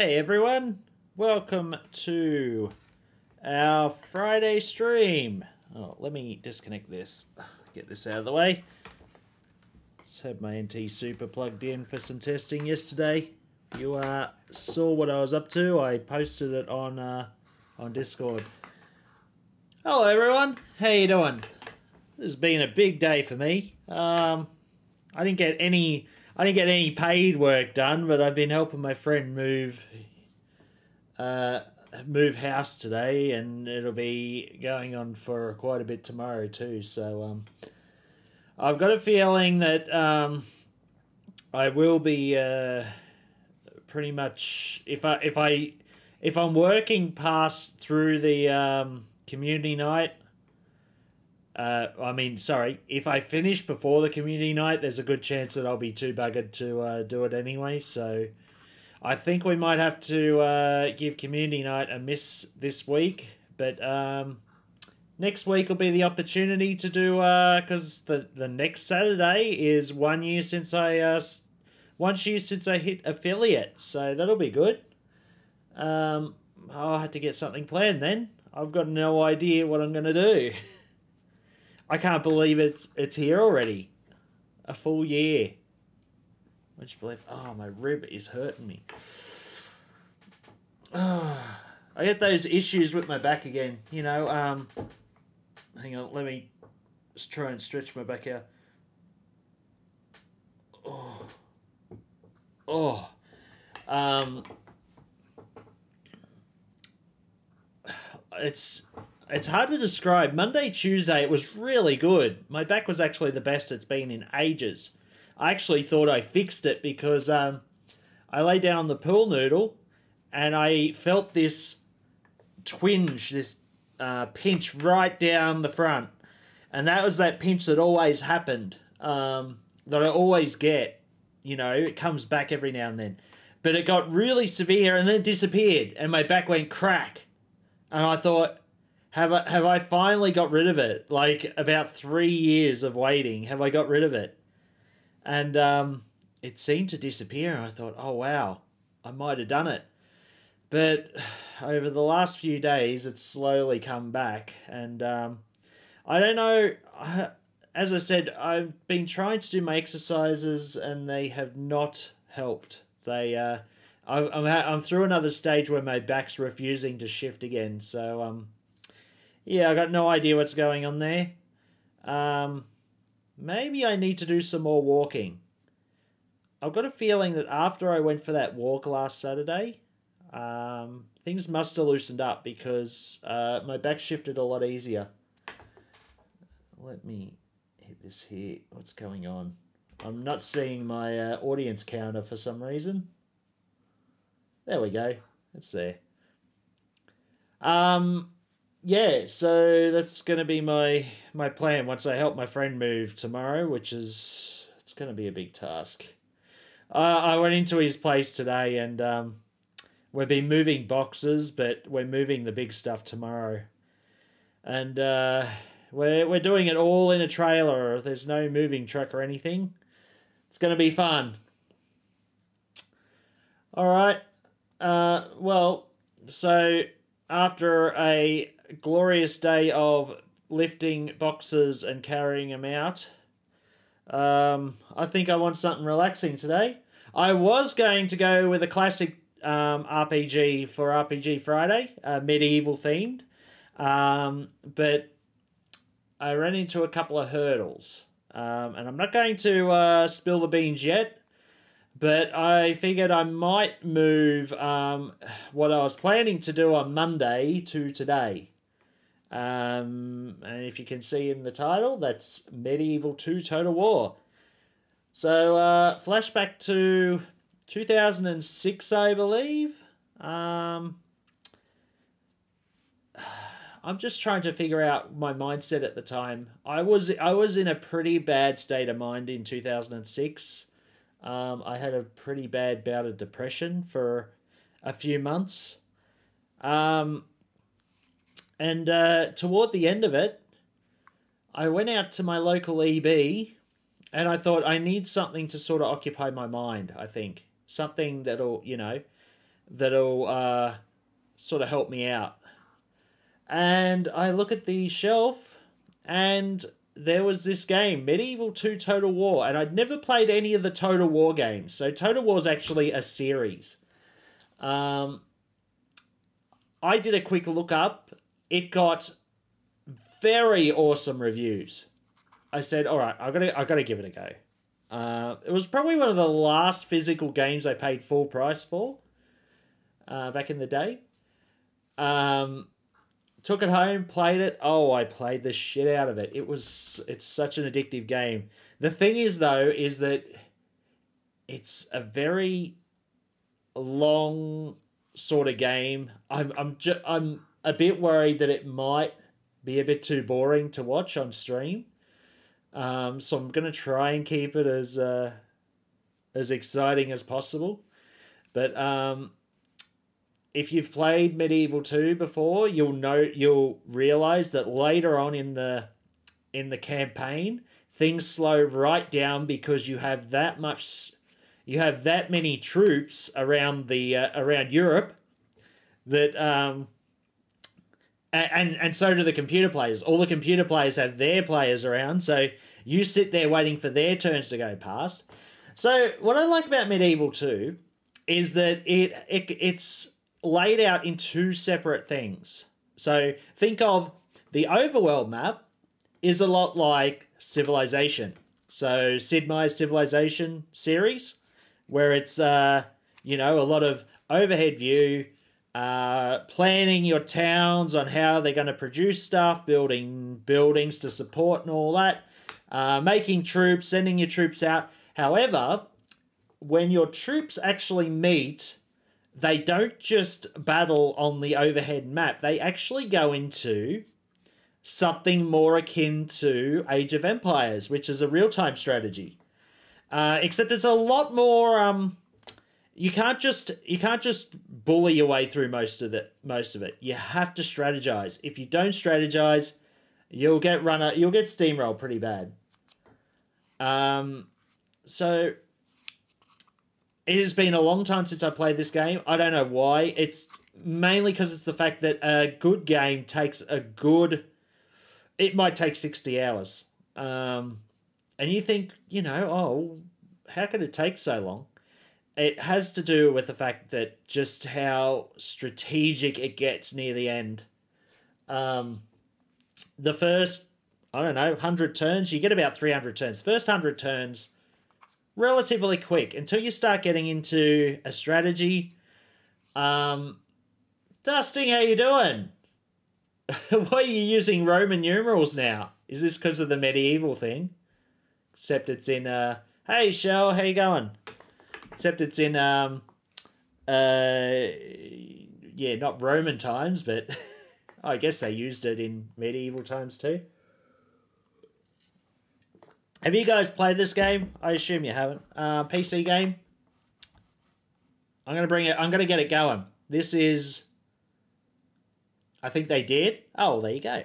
Hey everyone, welcome to our Friday stream. Oh, let me disconnect this, get this out of the way. Just had my NT Super plugged in for some testing yesterday. You saw what I was up to. I posted it on Discord. Hello everyone, how you doing? This has been a big day for me. I didn't get any paid work done, but I've been helping my friend move house today, and it'll be going on for quite a bit tomorrow too. So I've got a feeling that I will be pretty much if I'm working past through the community night. If I finish before the community night, there's a good chance that I'll be too buggered to do it anyway. So I think we might have to give community night a miss this week. But next week will be the opportunity to do, because the next Saturday is 1 year since I hit affiliate. So that'll be good. I'll have to get something planned then. I've got no idea what I'm going to do. I can't believe it's here already. A full year. Would you believe? Oh, my rib is hurting me. I get those issues with my back again. You know, hang on, let me just try and stretch my back out. It's hard to describe. Monday, Tuesday, it was really good. My back was actually the best it's been in ages. I actually thought I fixed it because I lay down on the pool noodle and I felt this twinge, this pinch right down the front. And that was that pinch that always happened, that I always get. You know, it comes back every now and then. But it got really severe and then disappeared and my back went crack. And I thought, have I finally got rid of it? Like, about 3 years of waiting, have I got rid of it? And it seemed to disappear, and I thought, oh, wow, I might have done it. But over the last few days, it's slowly come back, and I don't know. As I said, I've been trying to do my exercises, and they have not helped. I'm through another stage where my back's refusing to shift again, so yeah, I got no idea what's going on there. Maybe I need to do some more walking. I've got a feeling that after I went for that walk last Saturday, things must have loosened up because my back shifted a lot easier. Let me hit this here. What's going on? I'm not seeing my audience counter for some reason. There we go. It's there. Yeah, so that's going to be my plan once I help my friend move tomorrow, which is, it's going to be a big task. I went into his place today and we've been moving boxes, but we're moving the big stuff tomorrow. And we're doing it all in a trailer. There's no moving truck or anything. It's going to be fun. All right. Well, so after a glorious day of lifting boxes and carrying them out, I think I want something relaxing today. I was going to go with a classic RPG for RPG Friday, medieval themed, but I ran into a couple of hurdles, and I'm not going to spill the beans yet. But I figured I might move what I was planning to do on Monday to today. And if you can see in the title, that's Medieval 2 Total War. So, flashback to 2006, I believe. I'm just trying to figure out my mindset at the time. I was in a pretty bad state of mind in 2006. I had a pretty bad bout of depression for a few months. And toward the end of it, I went out to my local EB and I thought I need something to sort of occupy my mind, I think. Something that'll, that'll sort of help me out. And I look at the shelf, and there was this game, Medieval 2 Total War, and I'd never played any of the Total War games. So Total War is actually a series. I did a quick look up. It got very awesome reviews. I said, all right, I gotta give it a go. It was probably one of the last physical games I paid full price for back in the day. Took it home, played it. Oh, I played the shit out of it. It's such an addictive game. The thing is, though, is that it's a very long sort of game. I'm a bit worried that it might be a bit too boring to watch on stream. So I'm gonna try and keep it as exciting as possible. But if you've played Medieval 2 before, you'll realize that later on in the campaign, things slow right down because you have that many troops around around Europe that and so do the computer players. All the computer players have their players around, so you sit there waiting for their turns to go past. So what I like about Medieval 2 is that it's laid out in two separate things. So think of the overworld map is a lot like Civilization. So Sid Meier's Civilization series, where it's a lot of overhead view, planning your towns on how they're going to produce stuff, building buildings to support and all that, making troops, sending your troops out. However, when your troops actually meet, they don't just battle on the overhead map. They actually go into something more akin to Age of Empires, which is a real-time strategy. Except it's a lot more. You can't just bully your way through most of it. You have to strategize. If you don't strategize, you'll get steamrolled pretty bad. So it has been a long time since I played this game. I don't know why. It's mainly because it's the fact that a good game takes it might take 60 hours. And you think, how could it take so long? It has to do with the fact that just how strategic it gets near the end. The first, 100 turns, you get about 300 turns. First 100 turns, relatively quick until you start getting into a strategy. Dusting, how you doing? Why are you using Roman numerals now? Is this because of the medieval thing? Except it's in, hey, Shell, how you going? Except it's in, not Roman times, but I guess they used it in medieval times too. Have you guys played this game? I assume you haven't. PC game. I'm gonna get it going. This is, I think they did. Oh, there you go.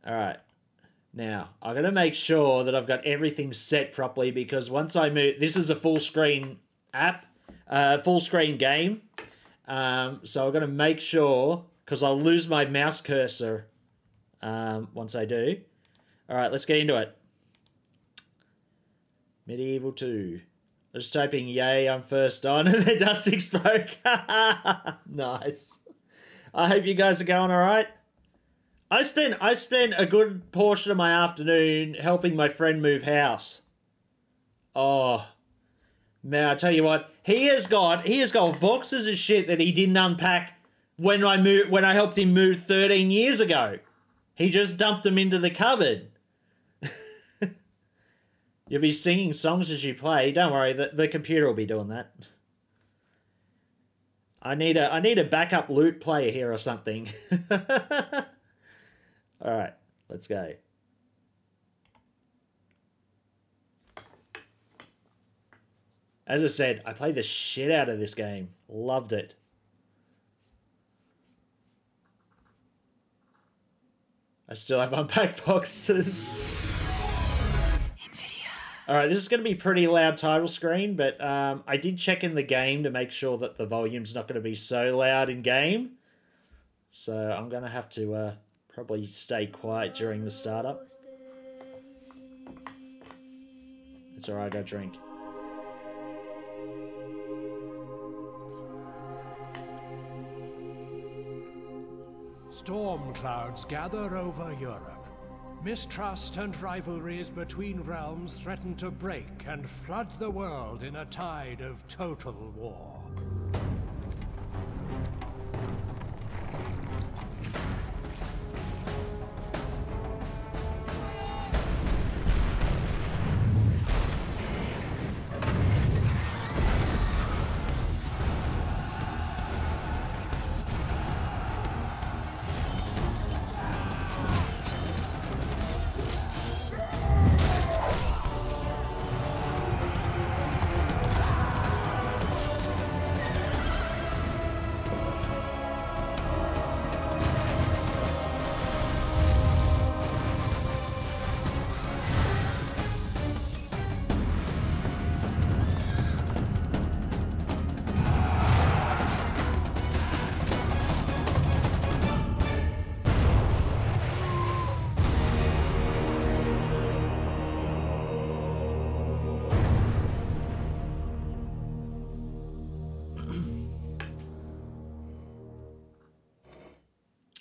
All right. Now, I'm going to make sure that I've got everything set properly because once I move... This is a full screen app, full screen game. So I'm going to make sure, because I'll lose my mouse cursor once I do. All right, let's get into it. Medieval 2. I'm just typing, yay, I'm first on, and then Dusty spoke. Nice. I hope you guys are going all right. I spent a good portion of my afternoon helping my friend move house. Oh, man, I tell you what, he has got boxes of shit that he didn't unpack when I helped him move 13 years ago. He just dumped them into the cupboard. You'll be singing songs as you play. Don't worry, the computer will be doing that. I need a backup loot player here or something. All right, let's go. As I said, I played the shit out of this game. Loved it. I still have unpacked boxes. Alright, this is going to be pretty loud title screen, but I did check in the game to make sure that the volume's not going to be so loud in game. So I'm going to have to probably stay quiet during the startup. It's alright, I got a drink. Storm clouds gather over Europe. Mistrust and rivalries between realms threaten to break and flood the world in a tide of total war.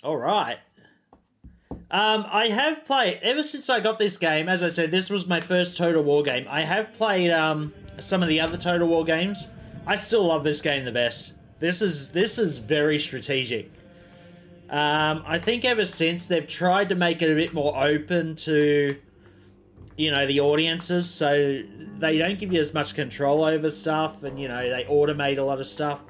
Alright. I have played, ever since I got this game, as I said, this was my first Total War game. I have played some of the other Total War games. I still love this game the best. This is very strategic. I think ever since they've tried to make it a bit more open to, you know, the audiences, so they don't give you as much control over stuff, and, you know, they automate a lot of stuff.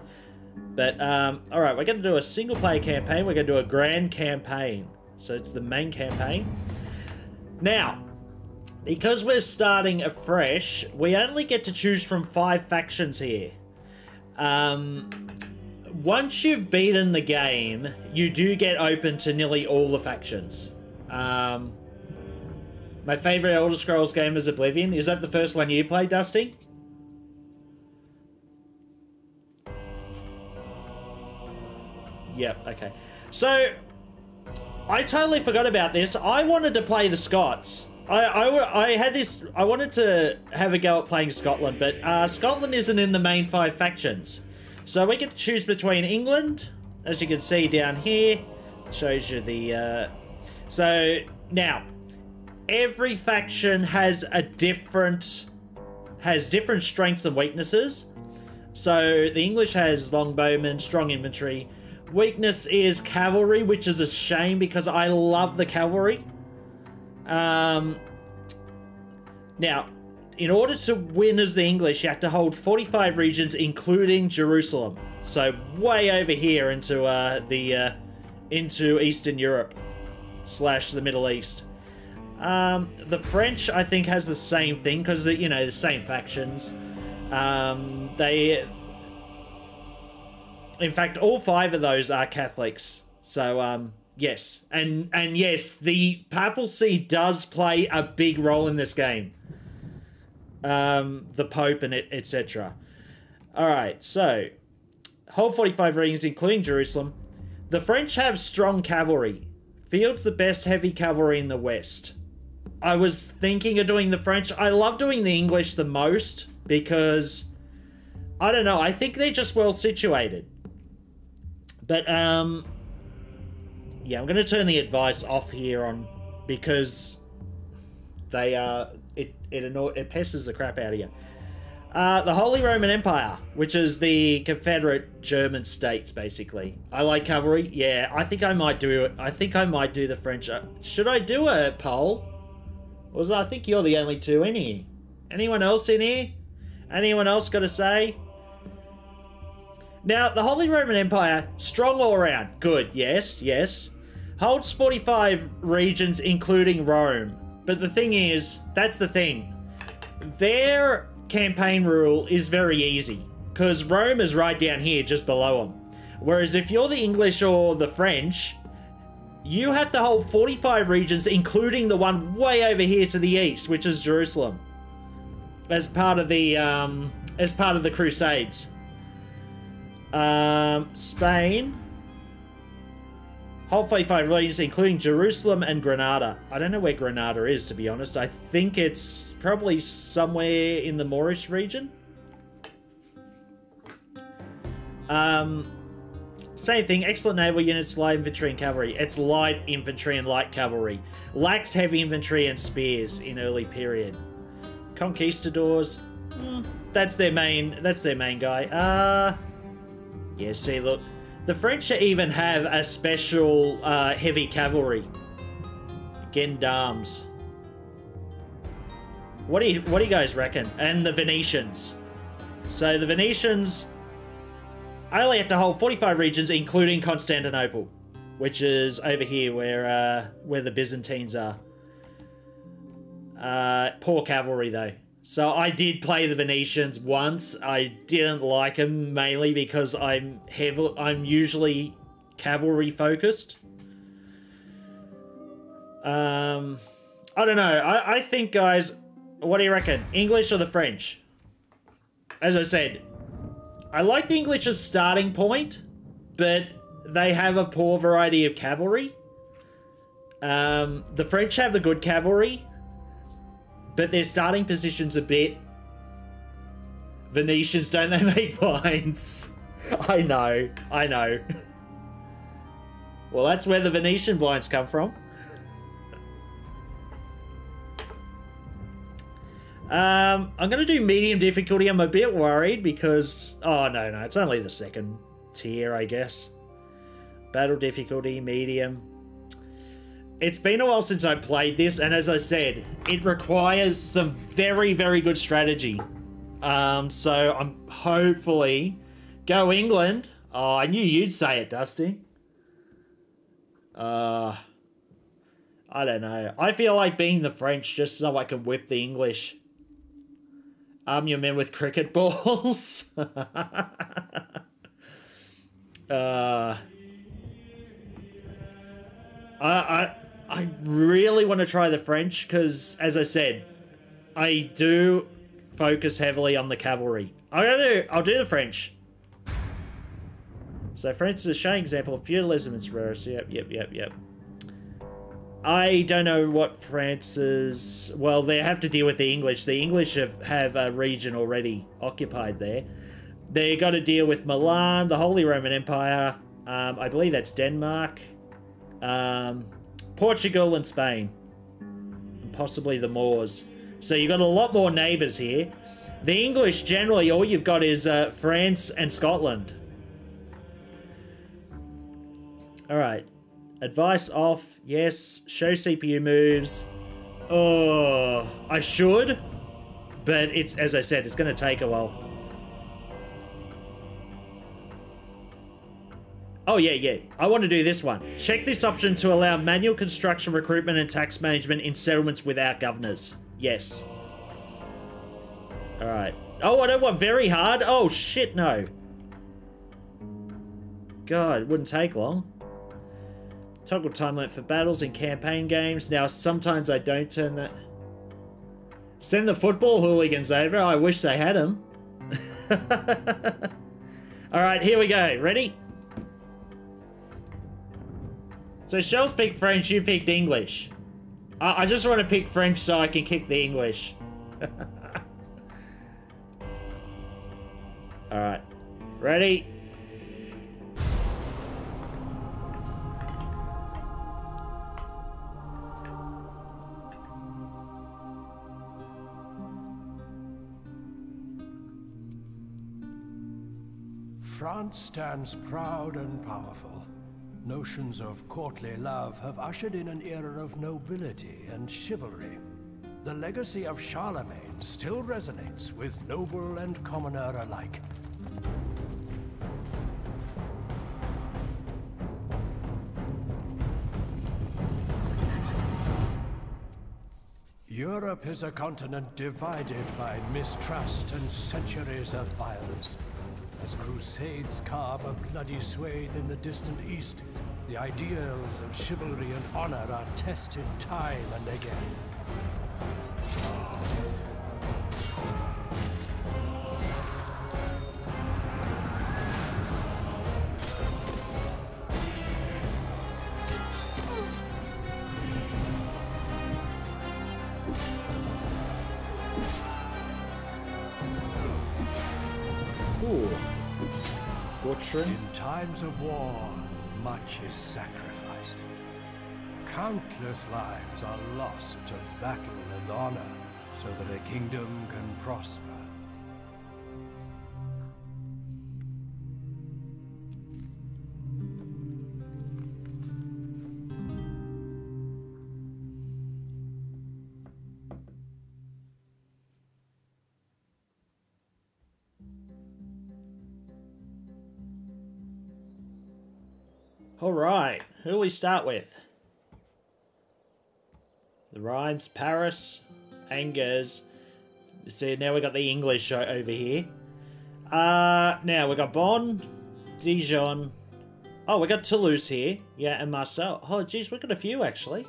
But, alright, we're going to do a single-player campaign. We're going to do a grand campaign. So it's the main campaign. Now, because we're starting afresh, we only get to choose from 5 factions here. Once you've beaten the game, you do get open to nearly all the factions. My favourite Elder Scrolls game is Oblivion. Is that the first one you played, Dusty? Yep, okay. So, I totally forgot about this. I wanted to play the Scots. I had this... I wanted to have a go at playing Scotland, but Scotland isn't in the main 5 factions. So we get to choose between England, as you can see down here. Shows you the... So, now, every faction has a different... has different strengths and weaknesses. So, the English has longbowmen, strong infantry. Weakness is cavalry, which is a shame because I love the cavalry. Now, in order to win as the English, you have to hold 45 regions, including Jerusalem. So way over here into into Eastern Europe / the Middle East. The French, I think, has the same thing because, you know, the same factions. In fact, all 5 of those are Catholics. So, yes. And yes, the Papal See does play a big role in this game. The Pope and etc. Alright, so, hold 45 regions, including Jerusalem. The French have strong cavalry. Fields the best heavy cavalry in the West. I was thinking of doing the French. I love doing the English the most because, I don't know, I think they're just well situated. But, yeah, I'm going to turn the advice off here on, because they, it pisses the crap out of you. The Holy Roman Empire, which is the Confederate German states, basically. I like cavalry. Yeah, I think I might do it. I think I might do the French. Should I do a poll? Or I think you're the only 2 in here. Anyone else in here? Anyone else got to say? Now, the Holy Roman Empire, strong all around. Good, yes, yes. Holds 45 regions, including Rome. But the thing is, that's the thing. Their campaign rule is very easy, because Rome is right down here, just below them. Whereas if you're the English or the French, you have to hold 45 regions, including the one way over here to the east, which is Jerusalem. as part of the Crusades. Spain. Hold 45 regions, including Jerusalem and Granada. I don't know where Granada is, to be honest. I think it's probably somewhere in the Moorish region. Same thing. Excellent naval units, light infantry and cavalry. It's light infantry and light cavalry. Lacks heavy infantry and spears in early period. Conquistadors. That's their main guy. Yeah, see, look. The French even have a special heavy cavalry. Gendarmes. What do you guys reckon? And the Venetians. So the Venetians, I only have to hold 45 regions, including Constantinople, which is over here where the Byzantines are. Poor cavalry though. So I did play the Venetians once. I didn't like them mainly because I'm usually cavalry focused. I don't know. I think, guys, what do you reckon? English or the French? As I said, I like the English as starting point, but they have a poor variety of cavalry. The French have the good cavalry, but their starting position's a bit... Venetians, don't they make blinds? I know. Well, that's where the Venetian blinds come from. I'm going to do medium difficulty. I'm a bit worried because... Oh, no, it's only the second tier, I guess. Battle difficulty, medium. It's been a while since I played this, and as I said, it requires some very, very good strategy. So I'm hopefully... Go England! Oh, I knew you'd say it, Dusty. I don't know. I feel like being the French just so I can whip the English. Arm your men with cricket balls. I really want to try the French because, as I said, I do focus heavily on the cavalry. I'll do the French. So France is a shining example of feudalism and rarity. Yep. I don't know what France's... Well, they have to deal with the English. The English have a region already occupied there. They got to deal with Milan, the Holy Roman Empire. I believe that's Denmark. Portugal and Spain. And possibly the Moors. So you've got a lot more neighbours here. The English, generally, all you've got is France and Scotland. Alright. Advice off. Yes. Show CPU moves. Oh, I should. But it's, as I said, it's going to take a while. Oh, yeah. I want to do this one. Check this option to allow manual construction, recruitment, and tax management in settlements without governors. Yes. Alright. Oh, I don't want very hard. Oh, shit, no. God, it wouldn't take long. Toggle time limit for battles in campaign games. Now, sometimes I don't turn that... Send the football hooligans over. I wish they had them. Alright, here we go. Ready? So, Shells picked French, you picked English. I just want to pick French so I can kick the English. Alright. Ready? France stands proud and powerful. Notions of courtly love have ushered in an era of nobility and chivalry. The legacy of Charlemagne still resonates with noble and commoner alike. Europe is a continent divided by mistrust and centuries of violence. As crusades carve a bloody swathe in the distant east, the ideals of chivalry and honor are tested time and again. Ooh. Butchering. In times of war, much is sacrificed. Countless lives are lost to battle and honor, so that a kingdom can prosper. All right, who do we start with? The Rhymes, Paris, Angers. See, now we got the English over here. Now we got Bonn, Dijon. Oh, we got Toulouse here. Yeah, and Marseille. Oh, geez, we got a few actually.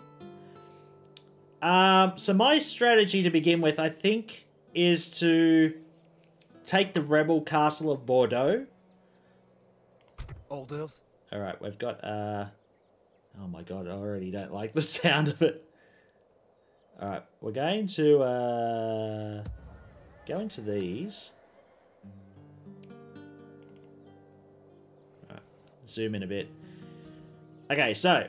So my strategy to begin with, I think, is to take the rebel castle of Bordeaux. Orders. All right, we've got. Oh my god, I already don't like the sound of it. All right, we're going to go into these. All right, zoom in a bit. Okay, so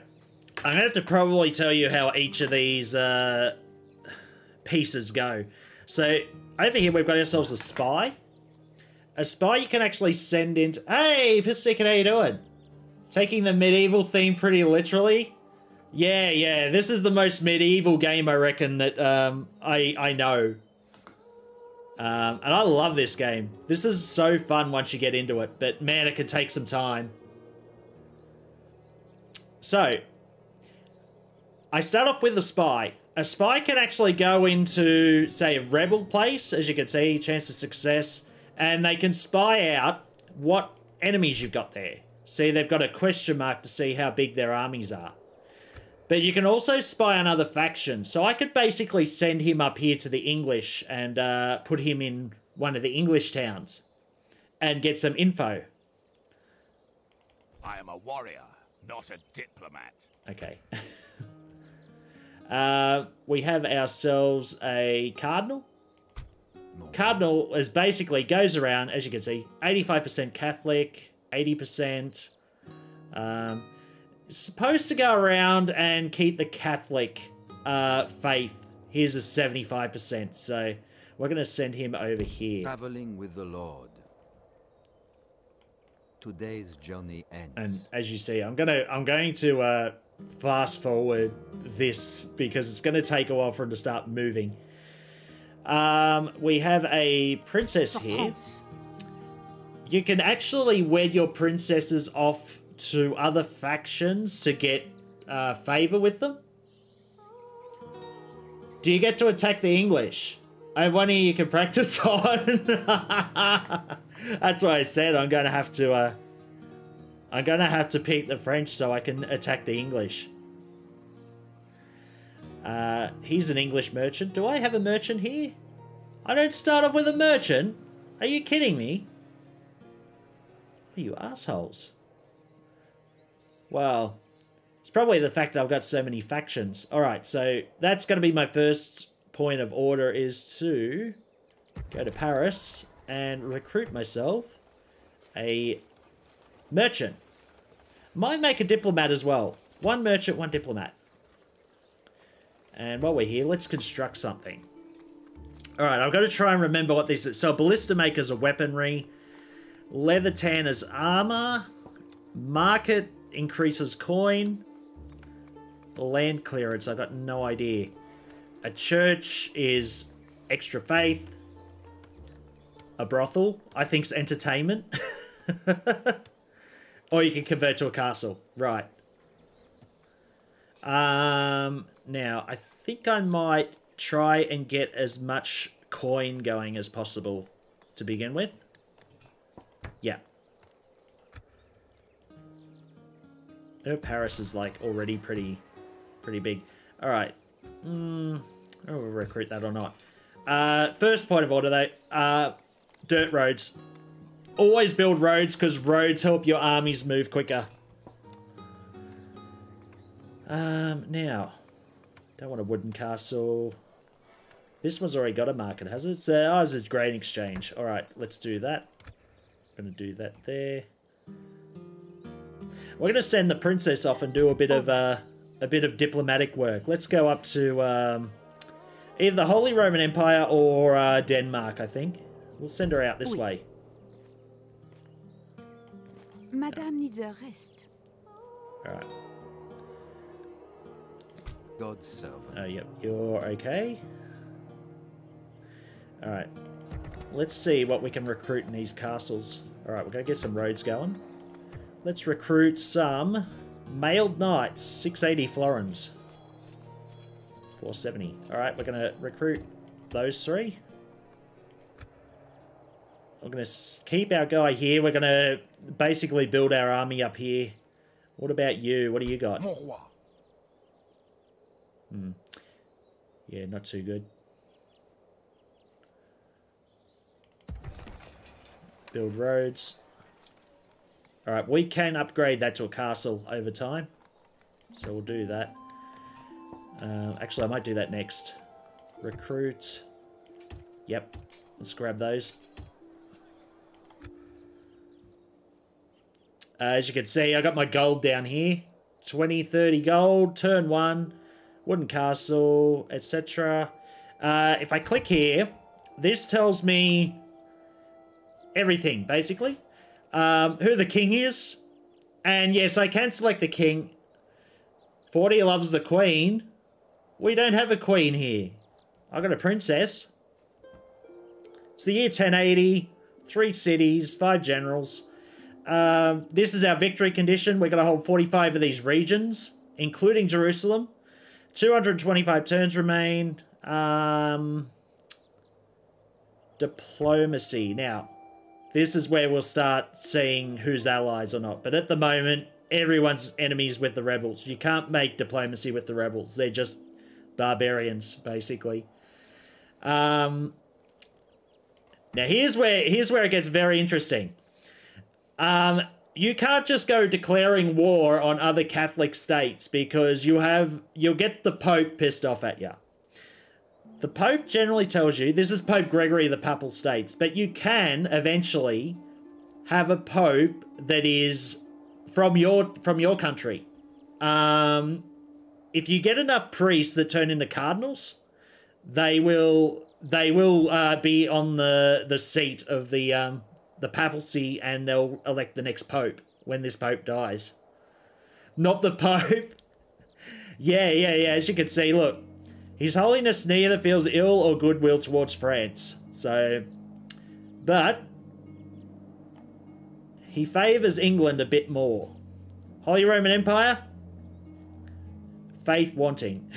I'm gonna have to probably tell you how each of these pieces go. So over here we've got ourselves a spy. A spy you can actually send into. Hey, Pistic, how you doing? Taking the medieval theme pretty literally. Yeah, this is the most medieval game I reckon that I know. And I love this game. This is so fun once you get into it, but man, it can take some time. So, I start off with a spy. A spy can actually go into, say, a rebel place, as you can see, chance of success, and they can spy out what enemies you've got there. See, they've got a question mark to see how big their armies are. But you can also spy on other factions. So I could basically send him up here to the English and put him in one of the English towns and get some info. I am a warrior, not a diplomat. Okay. We have ourselves a cardinal. Cardinal is basically goes around, as you can see, 85% Catholic, 80%. Supposed to go around and keep the Catholic faith. Here's a 75%, so we're going to send him over here. Traveling with the Lord. Today's journey ends. And as you see, I'm going to fast forward this because it's going to take a while for him to start moving. We have a princess here. You can actually wed your princesses off to other factions to get favor with them. Do you get to attack the English? I have one here you can practice on. That's what I said. I'm going to have to pick the French so I can attack the English. He's an English merchant. Do I have a merchant here? I don't start off with a merchant. Are you kidding me? Oh, you assholes. Well, it's probably the fact that I've got so many factions. Alright, so that's going to be my first point of order, is to go to Paris and recruit myself a merchant. Might make a diplomat as well. One merchant, one diplomat. And while we're here, let's construct something. Alright, I've got to try and remember what these are. So, ballista makers are weaponry. Leather tanners armor. Market increases coin. Land clearance, I got no idea. A church is extra faith. A brothel, I think, is entertainment. Or you can convert to a castle. Right. Now, I think I might try and get as much coin going as possible to begin with. Yeah. Paris is like already pretty big. All right. We'll recruit that or not. First point of order though, dirt roads. Always build roads because roads help your armies move quicker. Now, don't want a wooden castle. This one's already got a market, has it? Oh, it's a grain exchange. All right, let's do that. I'm going to do that there. We're going to send the princess off and do a bit of diplomatic work. Let's go up to either the Holy Roman Empire or Denmark, I think. We'll send her out this way. Madame needs a rest. All right. God's servant. Yep, you're okay. All right. Let's see what we can recruit in these castles. All right, we're going to get some roads going. Let's recruit some mailed knights, 680 florins. 470. All right, we're going to recruit those three. We're going to keep our guy here. We're going to basically build our army up here. What about you? What do you got? Yeah, not too good. Build roads. Alright, we can upgrade that to a castle over time. So we'll do that. Actually, I might do that next. Recruit. Yep. Let's grab those. As you can see, I got my gold down here. 20, 30 gold. Turn 1. Wooden castle, etc. If I click here, this tells me everything, basically. Who the king is. And yes, I can select the king. 40 loves the queen. We don't have a queen here. I've got a princess. It's the year 1080. 3 cities, 5 generals. This is our victory condition. We're going to hold 45 of these regions, including Jerusalem. 225 turns remain. Diplomacy. Now, this is where we'll start seeing who's allies or not. But at the moment, everyone's enemies with the rebels. You can't make diplomacy with the rebels. They're just barbarians, basically. Now, here's where it gets very interesting. You can't just go declaring war on other Catholic states because you'll get the Pope pissed off at you. The Pope generally tells you, this is Pope Gregory of the Papal States, but you can eventually have a Pope that is from your country. If you get enough priests that turn into cardinals, they will be on the seat of the papacy, and they'll elect the next pope when this pope dies. Not the Pope. Yeah. As you can see, look. His Holiness neither feels ill or goodwill towards France. So, but he favours England a bit more. Holy Roman Empire? Faith wanting.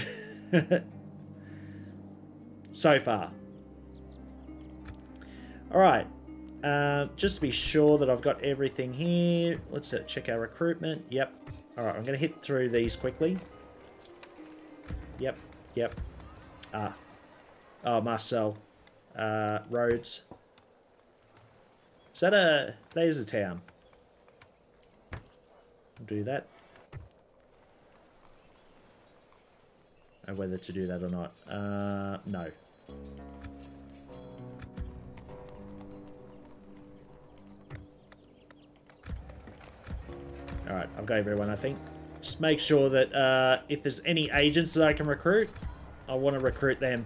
So far. Alright. Just to be sure that I've got everything here. Let's check our recruitment. Yep. Alright, I'm going to hit through these quickly. Yep. Oh, Marcel. Roads. Is that there's a town. I'll do that. And whether to do that or not. No. Alright, I've got everyone, I think. Just make sure that if there's any agents that I can recruit, I want to recruit them.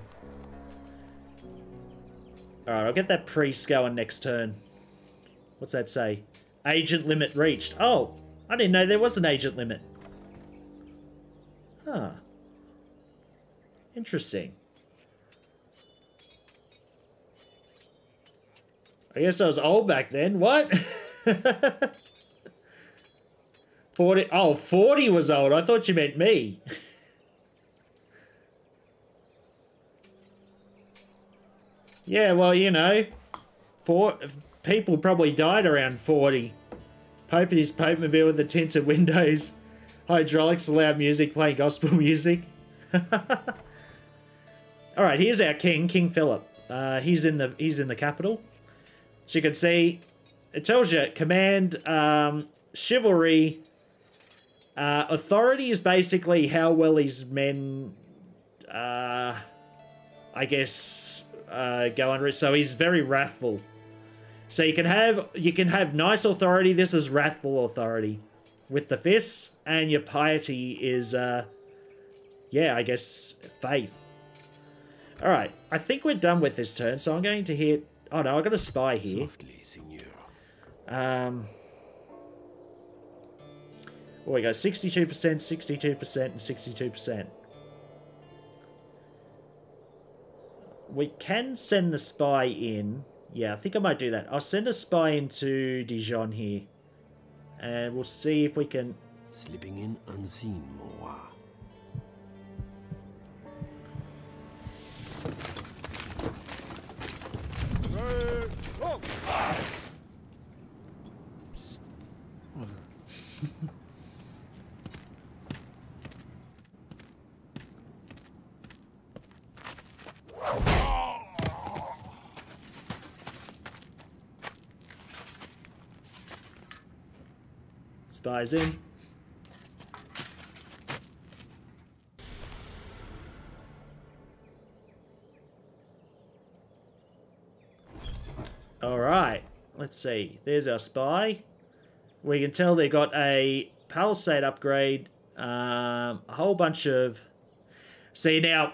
Alright, I'll get that priest going next turn. What's that say? Agent limit reached. Oh, I didn't know there was an agent limit. Huh. Interesting. I guess I was old back then. What? 40. Oh, 40 was old. I thought you meant me. Yeah, well, you know, people probably died around 40. Pope and his Pope-mobile with the tinted windows, hydraulics, loud music, playing gospel music. All right, here's our king, King Philip. He's in the capital. As you can see, it tells you command, chivalry. Authority is basically how well his men. I guess, go under it. So he's very wrathful. So you can have nice authority. This is wrathful authority with the fists, and your piety is, yeah, I guess faith. All right, I think we're done with this turn. So I'm going to hit. Oh no, I got a spy here. Softly, Signor. Well, we got 62%, 62%, and 62%. We can send the spy in. Yeah, I think I might do that. I'll send a spy into Dijon here. And we'll see if we can... Slipping in unseen, Moa. Spies in. Alright, let's see. There's our spy. We can tell they got a palisade upgrade, a whole bunch of... See now,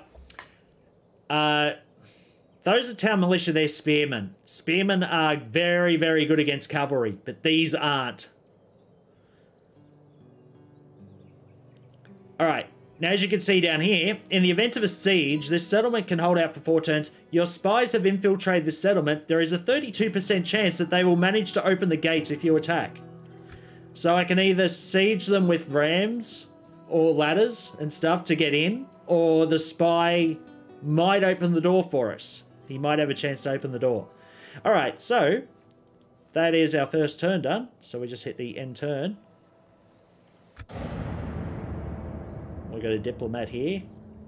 those are town militia, they're spearmen. Spearmen are very, very good against cavalry, but these aren't. Alright, now as you can see down here, in the event of a siege, this settlement can hold out for 4 turns. Your spies have infiltrated this settlement. There is a 32% chance that they will manage to open the gates if you attack. So I can either siege them with rams or ladders and stuff to get in, or the spy might open the door for us. He might have a chance to open the door. Alright, so that is our first turn done. So we just hit the end turn. We've got a diplomat here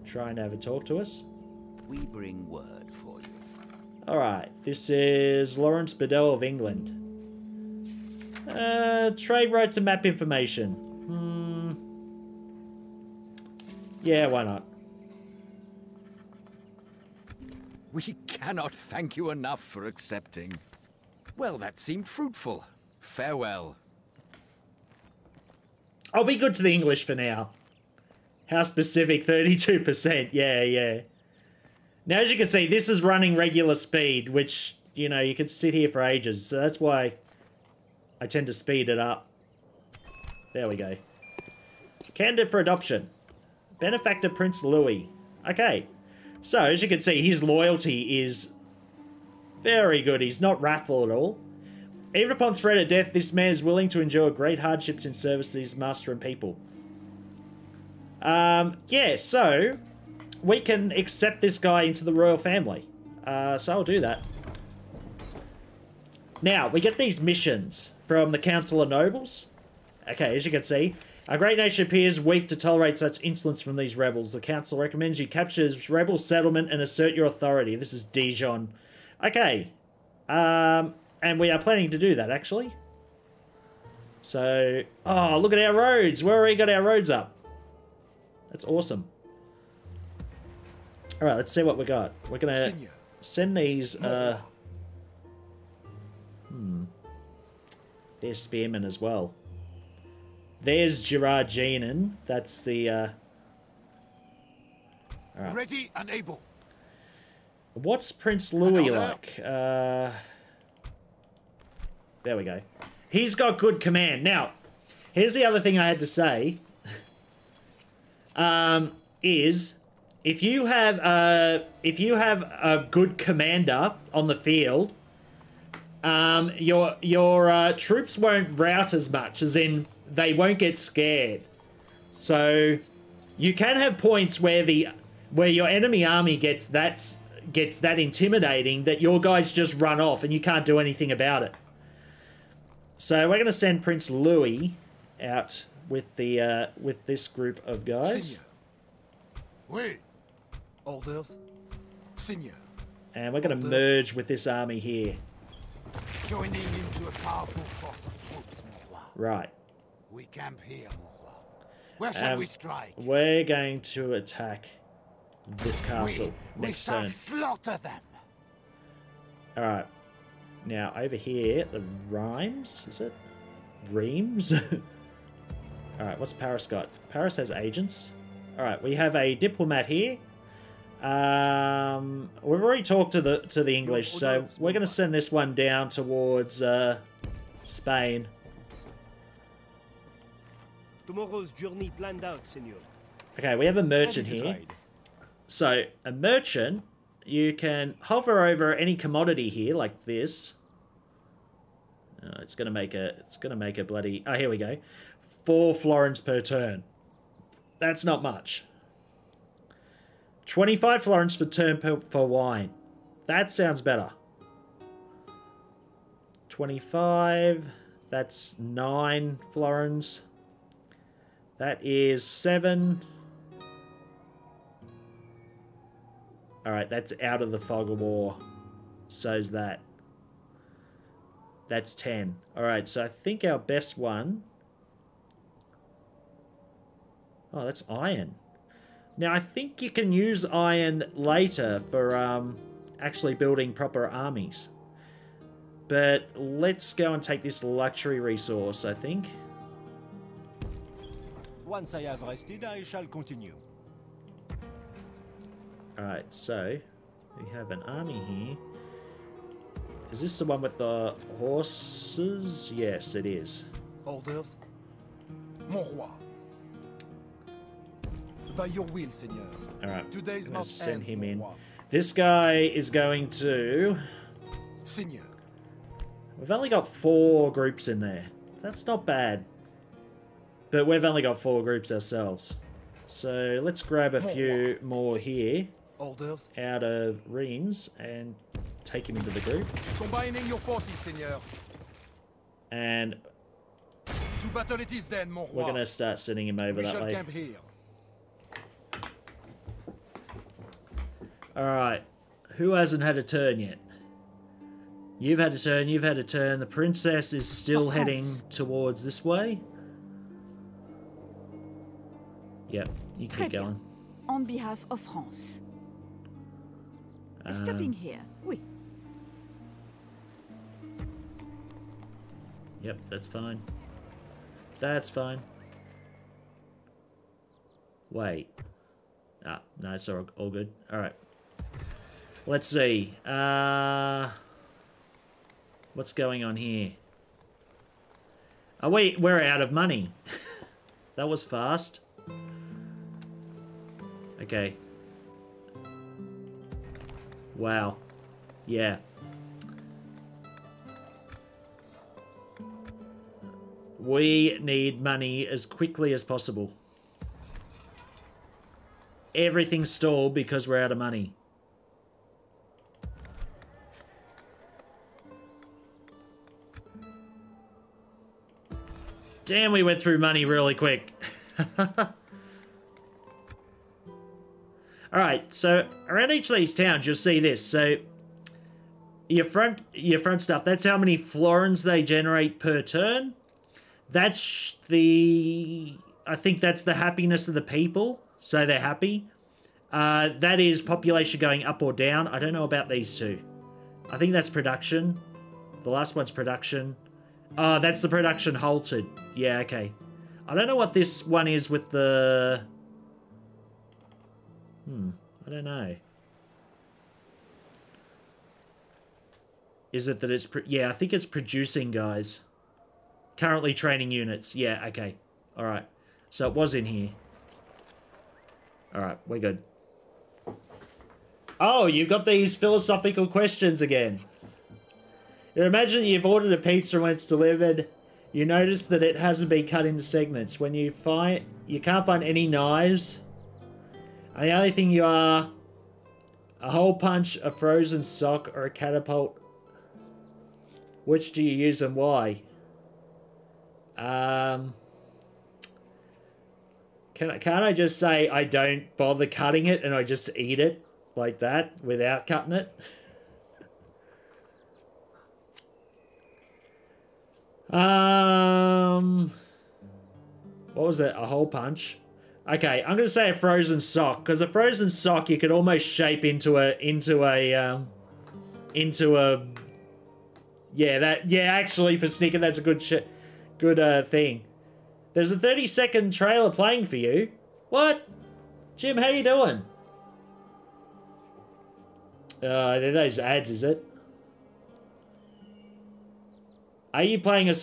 trying to have a talk to us. We bring word for you. Alright, this is Lawrence Bedell of England. Trade routes and map information. Yeah, why not? We cannot thank you enough for accepting. Well, that seemed fruitful. Farewell. I'll be good to the English for now. House Pacific, 32%. Yeah, yeah. Now, as you can see, this is running regular speed, which, you know, you could sit here for ages. So that's why I tend to speed it up. There we go. Candidate for adoption. Benefactor Prince Louis. Okay. So, as you can see, his loyalty is very good. He's not wrathful at all. Even upon threat of death, this man is willing to endure great hardships in service to his master and people. Yeah, so we can accept this guy into the royal family. So I'll do that. Now, we get these missions from the Council of Nobles. Okay, as you can see, our great nation appears weak to tolerate such insolence from these rebels. The council recommends you capture this rebel settlement and assert your authority. This is Dijon. Okay. And we are planning to do that, actually. So, oh, look at our roads. We already got our roads up. That's awesome. Alright, let's see what we got. We're going to send these... They're spearmen as well. There's Gerard Jeanin. That's the... Alright. Ready and able. What's Prince Louis like? There we go. He's got good command. Now, here's the other thing I had to say. Is if you have a good commander on the field, your troops won't rout as much, as in they won't get scared. So you can have points where your enemy army gets that intimidating that your guys just run off and you can't do anything about it. So we're going to send Prince Louis out with the with this group of guys. Oui. Orders. Seigneur. And we're going to merge with this army here. Joining into a powerful force of troops, mon roi. Right. We camp here, mon roi. Where shall we strike? We're going to attack this castle next turn. Slaughter them. Alright. Now, over here, the Rhymes, is it? Reams? Alright, what's Paris got? Paris has agents. Alright, we have a diplomat here. We've already talked to the English, so we're going to send this one down towards Spain. Tomorrow's journey planned out, senor. Okay, we have a merchant here. So, a merchant, you can hover over any commodity here, like this. It's gonna make a bloody... Oh, here we go. 4 florins per turn. That's not much. 25 florins per turn for wine. That sounds better. 25. That's 9 florins. That is 7. Alright, that's out of the fog of war. So's that. That's 10. Alright, so I think our best one... Oh, that's iron. Now, I think you can use iron later for actually building proper armies. But let's go and take this luxury resource, I think. Once I have rested, I shall continue. Alright, so we have an army here. Is this the one with the horses? Yes, it is. Orders? Mon roi. By your will, seigneur. Alright, Today's I'm going to must send ends, him mon in. roi. This guy is going to... Seigneur. We've only got 4 groups in there. That's not bad. But we've only got 4 groups ourselves. So let's grab a few more here. Orders? Out of Reims and take him into the group. Combining your forces, seigneur. And To battle it is then, mon roi. we're going to start sending him over We that shall way. camp here. Alright. Who hasn't had a turn yet? You've had a turn, you've had a turn. The princess is still heading towards this way. Yep, you keep going. On behalf of France. Stopping here, oui. Yep, that's fine. That's fine. Wait. Ah, no, it's all good. Alright. Let's see. What's going on here? Oh, wait, we're out of money. That was fast. Okay. Wow. Yeah. We need money as quickly as possible. Everything's stalled because we're out of money. Damn, we went through money really quick. Alright, so around each of these towns you'll see this. So your front stuff, that's how many florins they generate per turn. That's the... I think that's the happiness of the people. So they're happy. That is population going up or down. I don't know about these two. I think that's production. The last one's production. Oh, that's the production halted. Yeah, okay. I don't know what this one is with the... I don't know. Is it that it's... Yeah, I think it's producing, guys. Currently training units. Yeah, okay. Alright. So it was in here. Alright, we're good. Oh, you've got these philosophical questions again. You imagine you've ordered a pizza when it's delivered. You notice that it hasn't been cut into segments. When you can't find any knives. And the only thing you are... a hole punch, a frozen sock, or a catapult. Which do you use and why? Can't I just say I don't bother cutting it and I just eat it like that without cutting it? What was it? A hole punch? Okay, I'm gonna say a frozen sock because a frozen sock you could almost shape into a actually for sneaker that's a good thing. There's a 30-second trailer playing for you. What? Jim, how you doing? They're those ads, is it? Are you playing a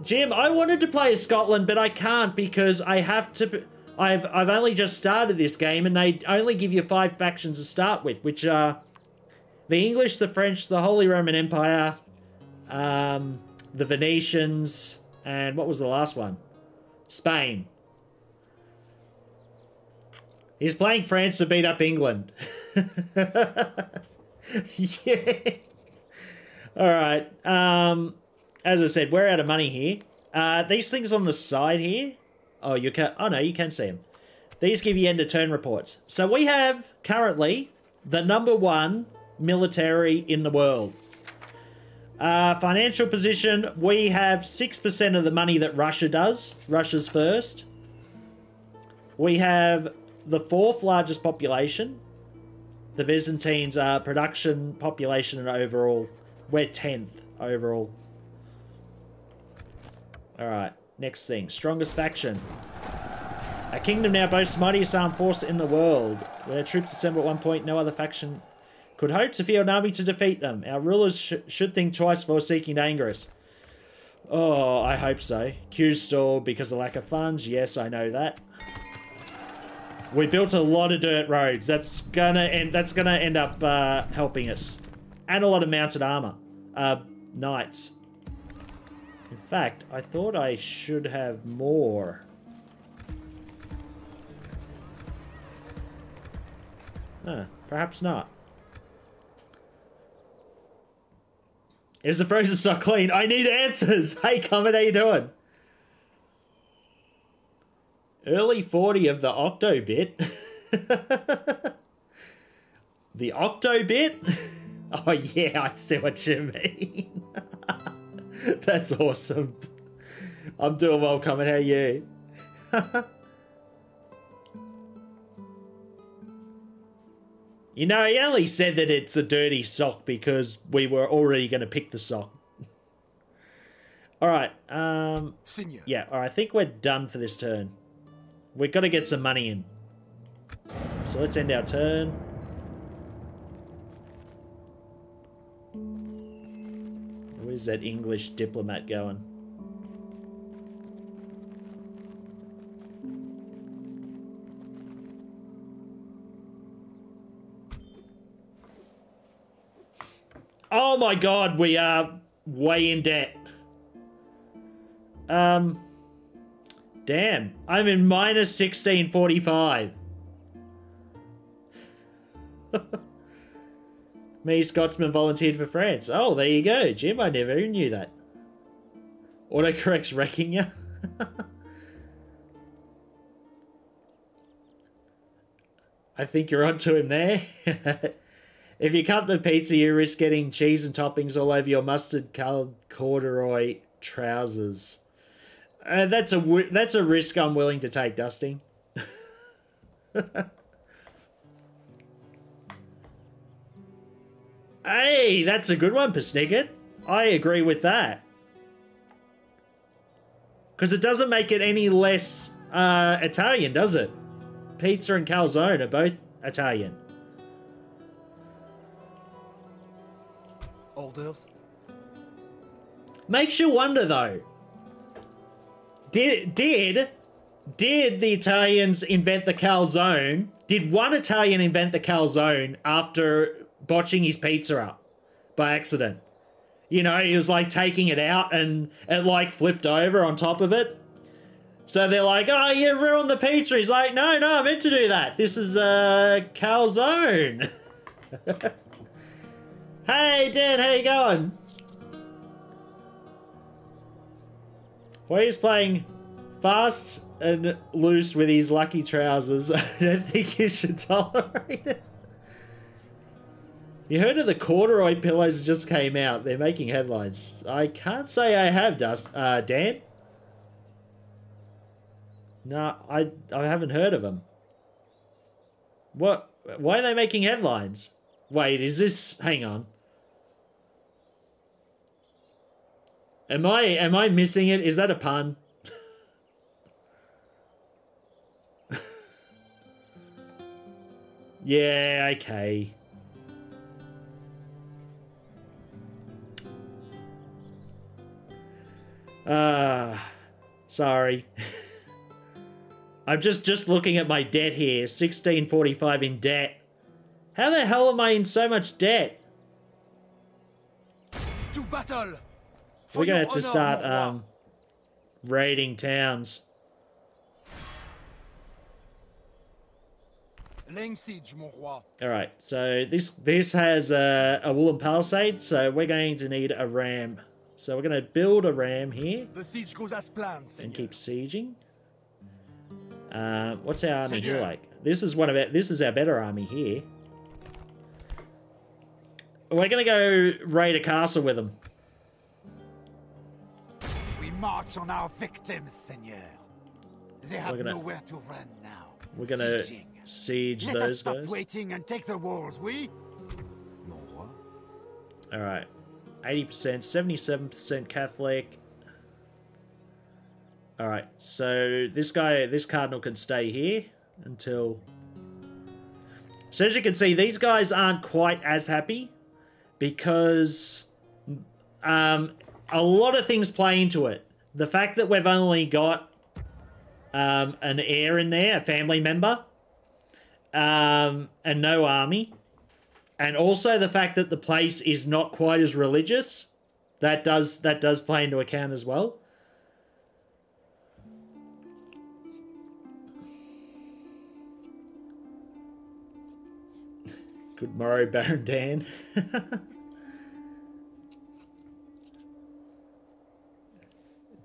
Jim, I wanted to play a Scotland, but I can't because I have to... I've only just started this game, and they only give you 5 factions to start with, which are the English, the French, the Holy Roman Empire, the Venetians, and what was the last one? Spain. He's playing France to beat up England. Yeah. All right. As I said, we're out of money here. These things on the side here. Oh, you can. Oh no, you can see them. These give you end of turn reports. So we have currently the #1 military in the world. Financial position. We have 6% of the money that Russia does. Russia's first. We have the 4th largest population. The Byzantines are production, population, and overall. We're 10th overall. Alright, next thing. Strongest faction. Our kingdom now boasts mightiest armed force in the world. Where troops assemble at one point, no other faction could hope to field an army to defeat them. Our rulers should think twice before seeking to anger us. Oh, I hope so. Queues stalled because of lack of funds. Yes, I know that. We built a lot of dirt roads. That's gonna end up helping us, and a lot of mounted armor, knights. In fact, I thought I should have more. Perhaps not. Is the frozen sock clean? I need answers. Hey, Comet, how you doing? Early 40 of the octo-bit. The octo-bit? Oh yeah, I see what you mean. That's awesome. I'm doing well, Comet. How are you? You know, he only said that it's a dirty sock because we were already going to pick the sock. Alright, Seigneur. yeah, alright, I think we're done for this turn. We've got to get some money in. So let's end our turn. Where's that English diplomat going? Oh my god, we are way in debt. Damn, I'm in minus 1645. Me, Scotsman, volunteered for France. Oh, there you go, Jim. I never even knew that. Autocorrect's wrecking you. I think you're onto him there. If you cut the pizza, you risk getting cheese and toppings all over your mustard-coloured corduroy trousers. That's a risk I'm willing to take, Dusty. Hey, that's a good one, Persnicket. I agree with that. Because it doesn't make it any less Italian, does it? Pizza and calzone are both Italian. Orders? Makes you wonder, though. Did the Italians invent the calzone? Did one Italian invent the calzone after botching his pizza up by accident? You know, he was like taking it out and it like flipped over on top of it. So they're like, oh, you ruined the pizza. He's like, no, I meant to do that. This is a calzone. Hey, Dan, how you going? Well, he's playing fast and loose with his lucky trousers. I don't think you should tolerate it. You heard of the corduroy pillows that just came out? They're making headlines. I can't say I have, Dan. No, I haven't heard of them. What? Why are they making headlines? Wait, is this... Hang on. Am I missing it? Is that a pun? Yeah, okay. Sorry. I'm just looking at my debt here. 1645 in debt. How the hell am I in so much debt? To battle! We're gonna have to start raiding towns. Laying siege, mon roi. Alright, so this has a woolen palisade, so we're going to need a ram. So we're gonna build a ram here. The siege goes as planned, And Seigneur. keep sieging. What's our army here Seigneur. like? This is our better army here. We're gonna go raid a castle with them. We march on our victims, Seigneur. They have nowhere to run now. We're gonna Sieging. siege Let us those stop guys. waiting and take the walls, we? Mon roi. Alright. 80%, 77% Catholic. Alright, so this cardinal can stay here until... So as you can see, these guys aren't quite as happy because a lot of things play into it. The fact that we've only got an heir in there, a family member, and no army. And also the fact that the place is not quite as religious, that does play into account as well. Good morrow, Baron Dan.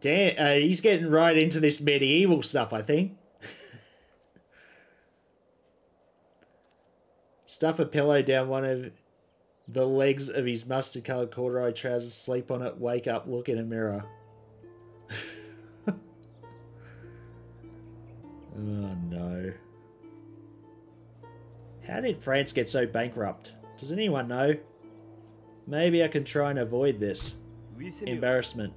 Dan, he's getting right into this medieval stuff, I think. Stuff a pillow down one of the legs of his mustard-coloured corduroy trousers, sleep on it, wake up, look in a mirror. Oh, no. How did France get so bankrupt? Does anyone know? Maybe I can try and avoid this Oui, Seigneur. embarrassment.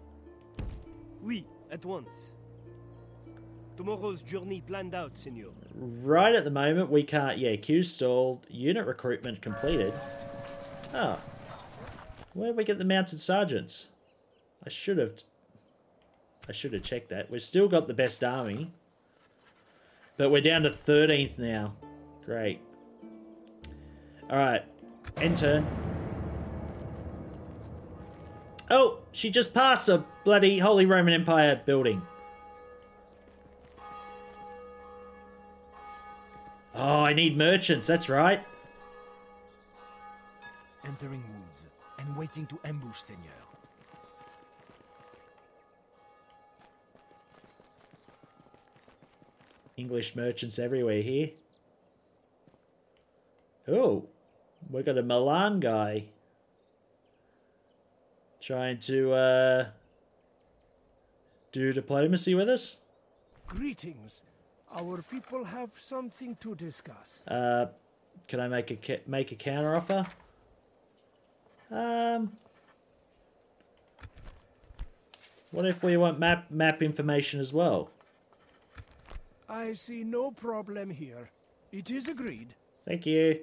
Oui, at once. Tomorrow's journey planned out, Seigneur. Right at the moment, we can't... Yeah, queue stalled. Unit recruitment completed. Oh. Where did we get the mounted sergeants? I should have checked that. We've still got the best army. But we're down to 13th now. Great. Alright. End turn. Oh! She just passed a bloody Holy Roman Empire building. Oh, I need merchants, that's right. Entering woods and waiting to ambush, Seigneur. English merchants everywhere here. Oh, we got a Milan guy. Trying to do diplomacy with us. Greetings. Our people have something to discuss. Can I make a counter offer? What if we want map information as well? I see no problem here. It is agreed. Thank you.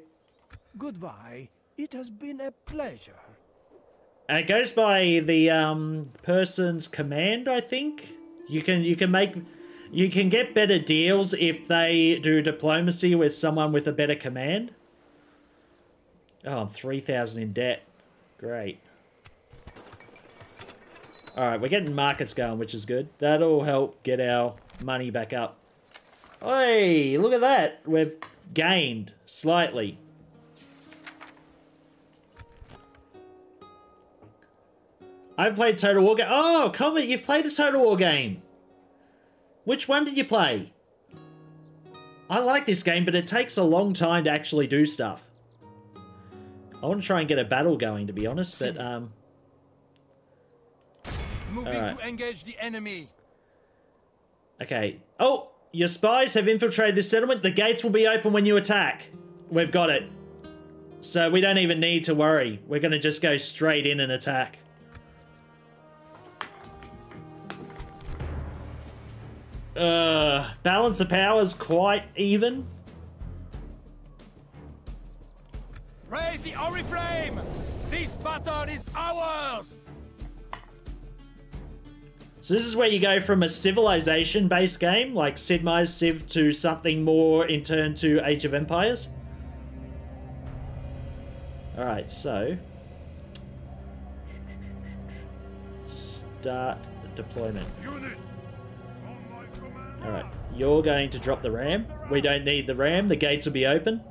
Goodbye. It has been a pleasure. And it goes by the person's command, I think. You can get better deals if they do diplomacy with someone with a better command. Oh, I'm 3,000 in debt. Great. Alright, we're getting markets going, which is good. That'll help get our money back up. Hey, look at that. We've gained slightly. I've played Total War game. Oh, Comet, you've played a Total War game. Which one did you play? I like this game, but it takes a long time to actually do stuff. I want to try and get a battle going, to be honest, but Moving Alright. to engage the enemy. okay. Oh, Your spies have infiltrated this settlement. The gates will be open when you attack. We've got it. So we don't even need to worry. We're going to just go straight in and attack. Balance of power is quite even. Raise the Oriflame! This battle is ours! So this is where you go from a civilization-based game, like Sid Meier's Civ, to something more in turn to Age of Empires. Alright, so... start deployment. Alright, you're going to drop the ram. We don't need the ram, the gates will be open,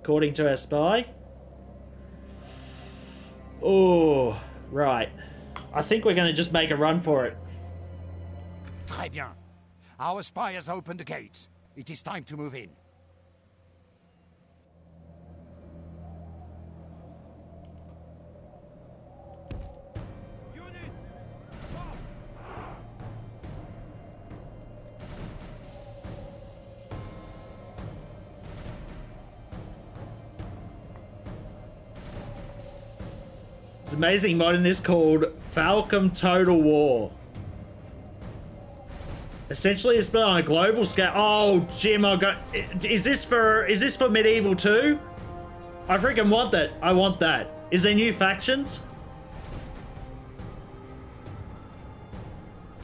according to our spy. Oh, right. I think we're going to just make a run for it. Très bien. Our spy has opened the gates. It is time to move in. There's an amazing mod in this called Falcom Total War. Essentially, it's been on a global scale. Oh, Jim, I got. Is this for Medieval 2? I freaking want that. I want that. Is there new factions?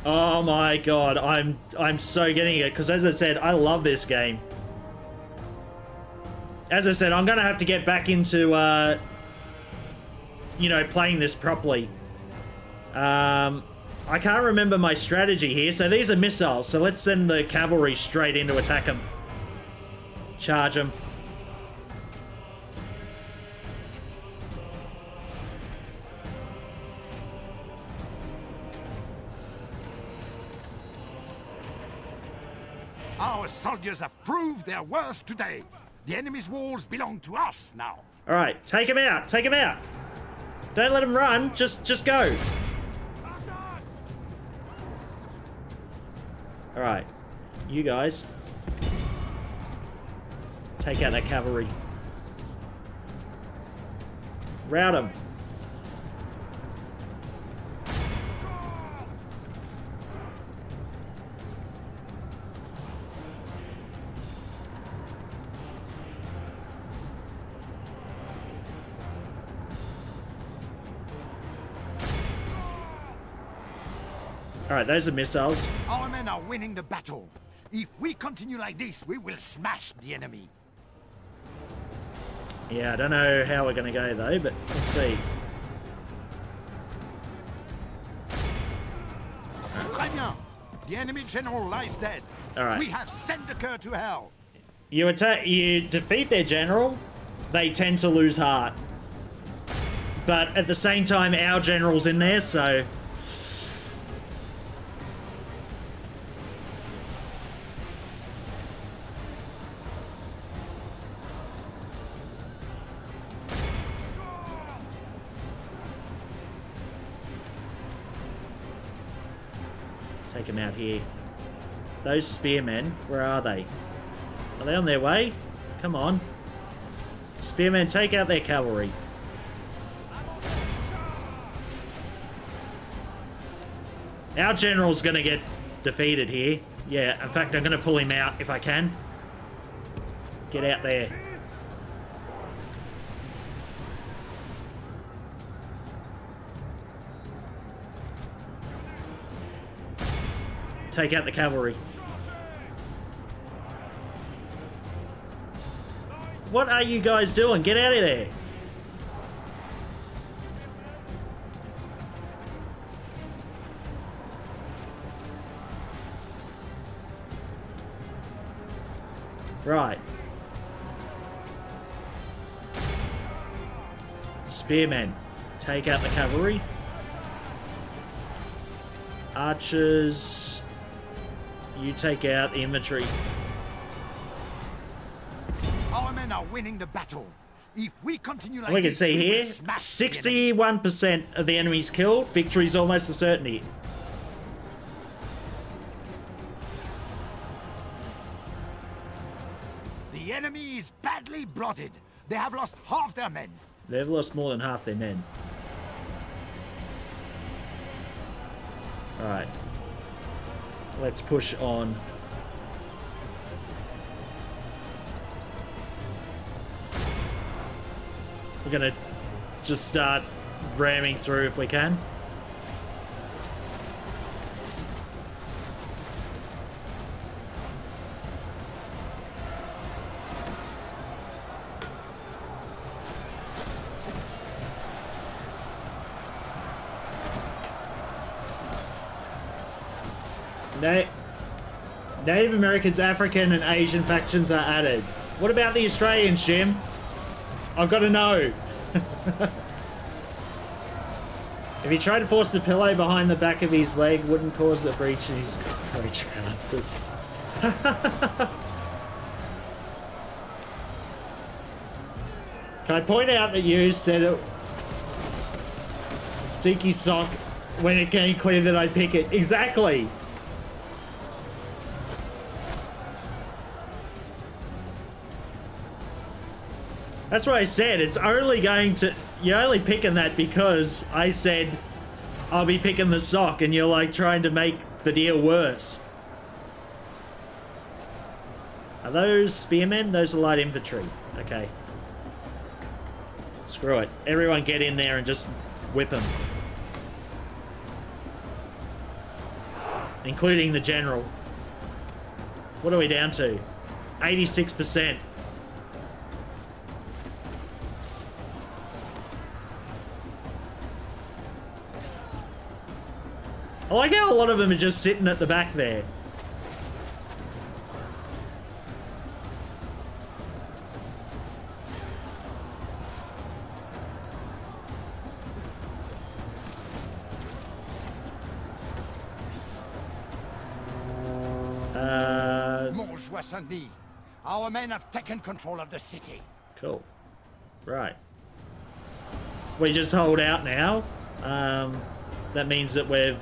Oh my god, I'm so getting it because, as I said, I love this game. As I said, I'm gonna have to get back into you know, playing this properly. I can't remember my strategy here. So these are missiles. So let's send the cavalry straight in to attack them. Charge them. Our soldiers have proved their worth today. The enemy's walls belong to us now. All right, take him out. Take him out. Don't let him run. Just go. All right, you guys. Take out that cavalry. Rout them. Alright, those are missiles. Our men are winning the battle. If we continue like this, we will smash the enemy. Yeah, I don't know how we're going to go though, but we'll see. Très bien. The enemy general lies dead. Alright. We have sent the cur to hell. You defeat their general, they tend to lose heart. But at the same time, our general's in there, so... Take them out here. Those spearmen, where are they? Are they on their way? Come on. Spearmen, take out their cavalry. Our general's gonna get defeated here. Yeah, in fact, I'm gonna pull him out if I can. Get out there. Take out the cavalry. What are you guys doing? Get out of there. Right. Spearmen, take out the cavalry. Archers, you take out the infantry. Our men are winning the battle. If we continue like We can this, see we will here, smash the enemy. 61% of the enemies killed. Victory is almost a certainty. is badly blooded. They have lost half their men. They've lost more than half their men. Alright. Let's push on. We're gonna just start ramming through if we can. Native Americans, African and Asian factions are added. What about the Australians, Jim? I've got to know. If he tried to force the pillow behind the back of his leg, wouldn't cause a breach in his trousers. Can I point out that you said it? Sticky sock when it came clear that I'd pick it. Exactly. That's what I said. It's only going to... You're only picking that because I said I'll be picking the sock and you're like trying to make the deal worse. Are those spearmen? Those are light infantry. Okay. Screw it. Everyone get in there and just whip them. Including the general. What are we down to? 86%. I like how a lot of them are just sitting at the back there. Our men have taken control of the city. Cool. Right. We just hold out now. That means that we've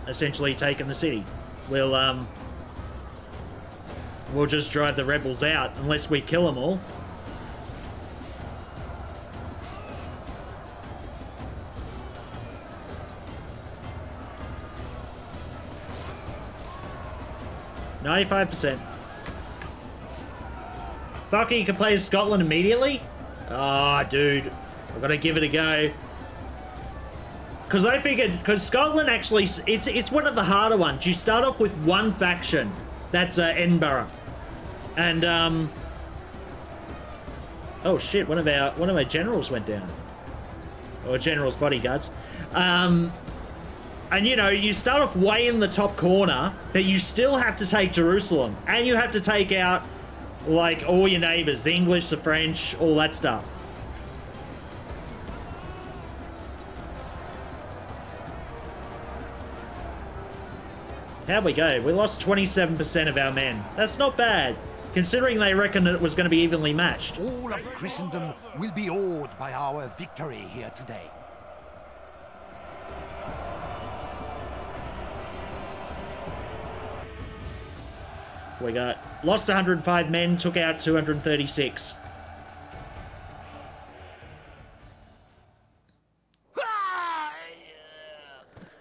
essentially taken the city. We'll just drive the rebels out unless we kill them all. %. Fuck, you can play as Scotland immediately? Ah, oh, dude. I've got to give it a go. Because I figured, because Scotland actually, it's one of the harder ones. You start off with one faction. That's Edinburgh. And, oh shit, one of my generals went down. Or general's bodyguards. And you know, you start off way in the top corner, but you still have to take Jerusalem. And you have to take out, like, all your neighbors. The English, the French, all that stuff. How'd we go? We lost 27% of our men. That's not bad, considering they reckoned that it was going to be evenly matched. All of Christendom will be awed by our victory here today. We got lost 105 men, took out 236.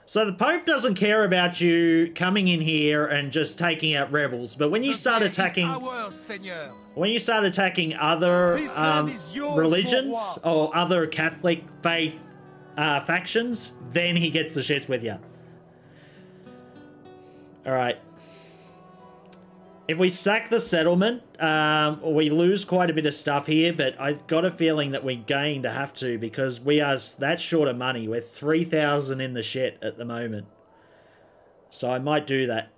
So the Pope doesn't care about you coming in here and just taking out rebels, but when you start attacking, other religions or other Catholic faith factions, then he gets the shits with you. All right. If we sack the settlement, we lose quite a bit of stuff here, but I've got a feeling that we're going to have to because we are that short of money. We're 3,000 in the shit at the moment. So I might do that.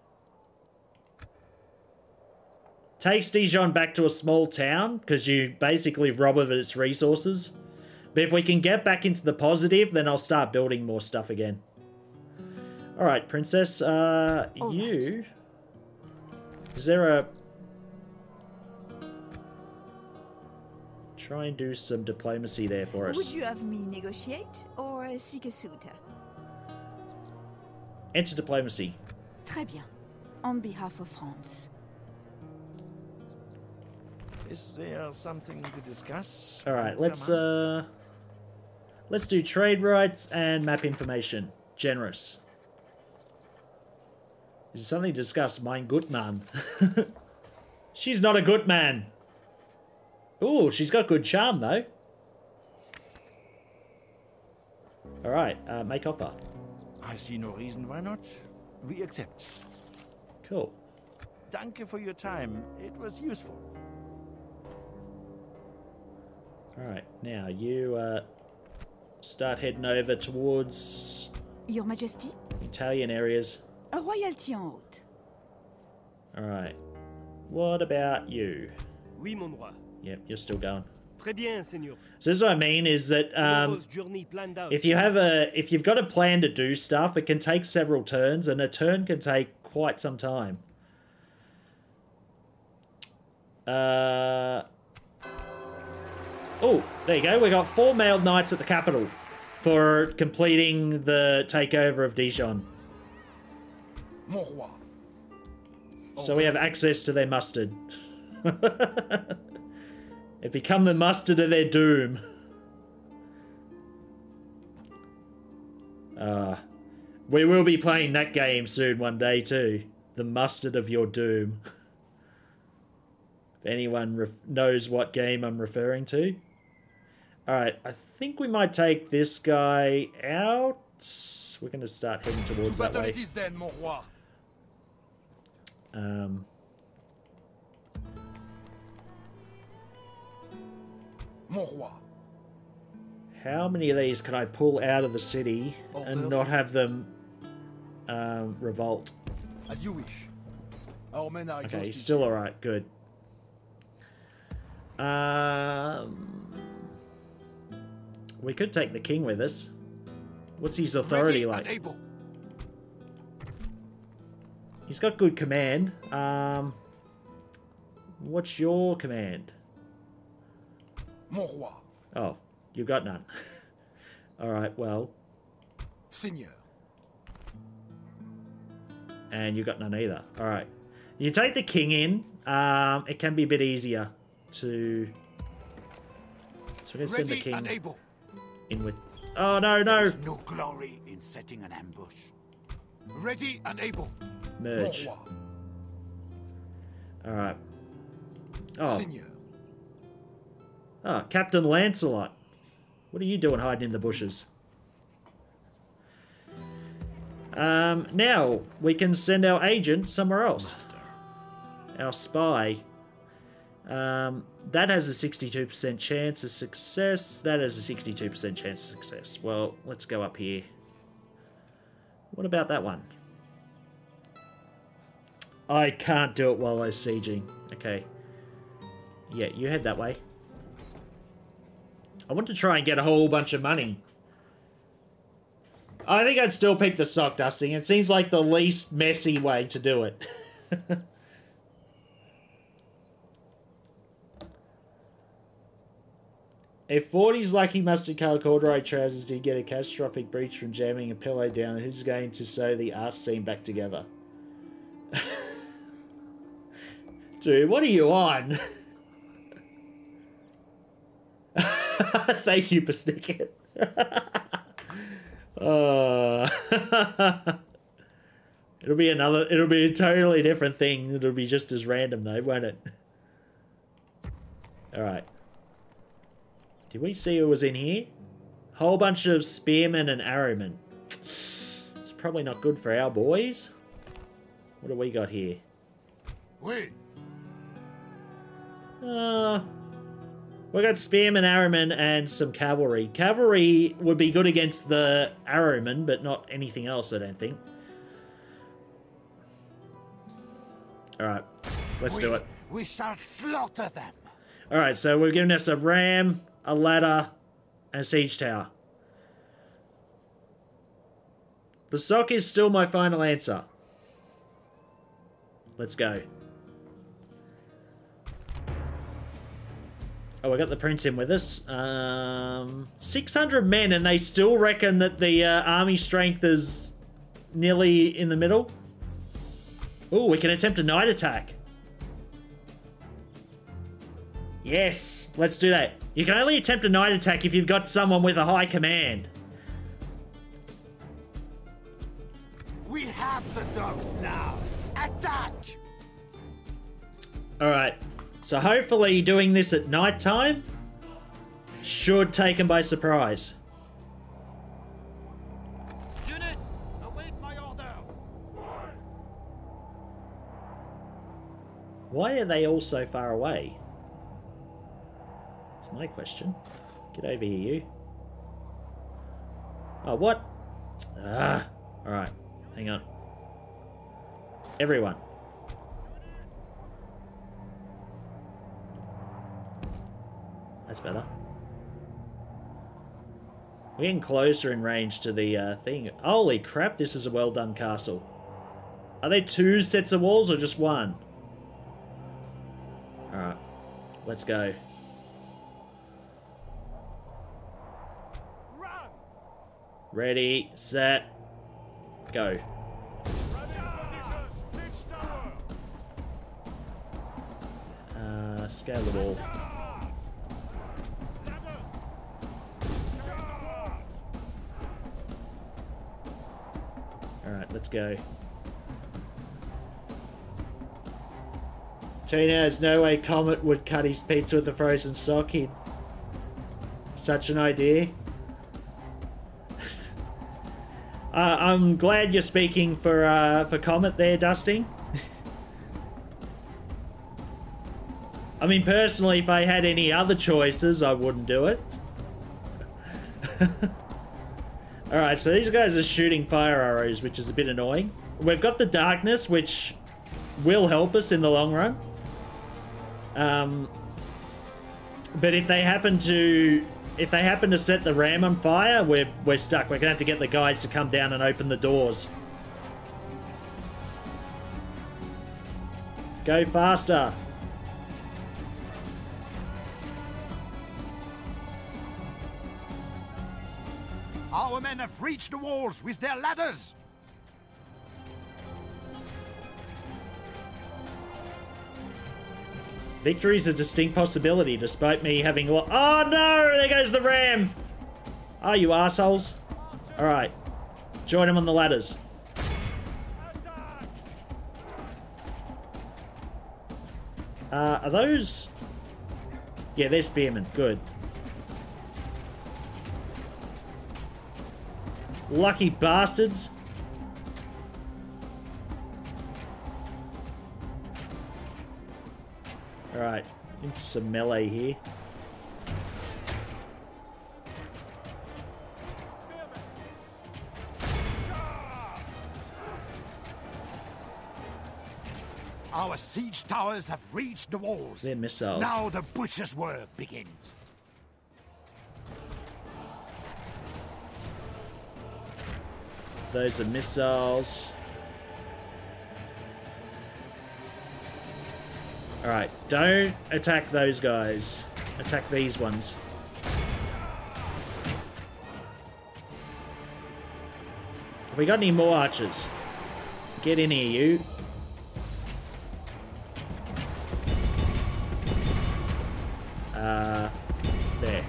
Takes Dijon back to a small town because you basically rob of its resources. But if we can get back into the positive, then I'll start building more stuff again. All right, Princess, you... Is there a... Try and do some diplomacy there for us. Would you have me negotiate or seek a suitor? Enter diplomacy. Très bien. On behalf of France. Is there something to discuss? All right, let's do trade rights and map information. Generous. Is there something to discuss? Mein Gutmann. She's not a good man. Ooh, she's got good charm though. All right, make offer. I see no reason why not. We accept. Cool. Danke for your time. It was useful. All right, now you start heading over towards Your Majesty? Italian areas. A royalty en route. All right. What about you? Oui, mon roi. Yep, you're still going. Très bien, Seigneur. So this is what I mean is that if you've got a plan to do stuff, it can take several turns, and a turn can take quite some time. Oh, there you go. We got 4 mailed knights at the capital for completing the takeover of Dijon. Mon roi. So we have access to their mustard. It become the mustard of their doom. We will be playing that game soon one day too. The mustard of your doom. If anyone knows what game I'm referring to. Alright, I think we might take this guy out. We're going to start heading towards that way. Then, mon roi. Mon roi. How many of these can I pull out of the city and not have them revolt? As you wish. Our men are Okay, he's still alright, good. We could take the king with us. What's his authority like? He's got good command. What's your command? Mon roi. Oh, you got none. Alright, well. Seigneur. And you got none either. Alright. You take the king in. It can be a bit easier to... So we're going to send the king in with... Oh, no, no! There's no glory in setting an ambush. Ready and able. Merge. Alright. Oh. Seigneur. Oh, Captain Lancelot. What are you doing hiding in the bushes? Now, we can send our agent somewhere else. Our spy. That has a 62% chance of success. That has a 62% chance of success. Well, let's go up here. What about that one? I can't do it while I'm sieging. Okay. Yeah, you head that way. I want to try and get a whole bunch of money. I think I'd still pick the sock dusting. It seems like the least messy way to do it. If 40's lucky mustard colored corduroy trousers did get a catastrophic breach from jamming a pillow down, who's going to sew the arse seam back together? Dude, what are you on? Thank you, Pasticket. It'll be a totally different thing. It'll be just as random though, won't it? Alright. Did we see who was in here? Whole bunch of spearmen and arrowmen. It's probably not good for our boys. What do we got here? Oui. We got spearmen, arrowmen, and some cavalry. Cavalry would be good against the arrowmen, but not anything else, I don't think. Alright, let's do it. We shall slaughter them. Alright, so we're giving us a ram, a ladder, and a siege tower. The sock is still my final answer. Let's go. Oh, we got the prince in with us. 600 men, and they still reckon that the army strength is nearly in the middle. Oh, we can attempt a night attack. Yes, let's do that. You can only attempt a night attack if you've got someone with a high command. We have the dogs now. Attack! Alright, so hopefully doing this at night time should take them by surprise. Units, await my order. Why are they all so far away? That's my question. Get over here, you. Oh, what? Ah, alright, hang on. Everyone. That's better. We're getting closer in range to the thing. Holy crap, this is a well done castle. Are there 2 sets of walls or just 1? Alright, let's go. Run! Ready, set, go. Scale the wall. Alright, let's go. Tina, there's no way Comet would cut his pizza with a frozen sock. He'd... Such an idea. I'm glad you're speaking for Comet there, Dusting. I mean, personally, if I had any other choices, I wouldn't do it. Alright, so these guys are shooting fire arrows, which is a bit annoying. We've got the darkness, which will help us in the long run. But if they happen to set the ram on fire, we're stuck. We're gonna have to get the guys to come down and open the doors. Go faster. Our men have reached the walls with their ladders. Victory is a distinct possibility, despite me having oh no! There goes the ram! Oh, you assholes. Alright. Join him on the ladders. Are those... Yeah, they're spearmen. Good. Lucky bastards. Alright, into some melee here. Our siege towers have reached the walls. They're missiles. Now the butcher's work begins. Those are missiles. Alright, don't attack those guys. Attack these ones. Have we got any more archers? Get in here, you. There.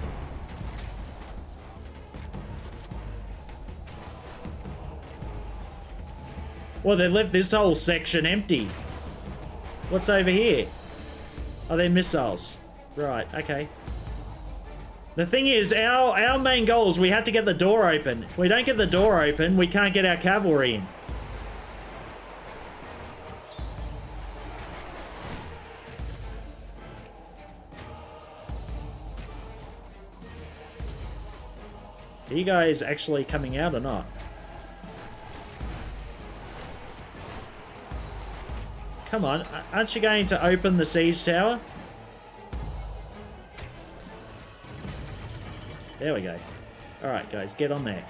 Well, they left this whole section empty. What's over here? Oh, they're missiles. Right, okay. The thing is, our main goal is we have to get the door open. If we don't get the door open, we can't get our cavalry in. Are you guys actually coming out or not? Come on, aren't you going to open the siege tower? There we go. Alright guys, get on there.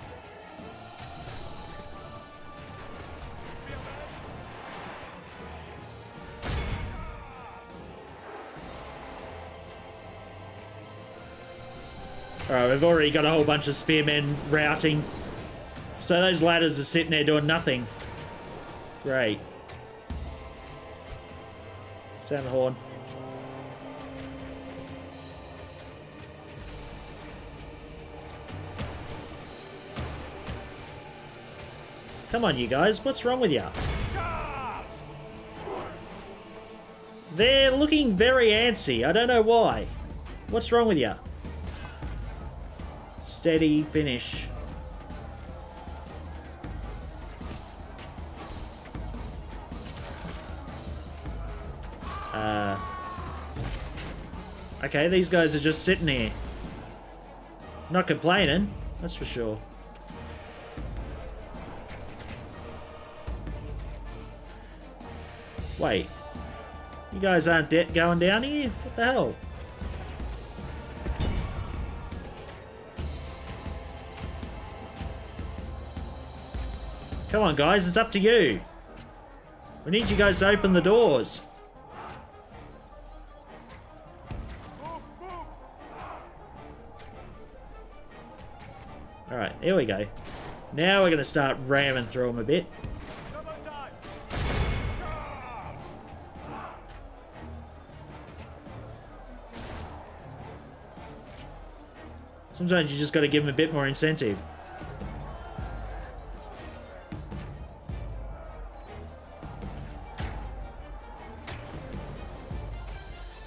Alright, we've already got a whole bunch of spearmen routing. So those ladders are sitting there doing nothing. Great. Sound the horn. Come on, you guys. What's wrong with you? They're looking very antsy. I don't know why. What's wrong with you? Steady finish. Okay, these guys are just sitting here. Not complaining, that's for sure. Wait. You guys aren't going down here? What the hell? Come on, guys, it's up to you. We need you guys to open the doors. Alright, here we go. Now we're going to start ramming through them a bit. Sometimes you just got to give them a bit more incentive.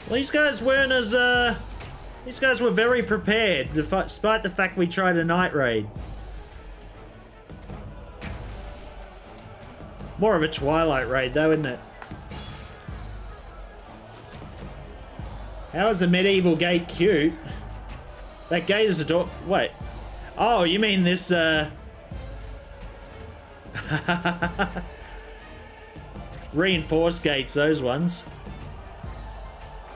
Well, these guys weren't as, these guys were very prepared, despite the fact we tried a night raid. More of a twilight raid, though, isn't it? How is the medieval gate cute? That gate is a door. Wait. Oh, you mean this, reinforced gates, those ones.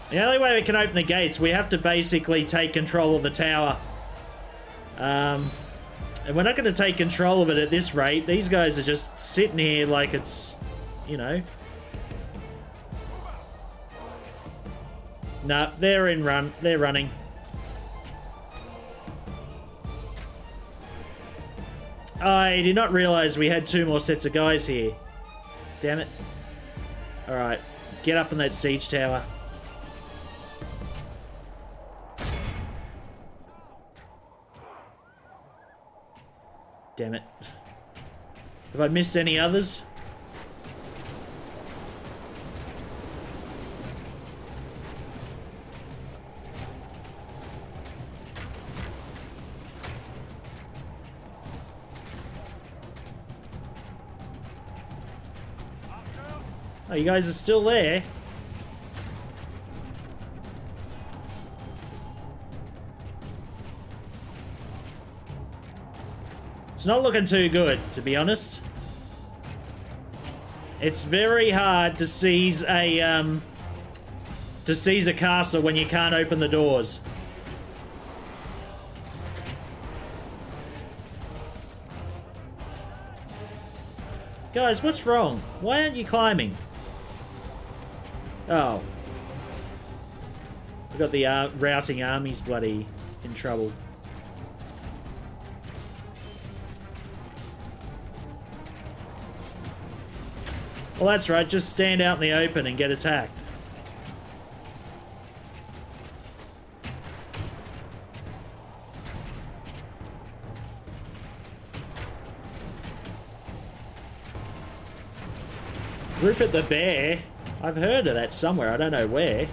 The only way we can open the gates, we have to basically take control of the tower. And we're not going to take control of it at this rate. These guys are just sitting here like it's, you know. Nah, they're running. I did not realize we had 2 more sets of guys here. Damn it. Alright, get up on that siege tower. Damn it. Have I missed any others? Oh, you guys are still there. It's not looking too good, to be honest. It's very hard to seize a castle when you can't open the doors. Guys, what's wrong? Why aren't you climbing? Oh. We've got the routing armies bloody in trouble. Well, that's right. Just stand out in the open and get attacked. Rupert the Bear? I've heard of that somewhere. I don't know where.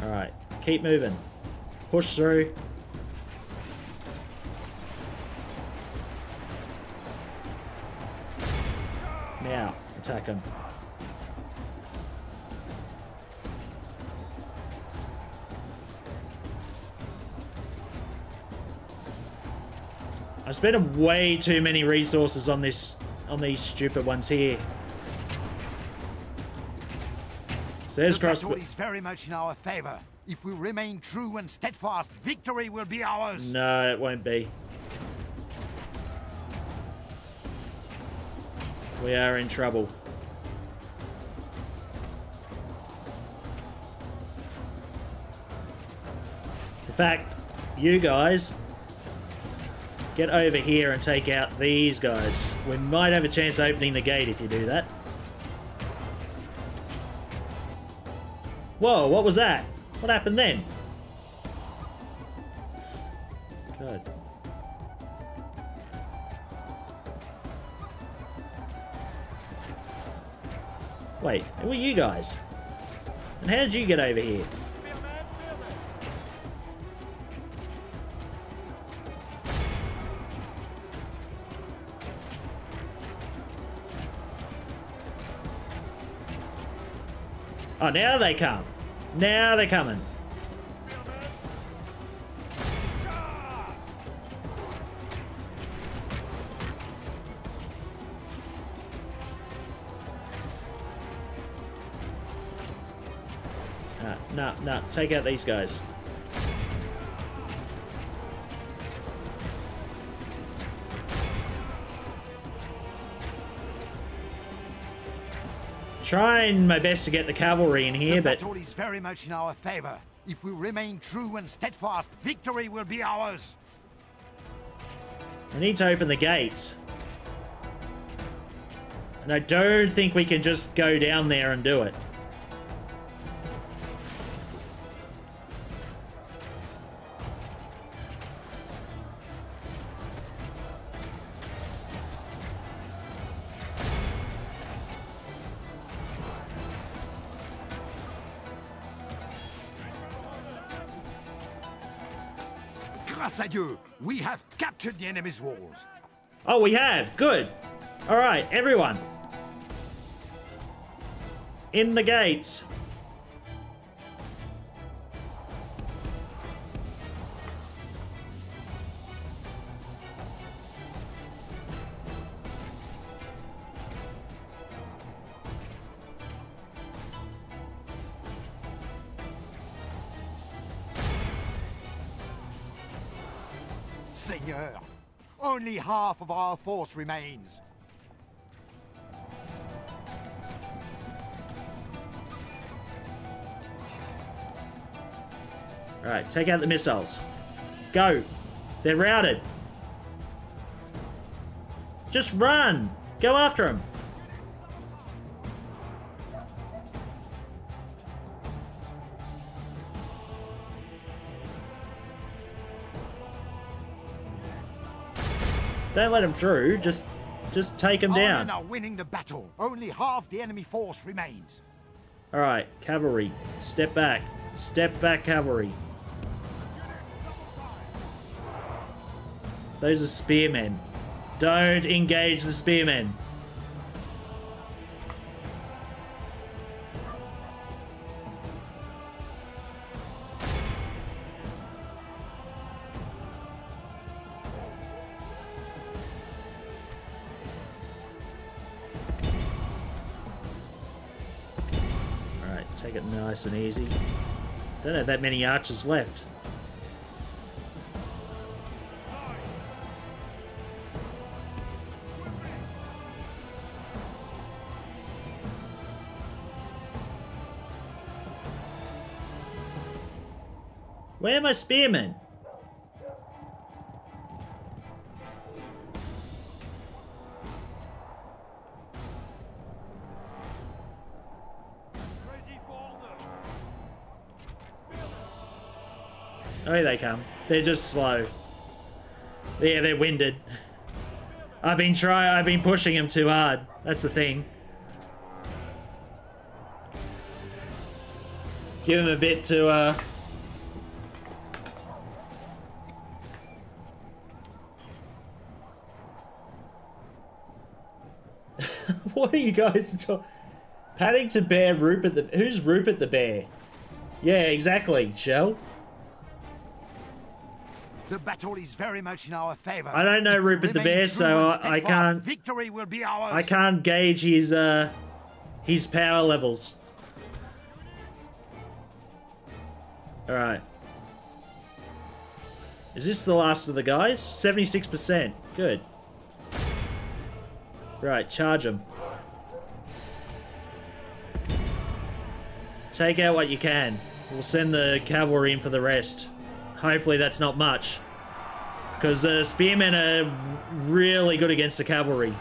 Alright, keep moving. Push through. Now, attack him. I've spent way too many resources on these stupid ones here. So there's crossbow. is very much in our favor. If we remain true and steadfast, victory will be ours. No, it won't be. We are in trouble. In fact, you guys get over here and take out these guys. We might have a chance opening the gate if you do that. Whoa, what was that? What happened then? Good. Wait, who are you guys? And how did you get over here? Oh, now they come. Now they're coming. No, take out these guys. Trying my best to get the cavalry in here, but the battle is very much in our favor. If we remain true and steadfast, victory will be ours. I need to open the gates. And I don't think we can just go down there and do it. Grâce à Dieu, we have captured the enemy's walls. Oh, we have. Good. All right, everyone. In the gates. Seigneur, only half of our force remains. All right, take out the missiles. Go. They're routed. Just run. Go after them. Don't let them through. Just take them down. Our men are winning the battle. Only half the enemy force remains. All right, cavalry, step back. Step back, cavalry. Those are spearmen. Don't engage the spearmen. Take it nice and easy. Don't have that many archers left. Where are my spearmen? Oh, here they come. They're just slow. Yeah, they're winded. I've been pushing them too hard. That's the thing. Give them a bit to, What are you guys talking? Paddington Bear, Rupert the... Who's Rupert the Bear? Yeah, exactly, Shell. The battle is very much in our favor. I don't know Rupert the Bear, so I can't... Victory will be ours. I can't gauge his power levels. Alright. Is this the last of the guys? 76%. Good. Right, charge them. Take out what you can. We'll send the cavalry in for the rest. Hopefully that's not much. Because the spearmen are really good against the cavalry.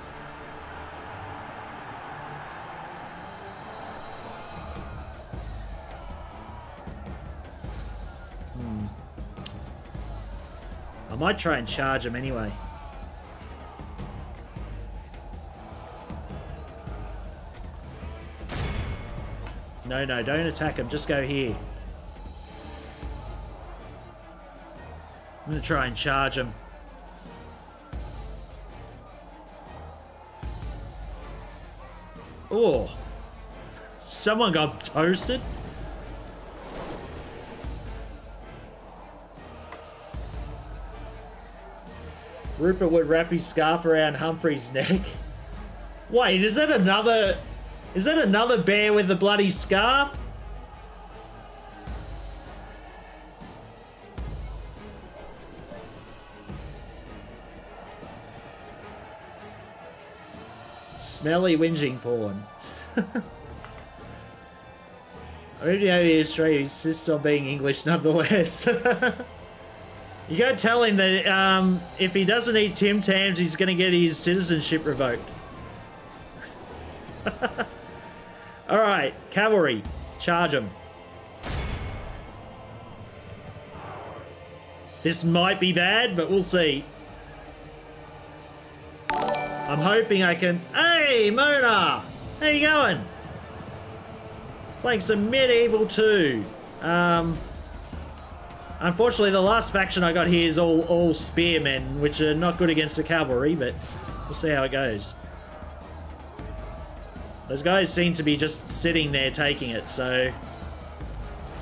I might try and charge them anyway. No, no, don't attack him. Just go here. I'm going to try and charge him. Oh. Someone got toasted. Rupert would wrap his scarf around Humphrey's neck. Wait, is that another... Is that another bear with the bloody scarf? Smelly whinging porn. I already know the Australia insists on being English nonetheless. You go tell him that if he doesn't eat Tim Tams, he's going to get his citizenship revoked. Alright, cavalry. Charge him. This might be bad, but we'll see. I'm hoping I can... Hey, Mona! How you going? Playing some Medieval 2. Unfortunately, the last faction I got here is all spearmen, which are not good against the cavalry, but we'll see how it goes. Those guys seem to be just sitting there taking it, so...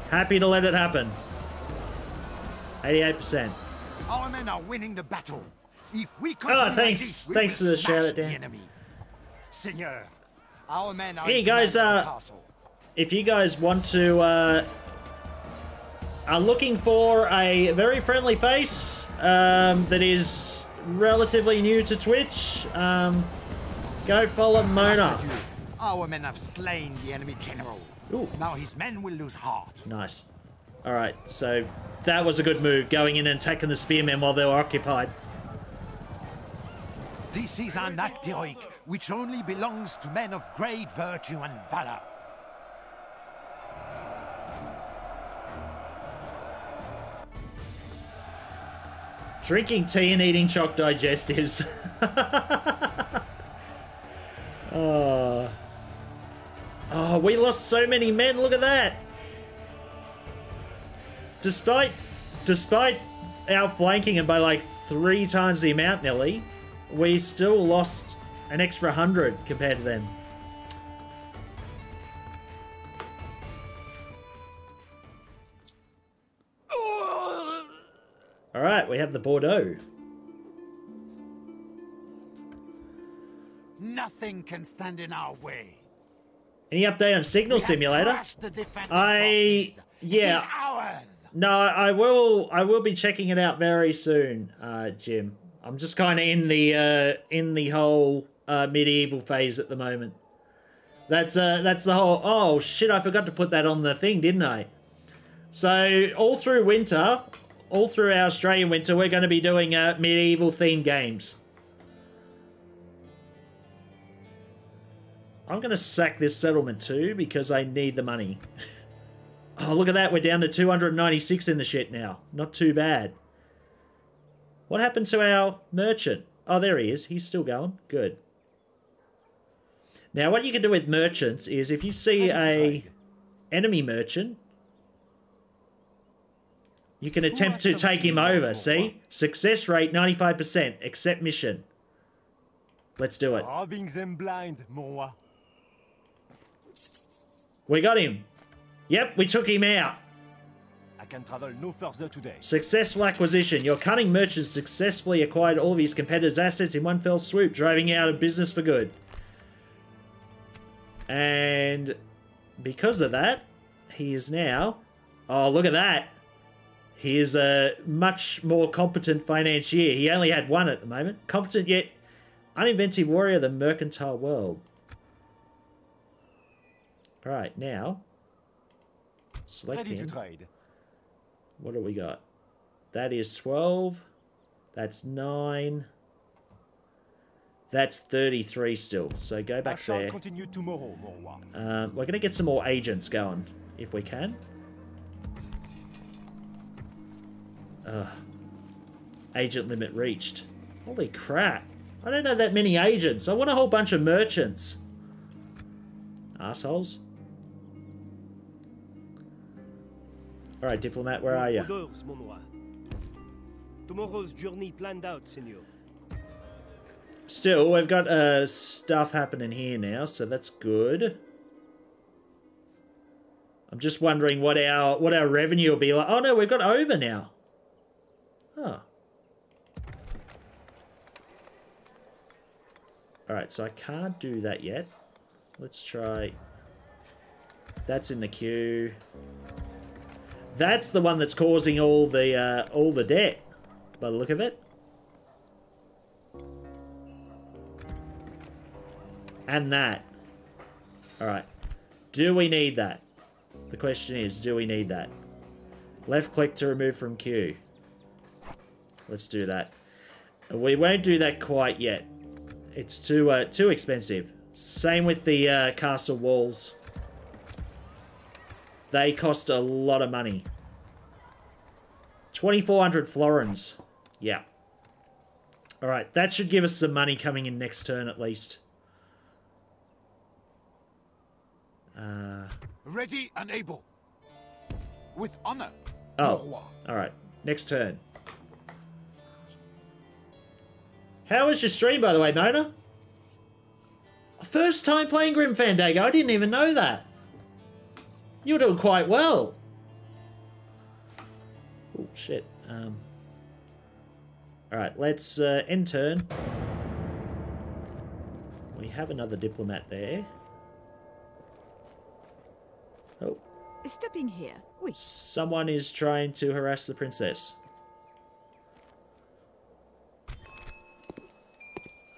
Happy to let it happen. 88%. Our men are winning the battle. If we oh, thanks. Thanks for the shout out, Dan. Seigneur, our men are hey guys, if you guys want to are looking for a very friendly face that is relatively new to Twitch, go follow Mona. Our men have slain the enemy general. Ooh. Now his men will lose heart. Nice. Alright, so that was a good move, going in and attacking the spearmen while they were occupied. This is an act heroic, which only belongs to men of great virtue and valor. Drinking tea and eating chalk digestives. Oh, we lost so many men, look at that. Despite our flanking and by like 3 times the amount nearly, we still lost an extra 100 compared to them. Alright, we have the Bordeaux. Nothing can stand in our way. Any update on Signal Simulator? Yeah. No, I will be checking it out very soon, Jim. I'm just kind of in the whole medieval phase at the moment. That's the whole. Oh shit! I forgot to put that on the thing, didn't I? So all through winter, all through our Australian winter, we're going to be doing medieval themed games. I'm going to sack this settlement too because I need the money. Oh, look at that. We're down to 296 in the shit now. Not too bad. What happened to our merchant? Oh, there he is. He's still going. Good. Now, what you can do with merchants is if you see a enemy merchant, you can attempt to take him over. See? Success rate 95%. Accept mission. Let's do it. Robbing them blind, mon roi. We got him. Yep, we took him out. I can travel no further today. Successful acquisition. Your cunning merchant successfully acquired all of his competitors' assets in one fell swoop, driving out of business for good. And because of that, he is now... Oh, look at that. He is a much more competent financier. He only had one at the moment. Competent yet uninventive warrior of the mercantile world. Alright, now... Select Ready him. to trade. What do we got? That is 12. That's 9. That's 33 still. So go back there. Continue tomorrow, mon roi. We're going to get some more agents going, if we can. Agent limit reached. Holy crap. I don't have that many agents. I want a whole bunch of merchants. Assholes. Alright, diplomat, where are you? Orders, mon roi. Tomorrow's journey planned out, senor. Still, we've got stuff happening here now, so that's good. I'm just wondering what our revenue will be like. Oh no, we've got over now. Oh. Alright, so I can't do that yet. Let's try... That's in the queue. That's the one that's causing all the debt, by the look of it. And that. Alright. Do we need that? The question is, do we need that? Left click to remove from queue. Let's do that. We won't do that quite yet. It's too expensive. Same with the castle walls. They cost a lot of money. 2,400 florins. Yeah. Alright, that should give us some money coming in next turn at least. Ready and able. With honor. Oh, alright. Next turn. How was your stream, by the way, Mona? First time playing Grim Fandango. I didn't even know that. You were doing quite well. Oh, shit. Alright, let's end turn. We have another diplomat there. Oh. Stopping here. Oui. Someone is trying to harass the princess.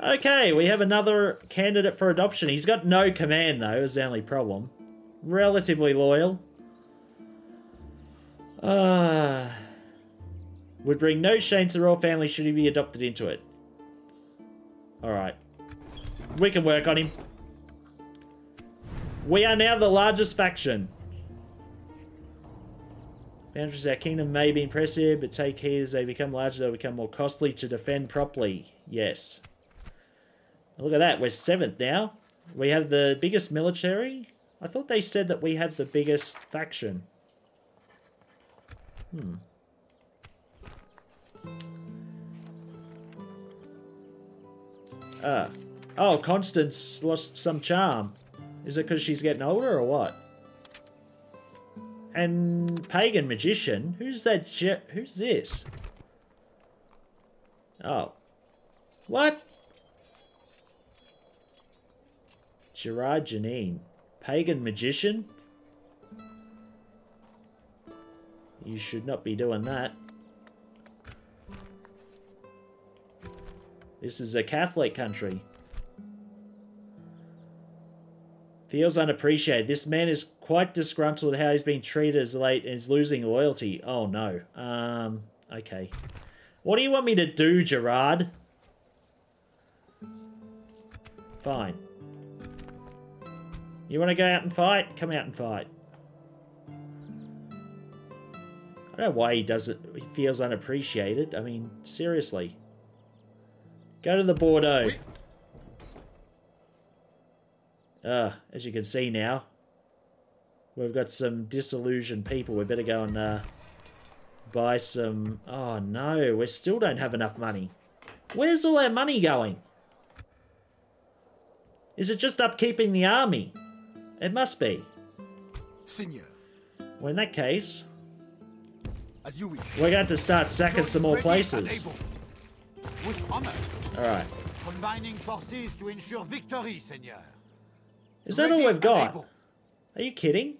Okay, we have another candidate for adoption. He's got no command, though, is the only problem. Relatively loyal. Would bring no shame to the royal family should he be adopted into it. Alright. We can work on him. We are now the largest faction. Boundaries of our kingdom may be impressive, but take heed as they become larger, they'll become more costly to defend properly. Yes. Look at that, we're 7th now. We have the biggest military. I thought they said that we had the biggest faction. Oh, Constance lost some charm. Is it because she's getting older or what? And Pagan Magician? Who's that? Who's this? Oh. What? Gerard Janine. Pagan Magician? You should not be doing that. This is a Catholic country. Feels unappreciated. This man is quite disgruntled with how he's being treated as late and is losing loyalty. Oh no. Okay. What do you want me to do, Gerard? Fine. You want to go out and fight? Come out and fight. I don't know why he does it. He feels unappreciated. I mean, seriously. Go to the Bordeaux. As you can see now, we've got some disillusioned people. We better go and buy some... Oh no, we still don't have enough money. Where's all our money going? Is it just upkeeping the army? It must be. Seigneur. Well, in that case, As you wish. we're going to start sacking some more places. With honor. Alright. Combining forces to ensure victory, Seigneur. Is that all we've got? Are you kidding?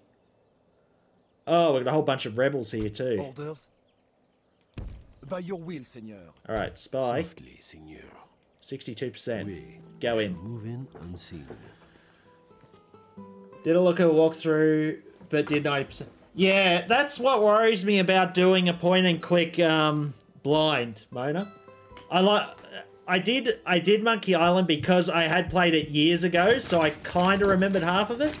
Oh, we've got a whole bunch of rebels here too. Orders. By your will, Seigneur. Alright, spy. Softly, senor. 62%. We Go in. move in unseen. Did a look at a walkthrough, but did 90%. Yeah, that's what worries me about doing a point and click blind, Mona. I did Monkey Island because I had played it years ago, so I kind of remembered half of it.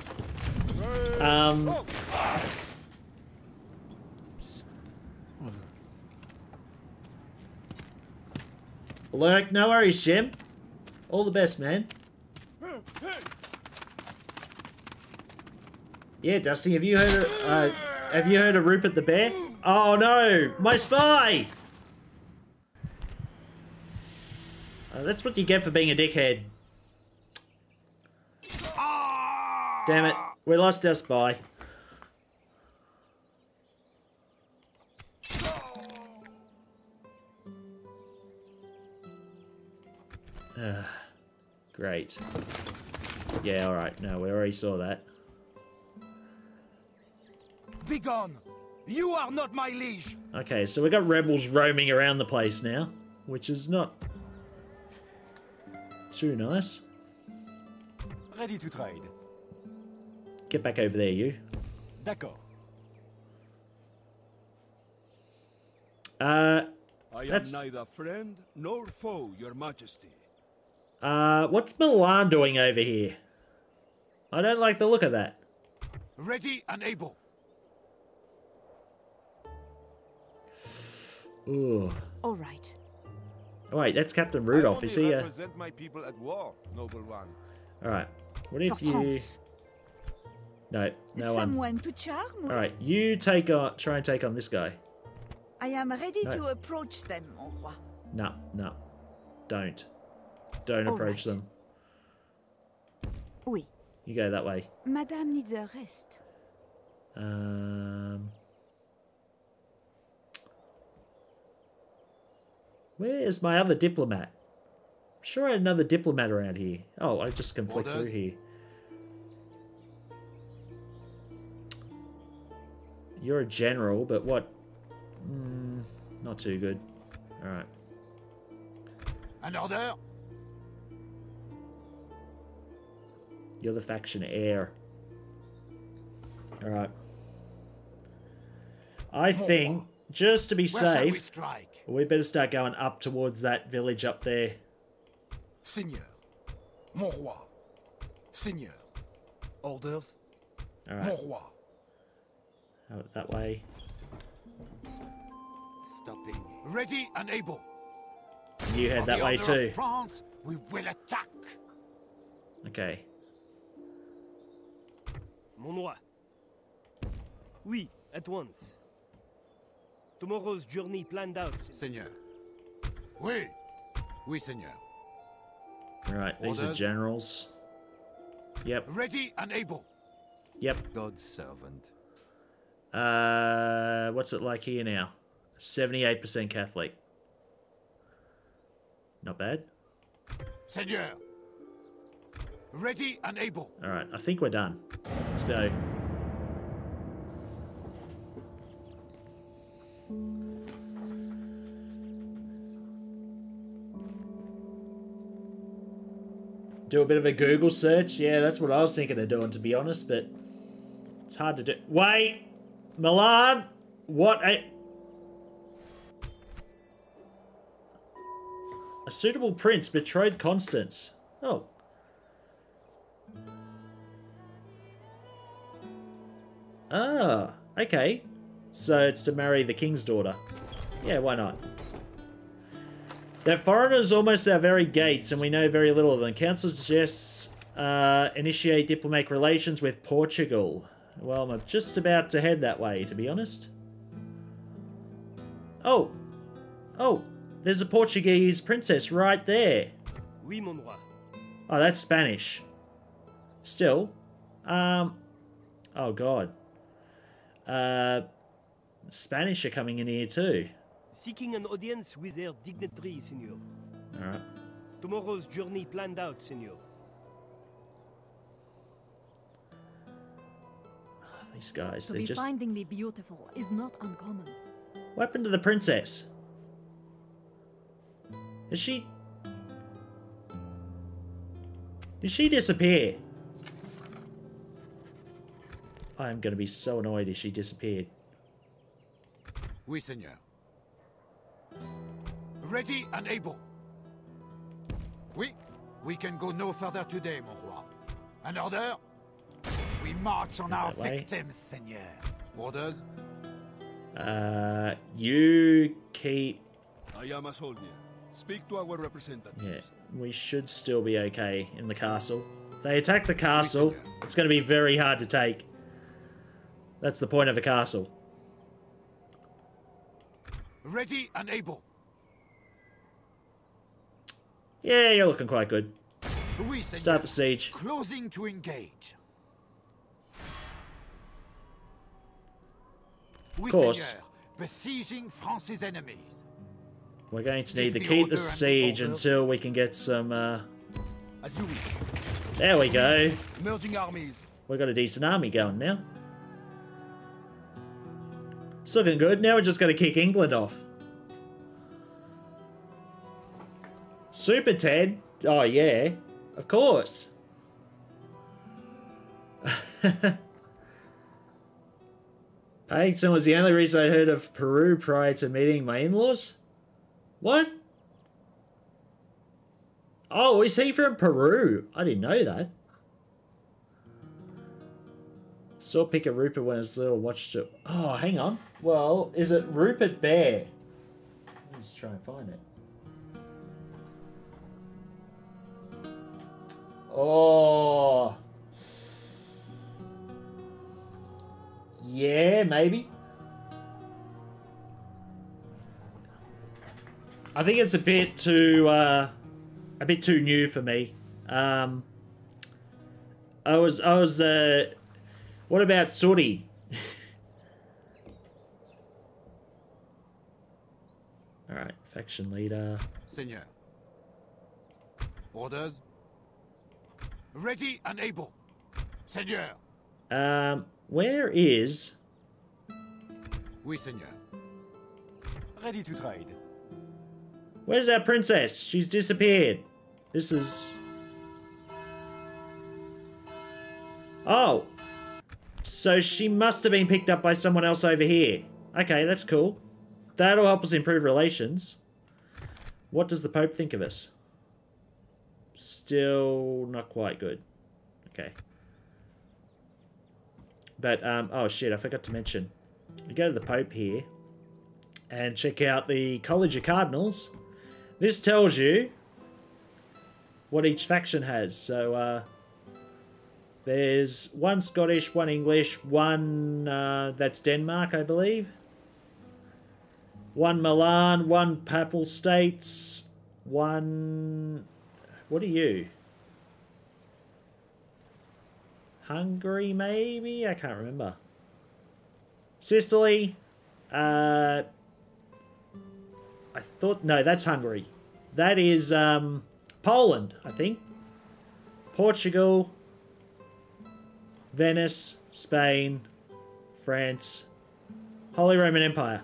Lurk, no worries, Jim. All the best, man. Yeah, Dusty, have you heard of Rupert the Bear? Oh no, my spy! That's what you get for being a dickhead. Damn it, we lost our spy. Great. Yeah, alright, no, we already saw that. Begone! You are not my liege! Okay, so we got rebels roaming around the place now, which is not too nice. Ready to trade. Get back over there, you. D'accord. I am neither friend nor foe, your majesty. What's Milan doing over here? I don't like the look of that. Ready and able. Ooh. All right. Oh, wait, that's Captain Rudolph. Is he? I represent my people at war, noble one. All right. What if For you? France. No, no one. Someone to charm? All right, you take on. Try and take on this guy. I am ready No. to approach them, mon roi. No, no, don't approach them. Oui. You go that way. Madame needs a rest. Where's my other diplomat? I'm sure I had another diplomat around here. Oh, I just can flick through here. You're a general, but what? Not too good. Alright. An order? You're the faction heir. Alright. I think, just to be safe, we better start going up towards that village up there. Seigneur. Mon roi. Seigneur. Orders? Alright. Mon roi. That way. Stopping. Ready and able. You head that way too. France, we will attack. Okay. Mon roi. Oui, at once. Tomorrow's journey planned out. Seigneur. Oui. Oui, Seigneur. Alright, these are generals. Yep. Ready and able. Yep. God's servant. What's it like here now? 78% Catholic. Not bad. Seigneur. Ready and able. Alright, I think we're done. Let's go. Do a bit of a Google search. Yeah, that's what I was thinking of doing, to be honest, but it's hard to do. Wait! Milan! What a... A suitable prince, betrothed Constance. Oh. Ah, okay. So it's to marry the king's daughter. Yeah, why not? They're foreigners almost our very gates, and we know very little of them. Council suggests initiate diplomatic relations with Portugal. Well, I'm just about to head that way, to be honest. Oh! Oh! There's a Portuguese princess right there. Oui, mon roi. Oh, that's Spanish. Still. Oh, God. Spanish are coming in here, too. Seeking an audience with their dignitary, Senor. Alright. Tomorrow's journey planned out, Senor. These guys, To they're be just... blindingly beautiful is not uncommon. What happened to the princess? Is she... Did she disappear? I'm going to be so annoyed if she disappeared. Oui, seigneur. Ready and able. Oui, we can go no further today, mon roi. An order? We march on our victims, seigneur. Orders? You keep... I am a soldier. Speak to our representatives. Yeah, we should still be okay in the castle. If they attack the castle, it's going to be very hard to take. That's the point of a castle. Ready and able. Yeah, you're looking quite good. Oui, seigneur. Start the siege. Closing to engage. Oui, of course. seigneur. Besieging France's enemies. We're going to need to keep the siege until we can get some, There we go. Merging armies. We've got a decent army going now. It's looking good. Now we're just going to kick England off. Super Ted? Oh, yeah. Of course. Paddington was the only reason I heard of Peru prior to meeting my in-laws? What? Oh, is he from Peru? I didn't know that. Saw Picker Rupert when I was little, watched it. Oh, hang on. Well, is it Rupert Bear? Let's try and find it. Oh. Yeah, maybe. I think it's a bit too new for me. What about Sooty? Alright, faction leader. Seigneur. Orders? Ready and able. Seigneur. Where is... Oui, seigneur. Ready to trade. Where's our princess? She's disappeared. This is... Oh! So she must have been picked up by someone else over here. Okay, that's cool. That'll help us improve relations. What does the Pope think of us? Still not quite good. Okay. But, oh shit, I forgot to mention. You go to the Pope here and check out the College of Cardinals. This tells you what each faction has. So, there's one Scottish, one English, one, that's Denmark, I believe. One Milan, one Papal States, one... What are you? Hungary, maybe? I can't remember. Sicily. I thought... No, that's Hungary. That is Poland, I think. Portugal. Venice. Spain. France. Holy Roman Empire.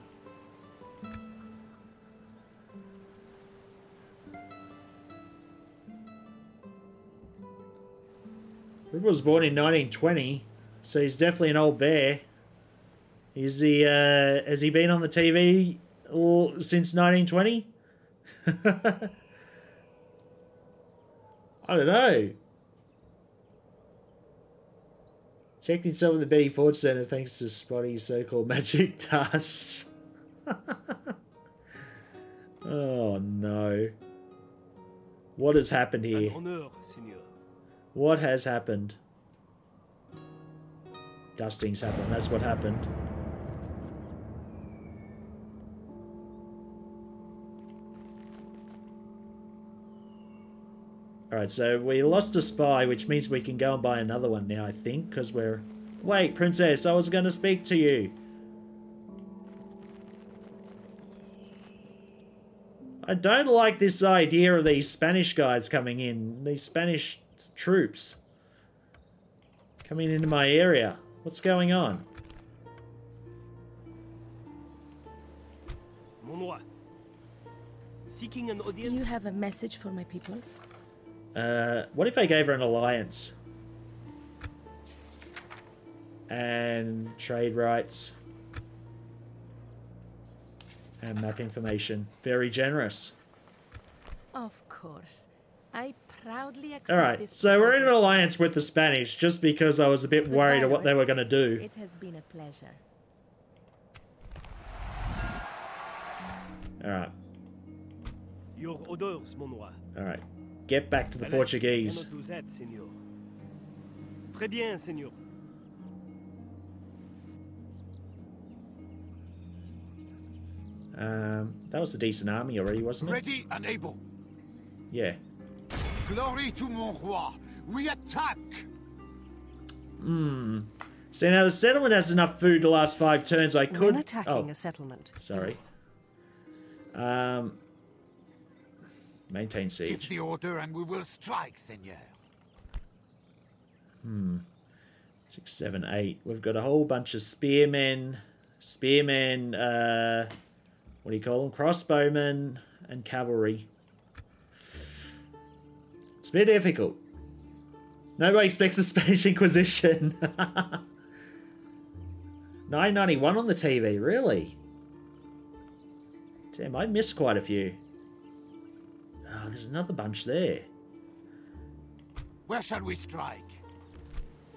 Rupert was born in 1920, so he's definitely an old bear. Is he, has he been on the TV since 1920? I don't know. Checked himself at the Betty Ford Centre thanks to Spotty's so-called magic dust. Oh no. What has happened here? What has happened? Dusting's happened. That's what happened. Alright, so we lost a spy, which means we can go and buy another one now, I think, because we're... Wait, Princess, I was going to speak to you. I don't like this idea of these Spanish guys coming in. These Spanish troops coming into my area. What's going on? Seeking an audience. You have a message for my people? What if I gave her an alliance? And trade rights. And map information. Very generous. Of course. I proudly accept Alright, this so we're in an proposal. alliance with the Spanish just because I was a bit worried of what they were going to do. It has been a pleasure. Alright, Your orders, mon roi. alright. Get back to the Alas, Portuguese. cannot do that, senor. Très bien, senor. That was a decent army already, wasn't it? Ready and able. Yeah. Glory to mon roi. We attack. So now the settlement has enough food to last 5 turns. I could... When attacking oh, a settlement. sorry. Maintain Give siege. the order and we will strike, seigneur. 6, 7, 8. We've got a whole bunch of spearmen. Spearmen, what do you call them? Crossbowmen and cavalry. It's a bit difficult. Nobody expects a Spanish Inquisition. 991 on the TV, really? Damn, I missed quite a few. Oh, there's another bunch there. Where shall we strike?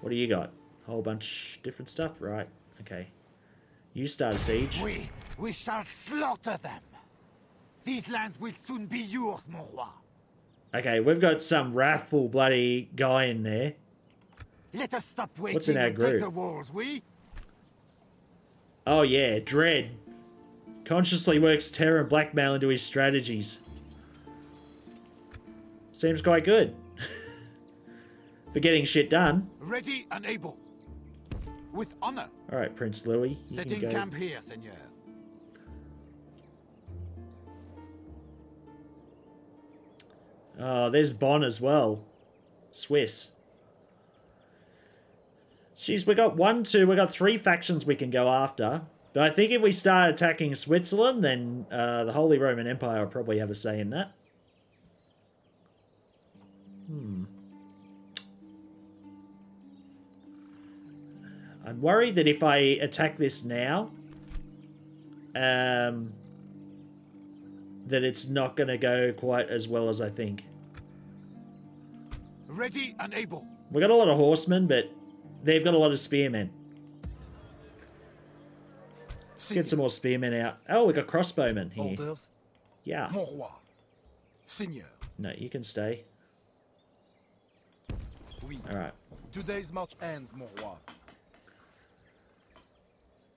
What do you got? Whole bunch different stuff? Right, okay. You start a siege. We shall slaughter them. These lands will soon be yours, mon roi. Okay, we've got some wrathful bloody guy in there. Let us stop waiting What's in our and group? take the walls, we? Oh yeah, Dread. Consciously works terror and blackmail into his strategies. Seems quite good. For getting shit done. Ready and able. With honor. Alright, Prince Louis. You Setting can go. camp here, seigneur. Oh, there's Bonn as well. Swiss. Jeez, we got 1, 2, we got 3 factions we can go after. But I think if we start attacking Switzerland, then the Holy Roman Empire will probably have a say in that. I'm worried that if I attack this now, that it's not going to go quite as well as I think. Ready and able. We got a lot of horsemen, but they've got a lot of spearmen. Let's get some more spearmen out. Oh, we got crossbowmen here. Orders? Yeah. Mon roi. Seigneur. No, you can stay. Oui. Alright. Today's march ends, mon roi.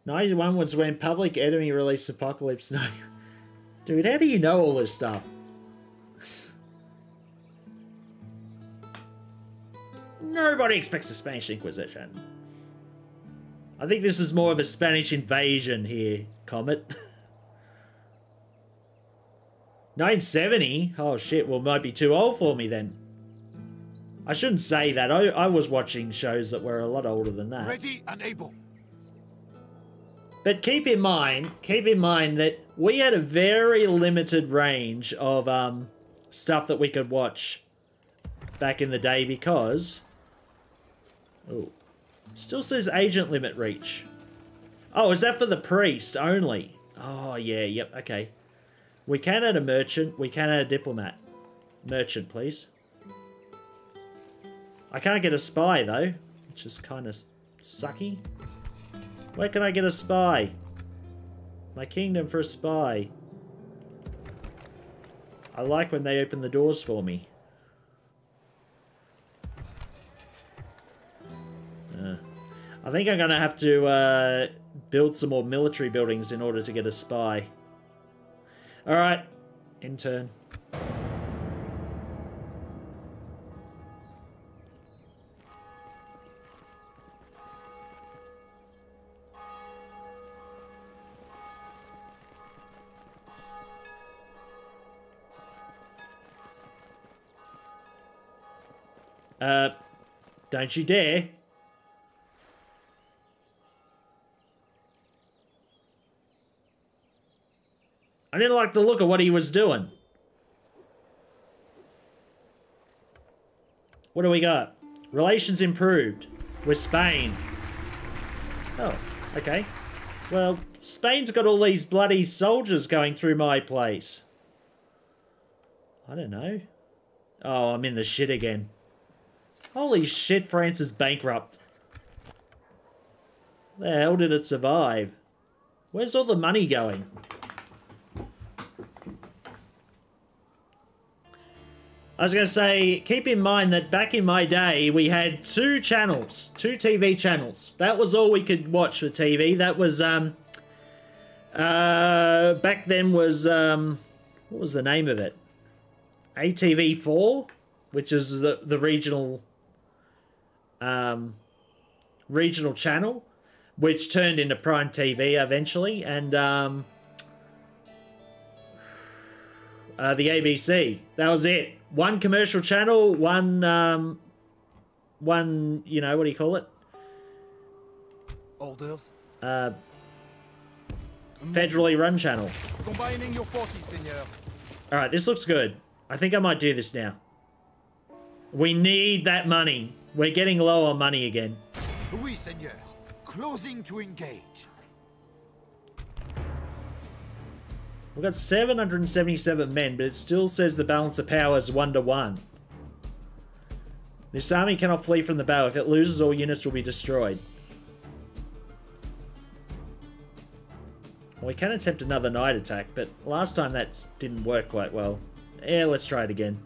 91 was when Public Enemy released Apocalypse Now. Dude, how do you know all this stuff? Nobody expects a Spanish Inquisition. I think this is more of a Spanish invasion here, Comet. 970? Oh shit, well might be too old for me then. I shouldn't say that. I was watching shows that were a lot older than that. Ready and able. But keep in mind that we had a very limited range of stuff that we could watch back in the day because... Oh. Still says agent limit reach. Oh, is that for the priest only? Oh, yeah, yep, okay. We can add a merchant. We can add a diplomat. Merchant, please. I can't get a spy, though, which is kind of sucky. Where can I get a spy? My kingdom for a spy. I like when they open the doors for me. I think I'm going to have to build some more military buildings in order to get a spy. Alright. Intern. Don't you dare. I didn't like the look of what he was doing. What do we got? Relations improved with Spain. Oh, okay. Well, Spain's got all these bloody soldiers going through my place. I don't know. Oh, I'm in the shit again. Holy shit, France is bankrupt. The hell did it survive? Where's all the money going? I was going to say, keep in mind that back in my day, we had 2 channels, 2 TV channels. That was all we could watch for TV. That was, back then was, what was the name of it? ATV4, which is the regional, regional channel, which turned into Prime TV eventually, and, the ABC. That was it. One commercial channel, one, you know, what do you call it? Orders? Federally run channel. Combining your forces, Seigneur. Alright, this looks good. I think I might do this now. We need that money. We're getting low on money again. Oui, Seigneur. Closing to engage. We've got 777 men, but it still says the balance of power is 1-to-1. This army cannot flee from the battle. If it loses, all units will be destroyed. Well, we can attempt another night attack, but last time that didn't work quite well. Yeah, let's try it again.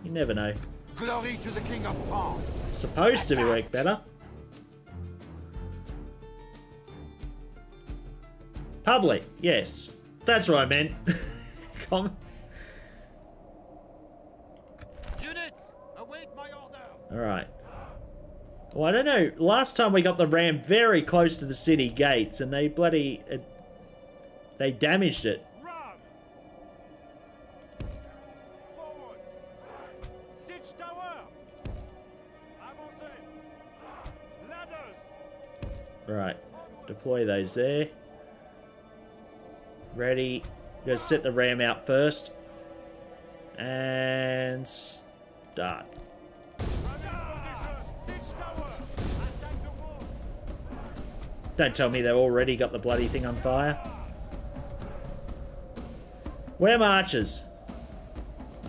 You never know. Glory to the King of France. Supposed to work better. Public, yes. That's what I meant. Come. Units, await my order. Alright. Well, I don't know. Last time we got the ram very close to the city gates and they bloody... they damaged it. Run. Forward. Siege tower. Avancez. Ladders. Right. Deploy those there. Ready. Go set the ram out first. And start. Don't tell me they've already got the bloody thing on fire. Where are my archers?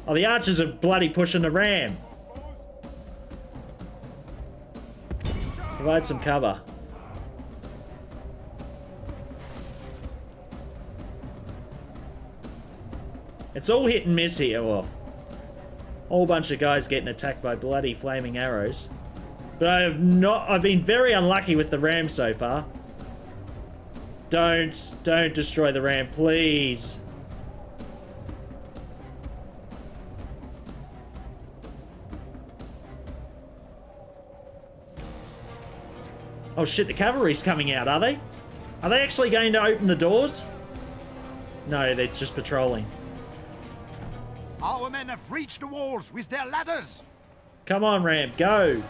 Oh, the archers are bloody pushing the ram. Provide some cover. It's all hit and miss here. Well, a whole bunch of guys getting attacked by bloody flaming arrows. But I've been very unlucky with the ram so far. Don't destroy the ram, please. Oh shit, the cavalry's coming out, are they? Are they actually going to open the doors? No, they're just patrolling. Our men have reached the walls with their ladders. Come on, ram, go.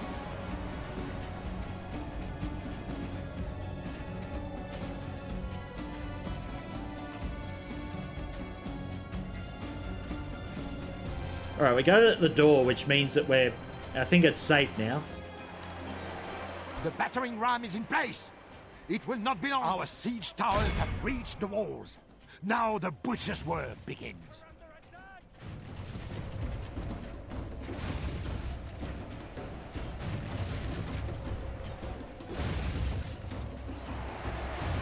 Alright, we go to the door, which means that I think it's safe now. The battering ram is in place. It will not be long. Our siege towers have reached the walls. Now the butcher's work begins.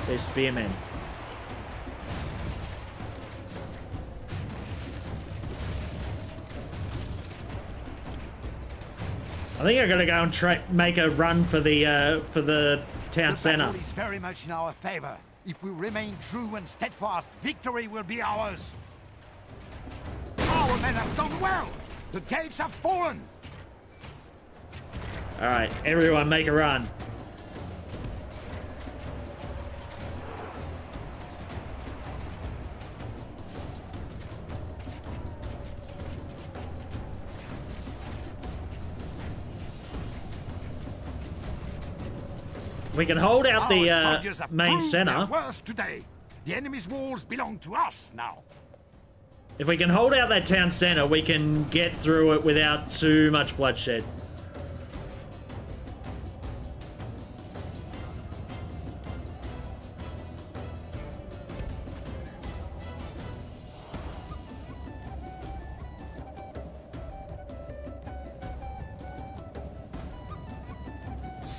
There's spearmen. I think I gotta go and make a run for the town center. The battle is very much in our favor. If we remain true and steadfast, victory will be ours. Our men have done well. The gates have fallen. All right, everyone, make a run. We can hold out the main center. Today. The enemy's walls belong to us now. If we can hold out that town center, we can get through it without too much bloodshed.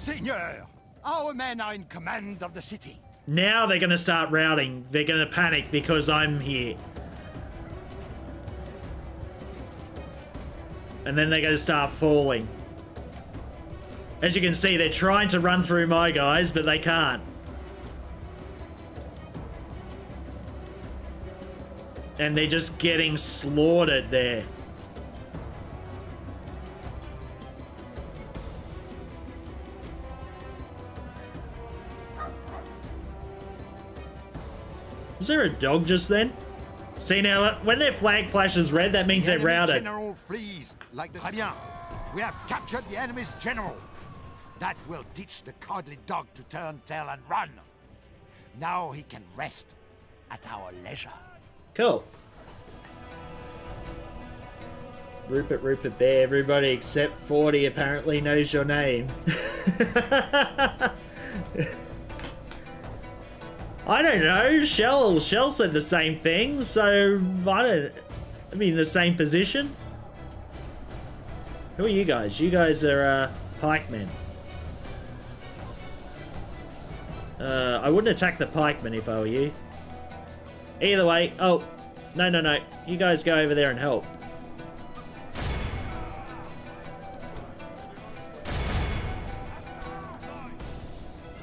Seigneur, our men are in command of the city. Now they're going to start routing. They're going to panic because I'm here. And then they're going to start falling. As you can see, they're trying to run through my guys, but they can't. And they're just getting slaughtered there. Was there a dog just then? See now, when their flag flashes red, that means they're routed. General flees like the Très bien. We have captured the enemy's general. That will teach the cowardly dog to turn tail and run. Now he can rest at our leisure. Cool. Rupert Bear, everybody except 40 apparently knows your name. I don't know. Shell said the same thing, so I mean the same position. Who are you guys? You guys are pikemen. I wouldn't attack the pikemen if I were you. Either way, oh, no. You guys go over there and help.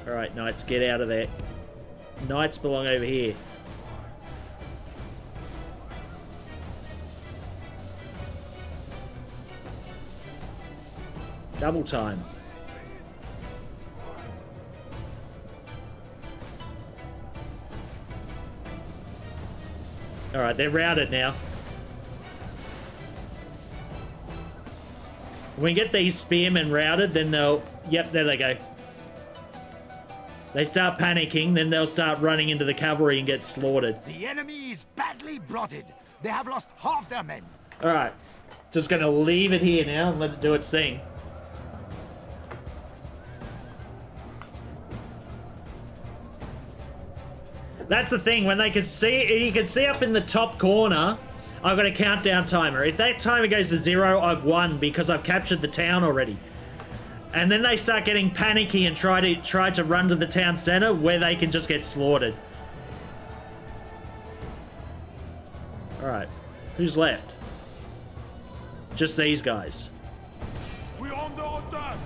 Alright, knights, get out of there. Knights belong over here. Double time. Alright, they're routed now. When we get these spearmen routed, then they'll... Yep, there they go. They start panicking, then they'll start running into the cavalry and get slaughtered. The enemy is badly blooded. They have lost half their men. Alright. Just gonna leave it here now and let it do its thing. That's the thing, when they can see, you can see up in the top corner, I've got a countdown timer. If that timer goes to 0, I've won because I've captured the town already. And then they start getting panicky and try to run to the town center where they can just get slaughtered. Alright. Who's left? Just these guys. We're under attack.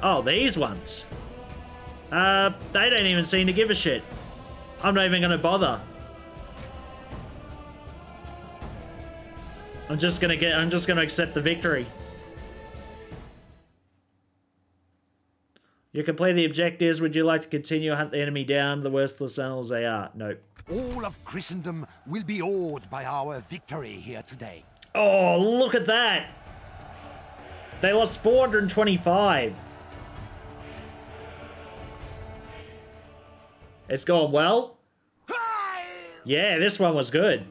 Oh, these ones. They don't even seem to give a shit. I'm not even gonna bother. I'm just gonna accept the victory. You complete the objectives. Would you like to continue to hunt the enemy down, the worthless animals they are? Nope. All of Christendom will be awed by our victory here today. Oh, look at that! They lost 425. It's going well. Yeah, this one was good.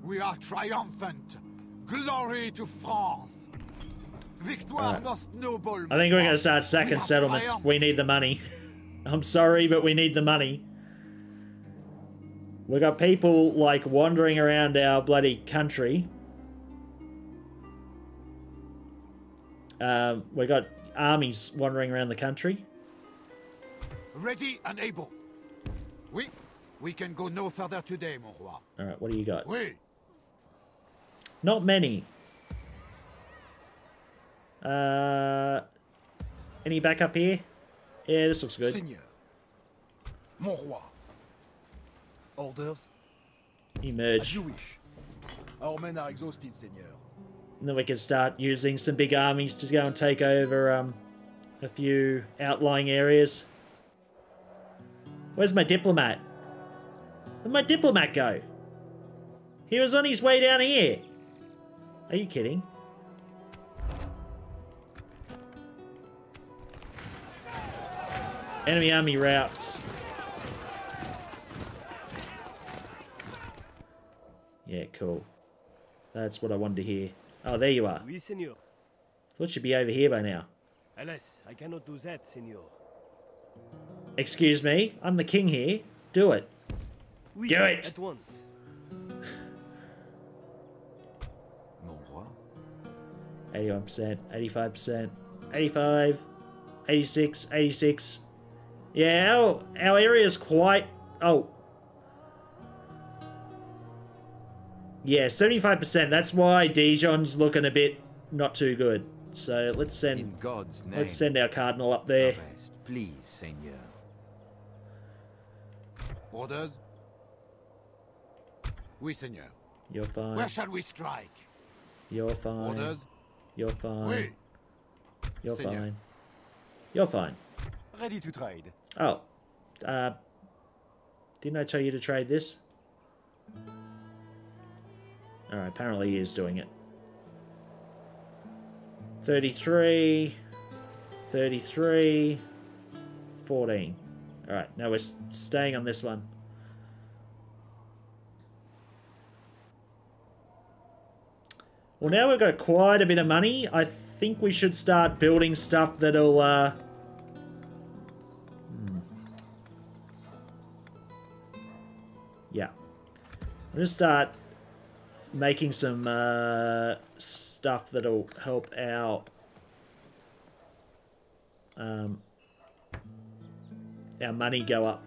We are triumphant. Glory to France. Victoire most noble. I think we're going to start sacking settlements. We need the money. I'm sorry, but we need the money. We got people, like, wandering around our bloody country. We got armies wandering around the country. Ready and able. We can go no further today, mon roi. Alright, what do you got? Oui. Not many. Any backup here? Yeah, this looks good. Seigneur. Mon roi. Orders? Emerge. As you wish. Our men are exhausted, Seigneur. And then we can start using some big armies to go and take over a few outlying areas. Where's my diplomat? Where'd my diplomat go? He was on his way down here. Are you kidding? Enemy army routes. Yeah, cool. That's what I wanted to hear. Oh, there you are. Oui, Seigneur. Thought you'd be over here by now. Alas, I cannot do that, Seigneur. Excuse me, I'm the king here. Do it. Oui, Do it! at once. 81%, 85%, 85, 86, 86. Yeah, our area's quite... Oh. Yeah, 75%. That's why Dijon's looking a bit not too good. So let's send... In God's name. Let's send our cardinal up there. Please, Seigneur. Orders? Oui, Seigneur. You're fine. Where shall we strike? You're fine. Orders? You're fine. Oui. You're Seigneur. fine. You're fine. Ready to trade. Oh. Didn't I tell you to trade this? Alright, apparently he is doing it. 33, 33, 14. Alright, now we're staying on this one. Well, now we've got quite a bit of money. I think we should start building stuff that'll, Yeah. I'm going to start making some stuff that'll help out our money go up.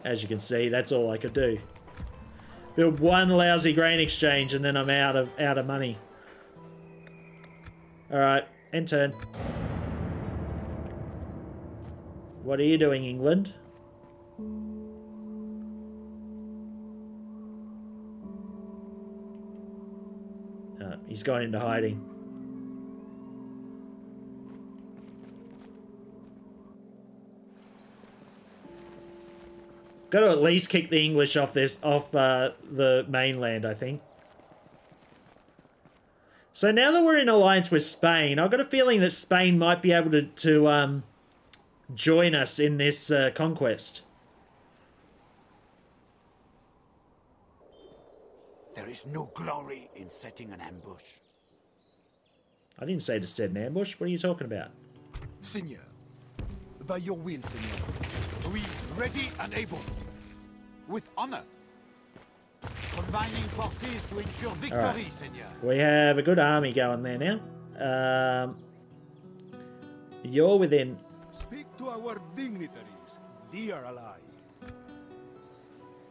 As you can see, that's all I could do. Build one lousy grain exchange and then I'm out of money. Alright, end turn. What are you doing, England? He's gone into hiding. Got to at least kick the English off the mainland, I think. So now that we're in alliance with Spain, I've got a feeling that Spain might be able to join us in this conquest. There is no glory in setting an ambush. I didn't say to set an ambush. What are you talking about? Seigneur, by your will, Seigneur. We ready and able. With honor. Combining forces to ensure victory, right. Seigneur. We have a good army going there now. You're within... Speak to our dignitaries, dear ally.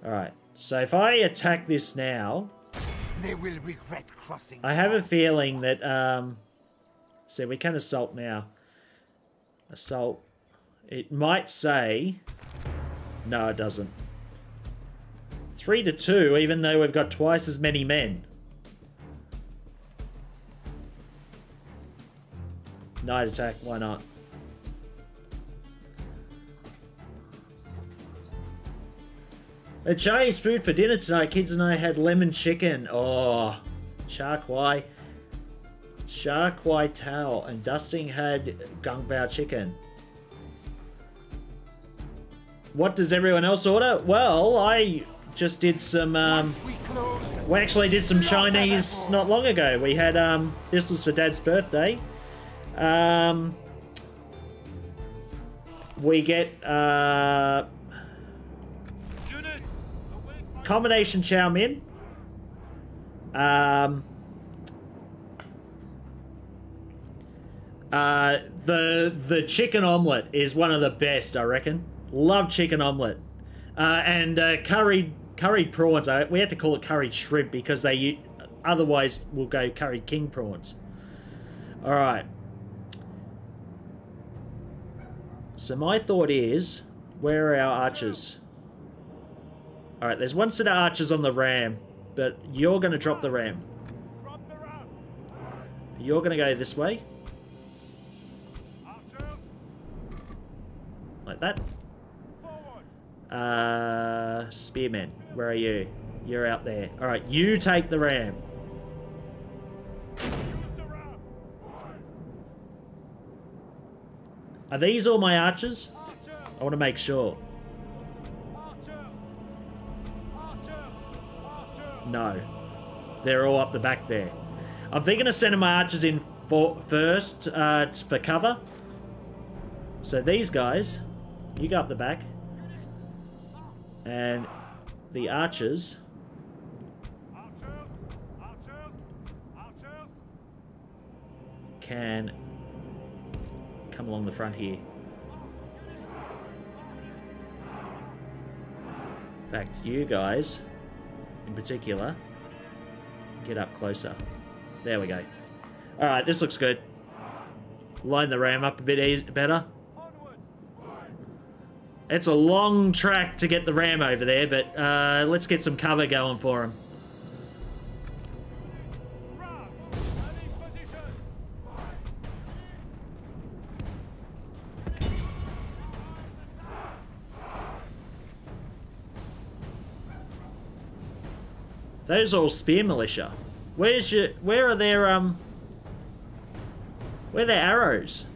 Alright, so if I attack this now... They will regret crossing. I have a feeling that... so we can assault now. Assault. It might say... No, it doesn't. 3-2, even though we've got twice as many men. Night attack, why not? A Chinese food for dinner tonight. Kids and I had lemon chicken. Oh, shark wai. Shark wai tao. And Dusting had gung bao chicken. What does everyone else order? Well, I just did some, we actually did some Chinese not long ago. We had, this was for Dad's birthday. We get, combination chow mein. The chicken omelette is one of the best, I reckon. Love chicken omelette. And curried prawns. We had to call it curried shrimp because they otherwise will go curried king prawns. All right. So my thought is, where are our archers? All right, there's one set of archers on the ram, but you're going to drop the ram. You're going to go this way. Like that. Spearman, where are you? You're out there. All right, you take the ram. Are these all my archers? I want to make sure. No. They're all up the back there. I'm thinking of sending my archers in first for cover. So these guys, you go up the back. And the archers, can come along the front here. In fact, you guys, in particular, get up closer. There we go. Alright, this looks good. Line the ram up a bit better. It's a long track to get the ram over there, but let's get some cover going for him. Those are all spear militia. Where are their where are their arrows?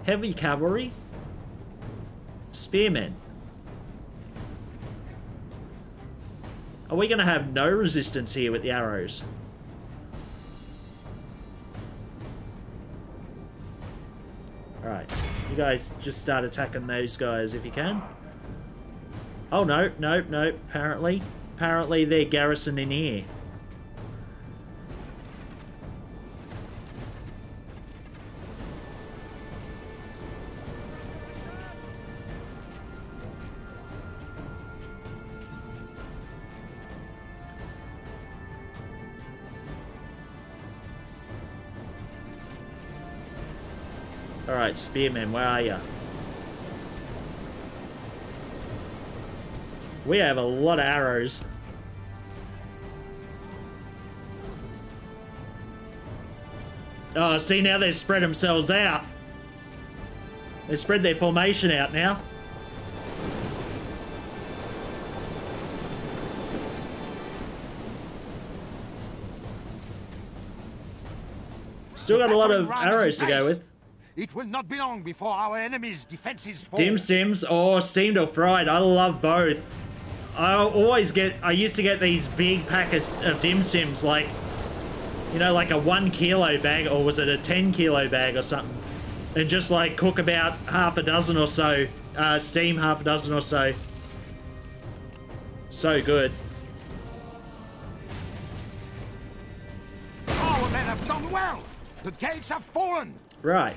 Heavy cavalry? Spearmen. Are we gonna have no resistance here with the arrows? Alright, you guys just start attacking those guys if you can. Oh no, no, no, apparently they're garrisoned in here. Alright, spearmen, where are you? We have a lot of arrows. Oh, see, now they've spread themselves out. They spread their formation out now. Still got a lot of arrows to go with. It will not be long before our enemy's defenses fall. Dim Sims or steamed or fried. I love both. I used to get these big packets of Dim Sims, like, you know, like a 1 kilo bag, or was it a 10 kilo bag or something? And just like cook about half a dozen or so, steam half a dozen or so. So good. Our men have done well. The gates have fallen. Right.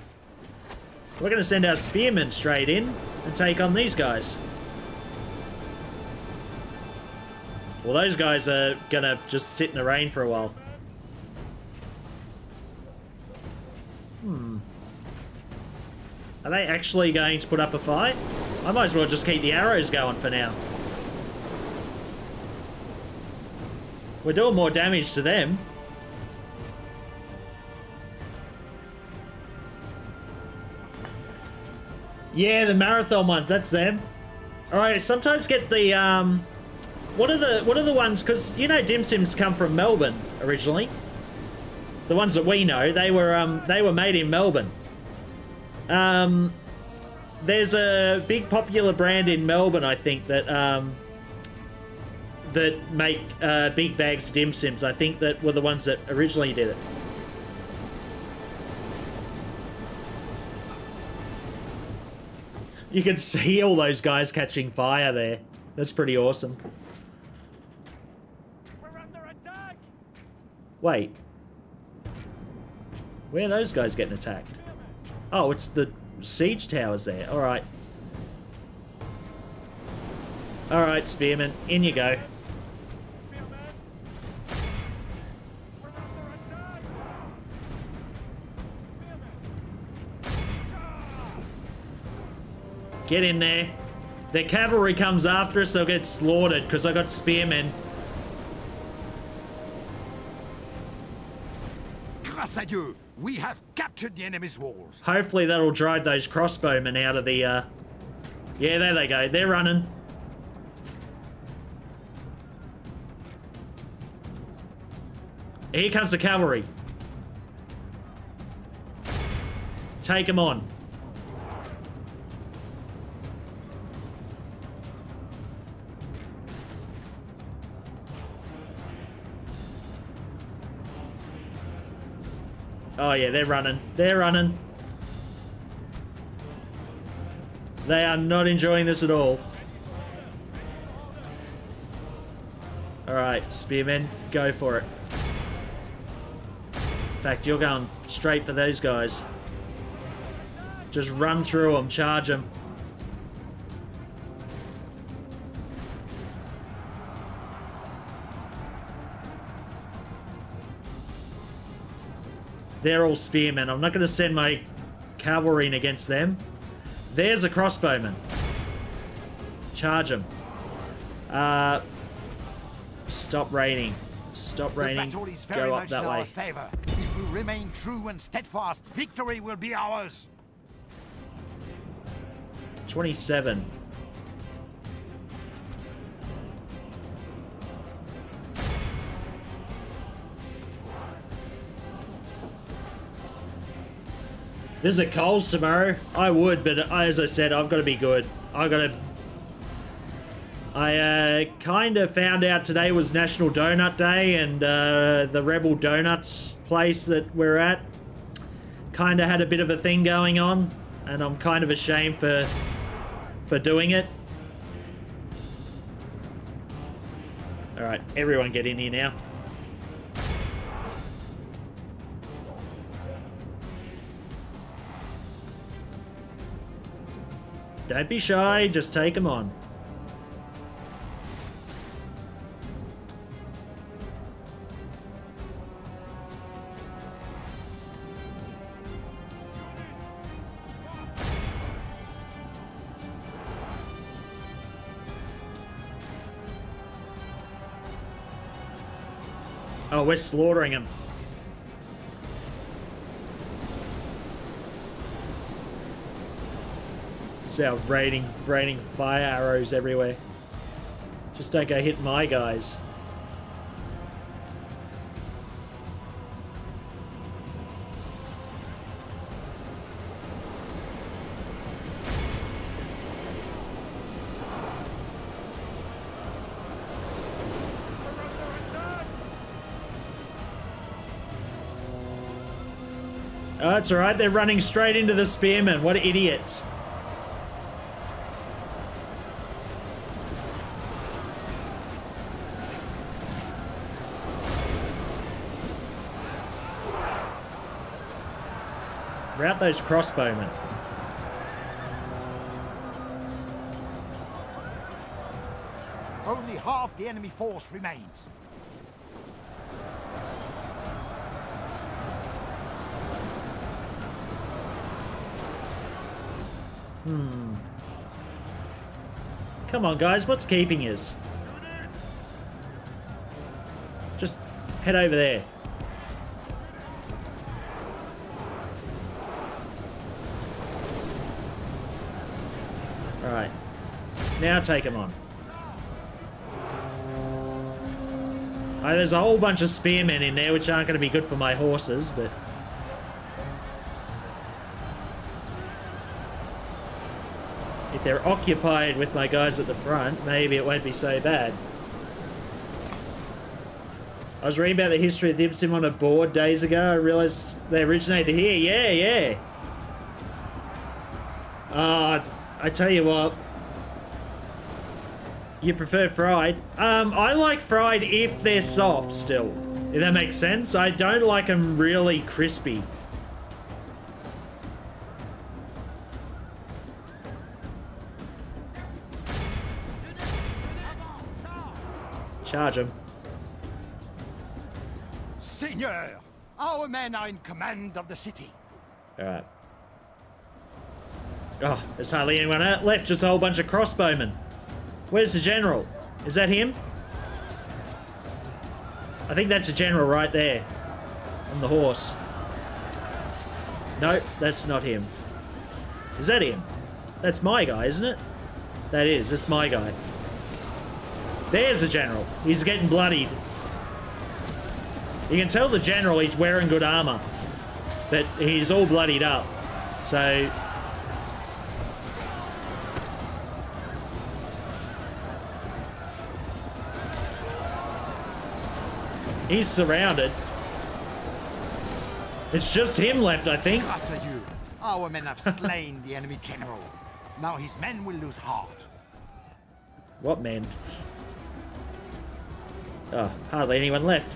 We're going to send our spearmen straight in and take on these guys. Well, those guys are going to just sit in the rain for a while. Are they actually going to put up a fight? I might as well just keep the arrows going for now. We're doing more damage to them. Yeah, the marathon ones, that's them. Alright, sometimes get the, what are the ones, because, you know, Dim Sims come from Melbourne, originally. The ones that we know, they were made in Melbourne. There's a big popular brand in Melbourne, I think, that, that make, big bags of Dim Sims. I think that were the ones that originally did it. You can see all those guys catching fire there. That's pretty awesome. We're under attack. Wait. Where are those guys getting attacked? Oh, it's the siege towers there. Alright. Alright, spearmen. In you go. Get in there. The cavalry comes after us, they'll get slaughtered because I got spearmen. Grâce à Dieu, we have captured the enemy's walls. Hopefully that'll drive those crossbowmen out of the, Yeah, there they go. They're running. Here comes the cavalry. Take them on. Oh yeah, they're running. They're running. They are not enjoying this at all. Alright, spearmen, go for it. In fact, you're going straight for those guys. Just run through them, charge them. They're all spearmen. I'm not going to send my cavalry in against them. There's a crossbowman. Charge him. Stop raining. Stop raining. Go up that way. Favor. If we remain true and steadfast, victory will be ours. 27. Visit Coles tomorrow? I would, but as I said, I've got to be good. I kind of found out today was National Donut Day, and the Rebel Donuts place that we're at kind of had a bit of a thing going on, and I'm kind of ashamed for doing it. Alright, everyone get in here now. Don't be shy, just take them on. Oh, we're slaughtering them. See how raining fire arrows everywhere. Just don't go hit my guys. Oh, that's alright, they're running straight into the spearmen. What idiots. Rout those crossbowmen. Only half the enemy force remains. Come on, guys. What's keeping us? Just head over there. Alright. Now take them on. There's a whole bunch of spearmen in there, which aren't going to be good for my horses, but... if they're occupied with my guys at the front, maybe it won't be so bad. I was reading about the history of dim sim on a board days ago. I realised they originated here. Yeah. I tell you what. You prefer fried? I like fried if they're soft still. If that makes sense. I don't like them really crispy. Charge him. Seigneur, our men are in command of the city. Alright. Oh, there's hardly anyone left, just a whole bunch of crossbowmen. Where's the general? Is that him? I think that's a general right there. On the horse. No, that's not him. Is that him? That's my guy, isn't it? That is, that's my guy. There's the general. He's getting bloodied. You can tell the general he's wearing good armor. But he's all bloodied up. So... he's surrounded. It's just him left, I think. Our men have slain the enemy general. Now his men will lose heart. What men? Oh, hardly anyone left.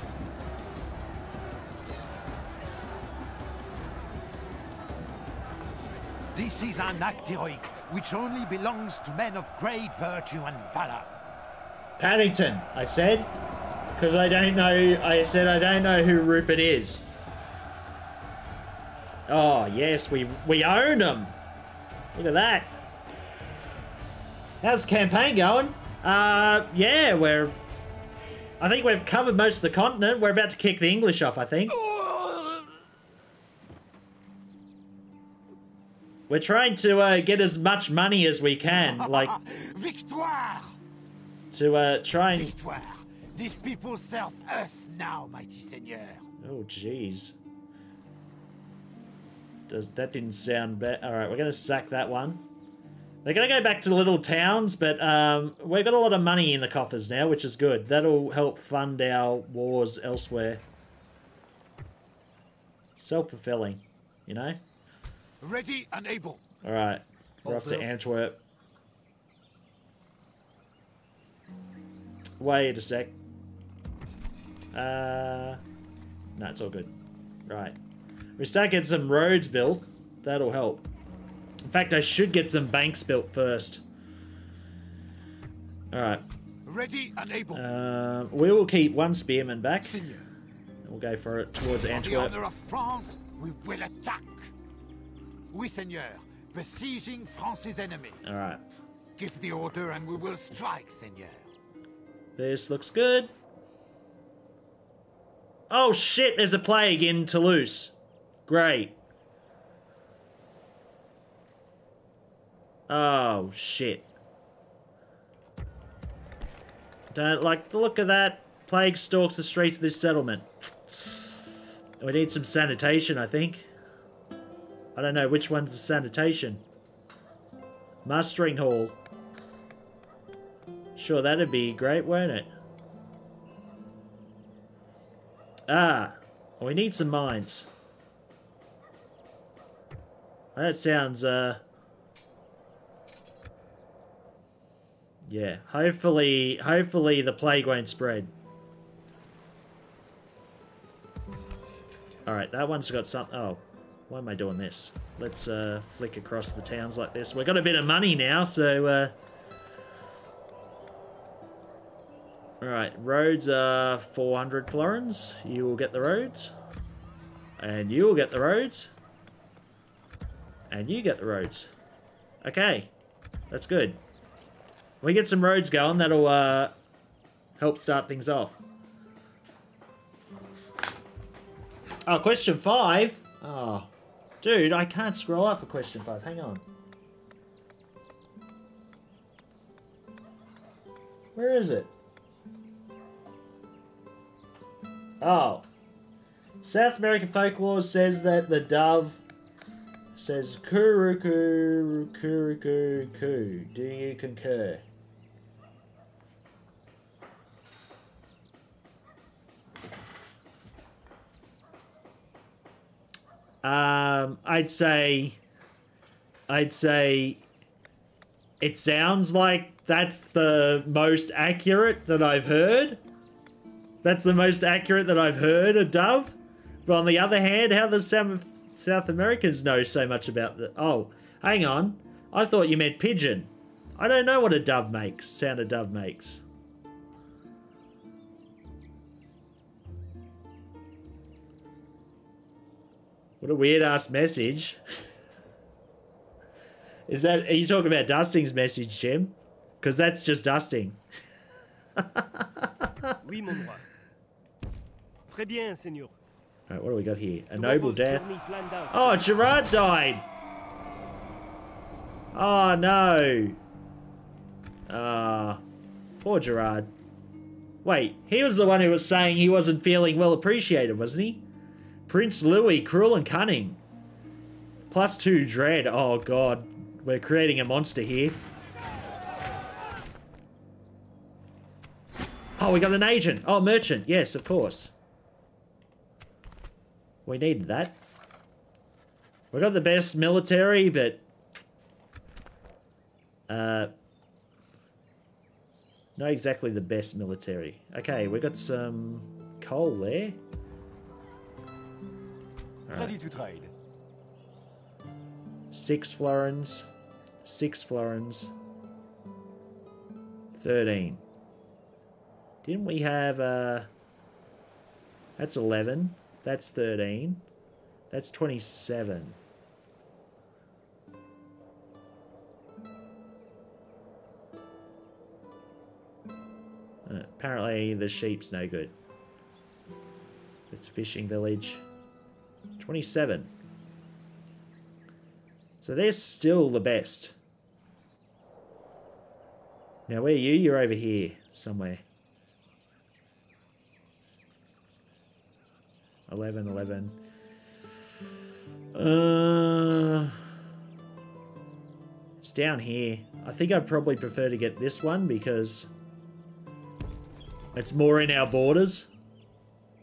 This is an act heroic, which only belongs to men of great virtue and valor. Paddington, I said. Because I don't know, I said I don't know who Rupert is. Oh, yes, we own him. Look at that. How's the campaign going? Yeah, I think we've covered most of the continent. We're about to kick the English off, I think. We're trying to get as much money as we can, like... Victoire! To try and... Victoire! These people serve us now, mighty seigneur. Oh, jeez. That didn't sound bad. Alright, we're going to sack that one. They're going to go back to the little towns, but we've got a lot of money in the coffers now, which is good. That'll help fund our wars elsewhere. Self-fulfilling, you know? Ready and able. Alright, we're off to Antwerp. Wait a sec. No, it's all good. Right. We start getting some roads built. That'll help. In fact, I should get some banks built first. Alright. Ready and able. We will keep one spearman back. Seigneur. We'll go for it towards Antwerp. For the honor of France, we will attack. Oui, seigneur. Besieging France's enemy. Alright. Give the order and we will strike, seigneur. This looks good. Oh shit, there's a plague in Toulouse. Great. Oh shit. Don't like the look of that. Plague stalks the streets of this settlement. We need some sanitation, I think. I don't know which one's the sanitation. Mustering hall. Sure, that'd be great, won't it? Ah, we need some mines. That sounds, yeah, hopefully the plague won't spread. Alright, that one's got some... Oh, why am I doing this? Let's, flick across the towns like this. We've got a bit of money now, so, Alright, roads are 400 florins. You will get the roads. And you will get the roads. And you get the roads. Okay, that's good. When we get some roads going, that'll help start things off. Oh, question 5? Oh, dude, I can't scroll up for question 5. Hang on. Where is it? Oh. South American folklore says that the dove says kuruku, kuruku, ku. Do you concur? I'd say it sounds like that's the most accurate that I've heard. That's the most accurate that I've heard, a dove. But on the other hand, how does South Americans know so much about the... Oh, hang on. I thought you meant pigeon. I don't know what a dove makes, sound a dove makes. What a weird-ass message. Are you talking about Dusting's message, Jim? Because that's just Dusting. Oui, mon roi. Très bien, seigneur. Alright, what do we got here? A noble death. Oh, Gerard died! Oh, no. Poor Gerard. Wait, he was the one who was saying he wasn't feeling well appreciated, wasn't he? Prince Louis, cruel and cunning. +2 dread. Oh, God. We're creating a monster here. Oh, we got an agent. Oh, merchant. Yes, of course. We needed that. We got the best military, but... not exactly the best military. Okay, we got some coal there. Ready to trade. 6 florins. 6 florins. 13. Didn't we have... That's 11. That's 13. That's 27. Apparently the sheep's no good. It's a fishing village. 27. So they're still the best. Now where are you? You're over here somewhere. 11, 11. It's down here. I think I'd probably prefer to get this one because it's more in our borders.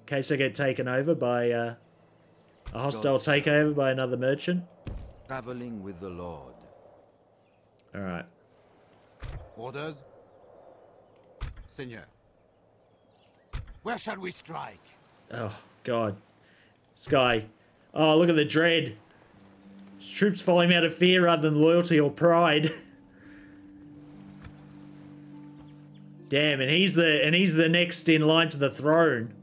In case I get taken over by a hostile takeover by another merchant. Traveling with the Lord. Alright. Orders? Seigneur. Where shall we strike? Oh, God. This guy. Oh, look at the dread. His troops follow him out of fear rather than loyalty or pride. Damn, and he's the next in line to the throne.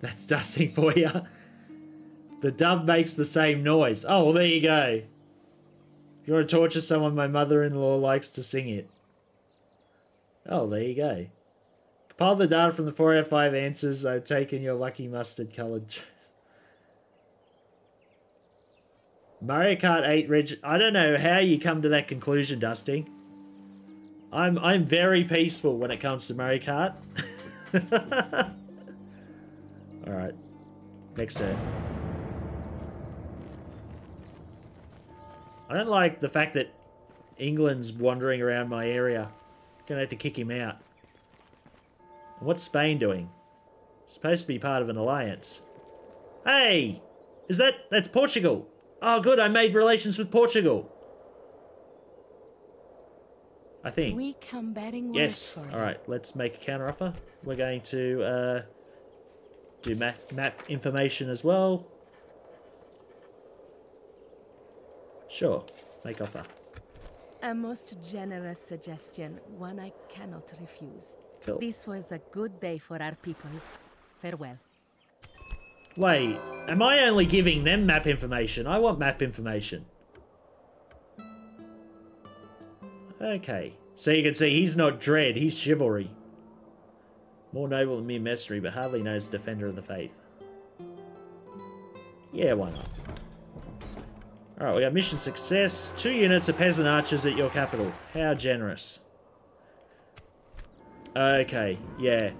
That's dusting for you. The dove makes the same noise. Oh, well, there you go. If you want to torture someone, my mother-in-law likes to sing it. Oh, there you go. Compile the data from the 4 out of 5 answers. I've taken your lucky mustard-coloured... Mario Kart 8 I don't know how you come to that conclusion, Dusting. I'm very peaceful when it comes to Mario Kart. Alright. Next turn. I don't like the fact that England's wandering around my area. Gonna have to kick him out. What's Spain doing? Supposed to be part of an alliance. Hey! That's Portugal! Oh good, I made relations with Portugal. I think. We come bearing yes. for Alright, let's make a counteroffer. We're going to do map information as well. Sure, make offer. A most generous suggestion, one I cannot refuse. Cool. This was a good day for our peoples. Farewell. Wait, am I only giving them map information? I want map information. Okay, so you can see he's not dread, he's chivalry. More noble than mere mercenary, but hardly knows defender of the faith. Yeah, why not? Alright, we got mission success. 2 units of peasant archers at your capital. How generous. Okay, yeah.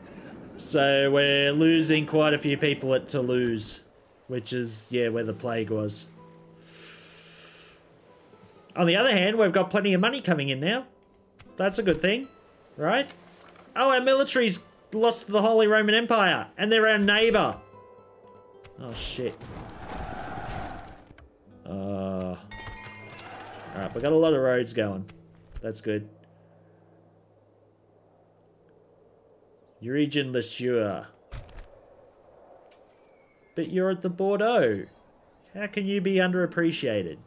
So we're losing quite a few people at Toulouse, which is, yeah, where the plague was. On the other hand, we've got plenty of money coming in now. That's a good thing, right? Oh, our military's lost to the Holy Roman Empire, and they're our neighbour. Oh, shit. Alright, we got a lot of roads going. That's good. Euregin Lesueur. But you're at the Bordeaux. How can you be underappreciated?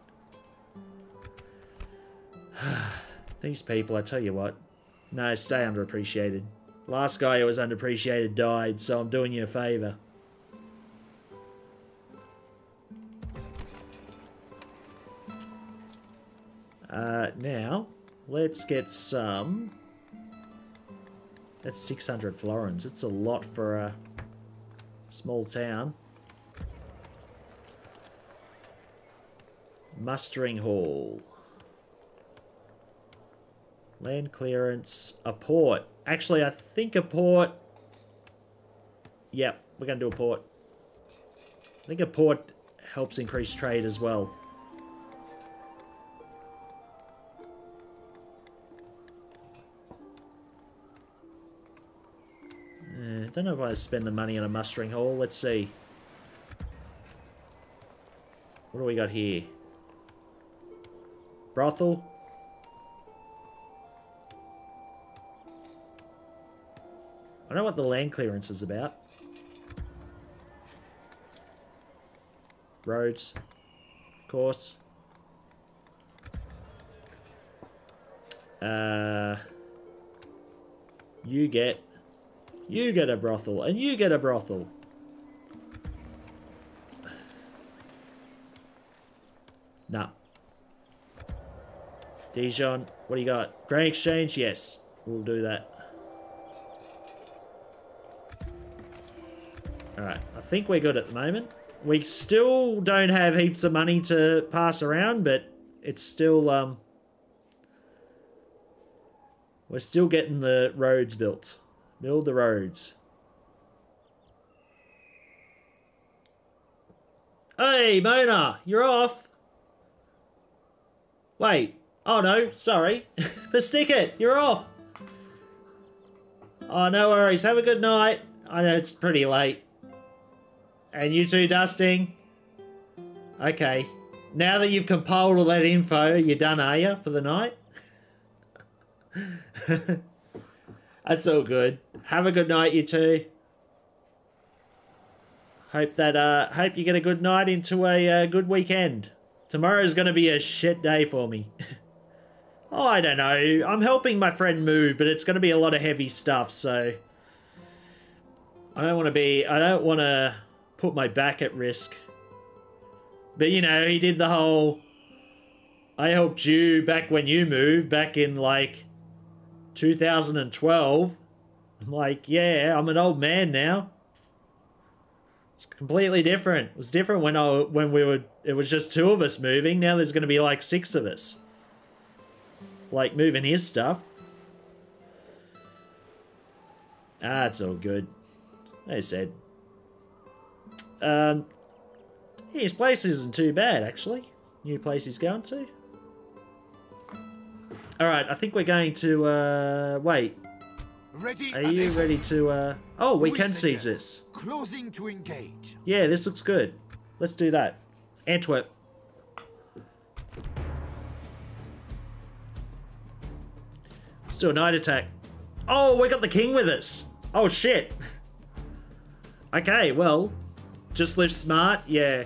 These people, I tell you what. No, stay underappreciated. Last guy who was underappreciated died, so I'm doing you a favour. Now, let's get some... That's 600 florins. It's a lot for a small town. Mustering hall. Land clearance. A port. Actually, I think a port... Yep, we're going to do a port. I think a port helps increase trade as well. Don't know if I spend the money on a mustering hall. Let's see. What do we got here? Brothel. I don't know what the land clearance is about. Roads. Of course. You get a brothel, and you get a brothel. Nah. Dijon, what do you got? Grain exchange? Yes, we'll do that. Alright, I think we're good at the moment. We still don't have heaps of money to pass around, but it's still, we're still getting the roads built. Build the roads. Hey, Mona, you're off. Wait. Oh, no, sorry. But stick it, you're off. Oh, no worries. Have a good night. I know it's pretty late. And you too, Dusting? Okay. Now that you've compiled all that info, you're done, are you, for the night? That's all good. Have a good night, you two. Hope that hope you get a good night into a good weekend. Tomorrow's going to be a shit day for me. Oh, I don't know. I'm helping my friend move, but it's going to be a lot of heavy stuff, so I don't want to put my back at risk. But you know, he did the whole I helped you back when you moved back in like 2012. I'm like, yeah, I'm an old man now. It's completely different. It was different when it was just 2 of us moving. Now there's going to be like 6 of us. Like moving his stuff. Ah, it's all good. Like I said. His place isn't too bad, actually. New place he's going to. Alright, I think we're going to, wait. Ready? Are you ready to, oh, we can siege this. Closing to engage. Yeah, this looks good. Let's do that. Antwerp. Let's do a night attack. Oh, we got the king with us. Oh, shit. Okay, well, just live smart, yeah.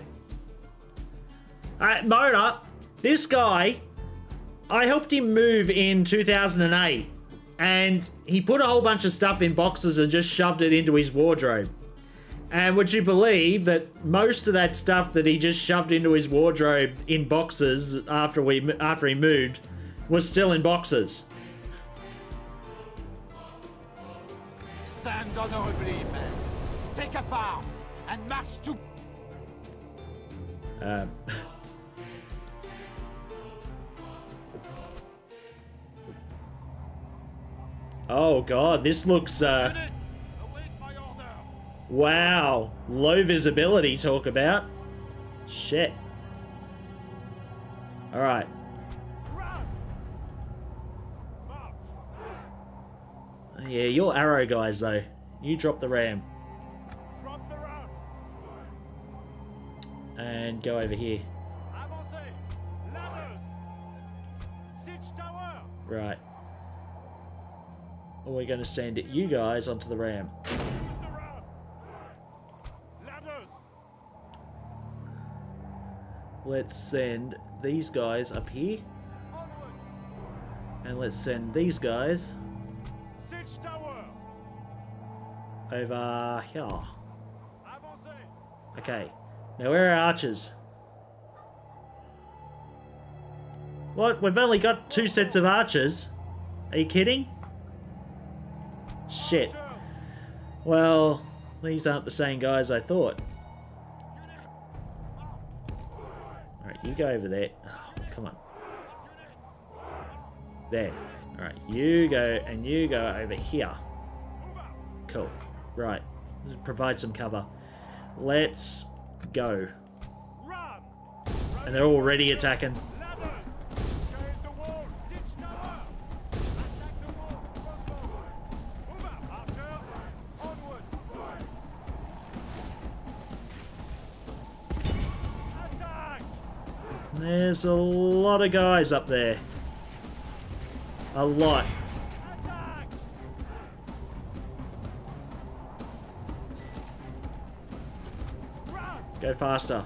Mona, this guy, I helped him move in 2008, and he put a whole bunch of stuff in boxes and just shoved it into his wardrobe. And would you believe that most of that stuff that he just shoved into his wardrobe in boxes after he moved was still in boxes? Stand honorably, men. Take up arms and march to. Oh god, this looks wow, low visibility talk about. Shit. Alright. Yeah, you're arrow guys though. You drop the ram. And go over here. Right. Or we're going to send you guys onto the ram. Let's send these guys up here. And let's send these guys over here. Okay. Now where are our archers? What? We've only got 2 sets of archers? Are you kidding? Shit. Well, these aren't the same guys I thought. Alright, you go over there. Oh, come on. There. Alright, you go and you go over here. Cool. Right. Provide some cover. Let's go. And they're already attacking. There's a lot of guys up there. A lot. Go faster.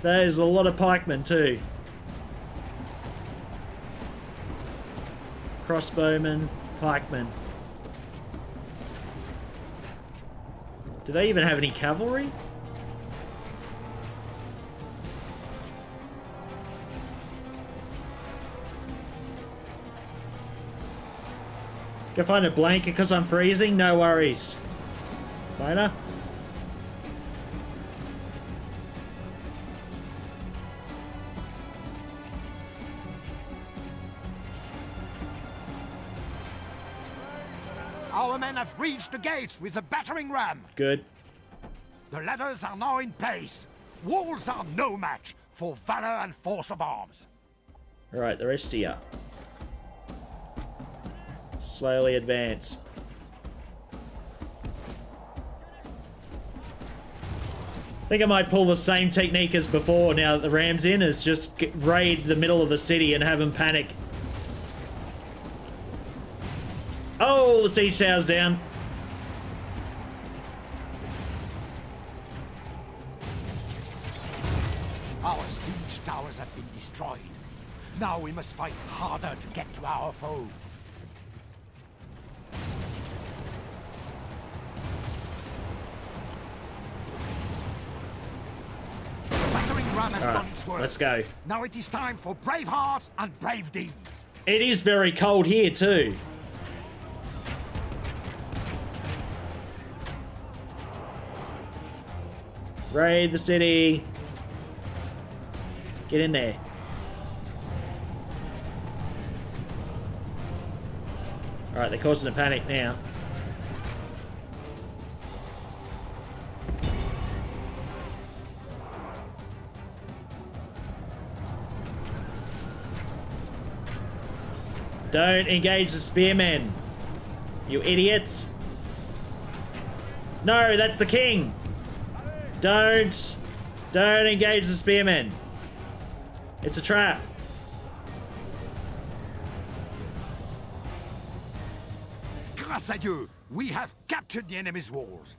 There's a lot of pikemen too. Crossbowmen, pikemen. Do they even have any cavalry? Go find a blanket because I'm freezing? No worries. Later. Our men have reached the gates with the battering ram. Good. The ladders are now in place. Walls are no match for valor and force of arms. Alright, the rest of you. Slowly advance. I think I might pull the same technique as before now that the ram's in, is just raid the middle of the city and have them panic. Oh, the siege tower's down. Our siege towers have been destroyed. Now we must fight harder to get to our foe. The battering ram has done its work. Let's go. Now it is time for brave hearts and brave deeds. It is very cold here too. Raid the city. Get in there. Alright, they're causing a panic now. Don't engage the spearmen, you idiots. No, that's the king. Don't engage the spearmen. It's a trap. Grâce à Dieu, we have captured the enemy's walls.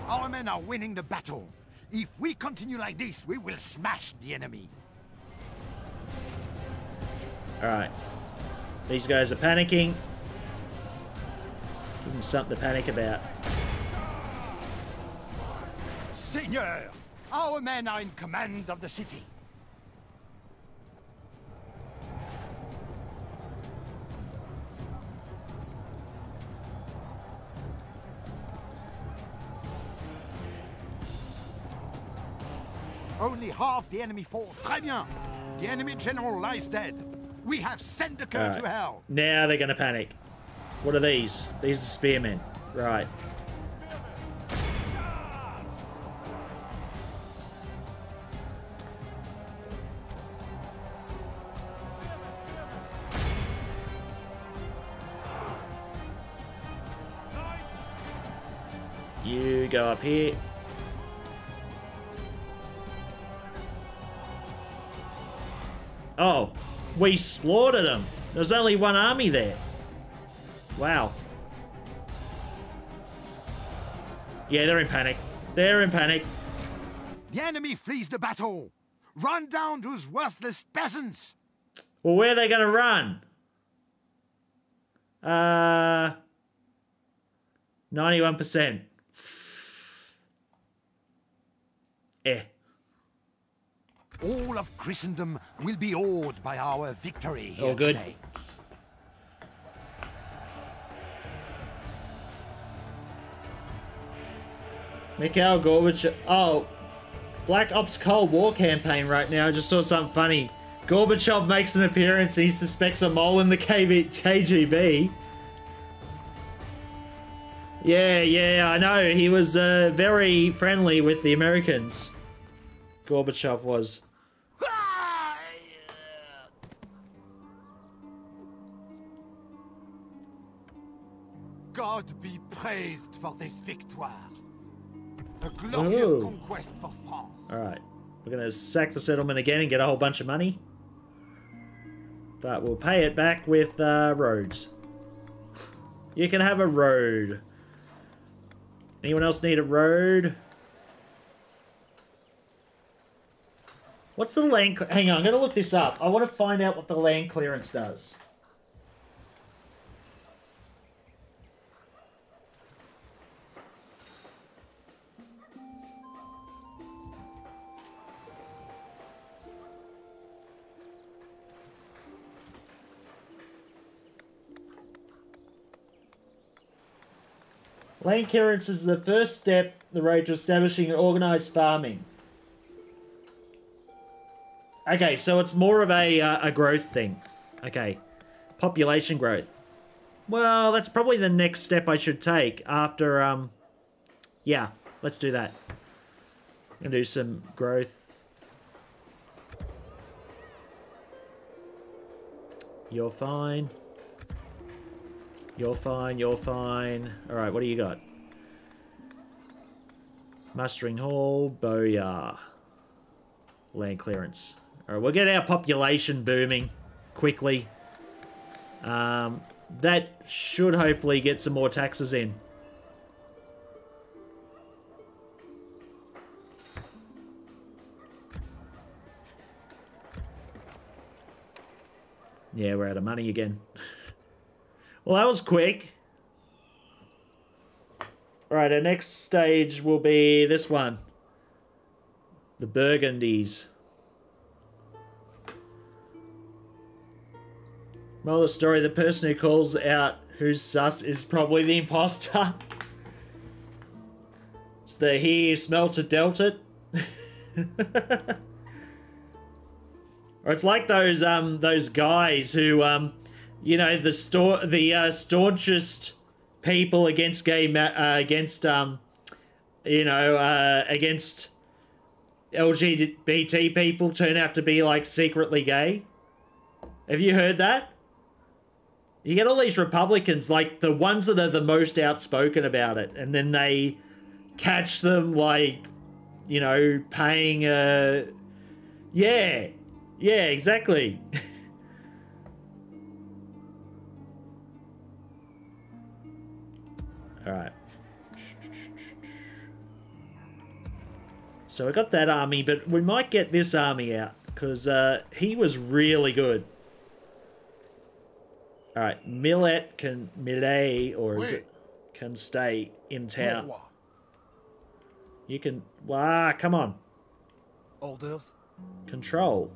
Our men are winning the battle. If we continue like this, we will smash the enemy. Alright. These guys are panicking. Give them something to panic about. Seigneur, our men are in command of the city. Only half the enemy falls. Très bien. The enemy general lies dead. We have sent the code to hell. Now they're going to panic. What are these? These are spearmen. Right. You go up here. Oh, we slaughtered them. There's only one army there. Wow. Yeah, they're in panic. They're in panic. The enemy flees the battle. Run down those worthless peasants. Well, where are they going to run? 91%. Eh. All of Christendom will be awed by our victory here Oh, good. today. Mikhail Gorbachev. Oh, Black Ops Cold War campaign right now. I just saw something funny. Gorbachev makes an appearance. He suspects a mole in the KGB. Yeah, I know. He was very friendly with the Americans. Gorbachev was. God be praised for this victoire. A glorious conquest for France. Alright. We're going to sack the settlement again and get a whole bunch of money. But we'll pay it back with roads. You can have a road. Anyone else need a road? What's the land... Hang on, I'm going to look this up. I want to find out what the land clearance does. Land clearance is the first step the road to establishing organised farming. Okay, so it's more of a growth thing. Okay, population growth. Well, that's probably the next step I should take after, yeah, let's do that. I'm gonna do some growth. You're fine. You're fine, you're fine. Alright, what do you got? Mustering Hall, Booyah. Land clearance. Alright, we'll get our population booming quickly. That should hopefully get some more taxes in. Yeah, we're out of money again. Well, that was quick. Alright, our next stage will be this one. The Burgundies. Moral of the story, the person who calls out who's sus is probably the imposter. It's the he smelt it, dealt it. Or it's like those guys who you know, the staunchest people against gay against LGBT people turn out to be like secretly gay. Have you heard that? You get all these Republicans, like the ones that are the most outspoken about it, and then they catch them like, you know, paying yeah, exactly. Alright. So we got that army, but we might get this army out, because he was really good. Alright, Millet can... Millet, or is it... can stay in town. You can... Wow, come on. Orders. Control.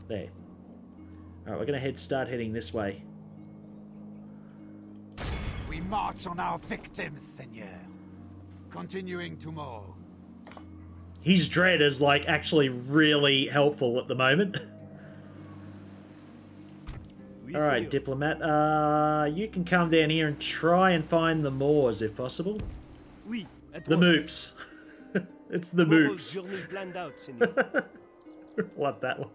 There. Alright, we're going to start heading this way. We march on our victims, Seigneur. Continuing tomorrow. His dread is, like, actually really helpful at the moment. Alright, diplomat. You can come down here and try and find the Moors, if possible. The Moops. It's the Moops. Love that one.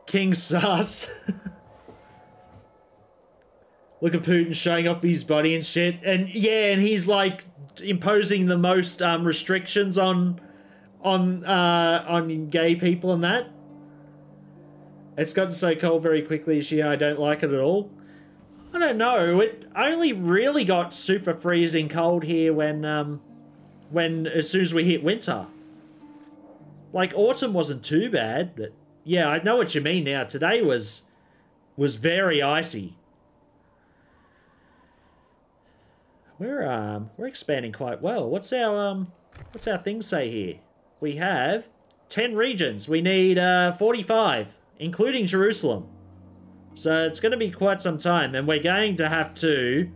King Sus. Look at Putin showing off his body and shit. And yeah, and he's like imposing the most restrictions on gay people and that. It's gotten so cold very quickly this year, I don't like it at all. I don't know, it only really got super freezing cold here when as soon as we hit winter. Like, autumn wasn't too bad, but yeah, I know what you mean now. Today was very icy. We're expanding quite well. What's our thing say here? We have 10 regions. We need 45, including Jerusalem. So it's going to be quite some time, and we're going to have to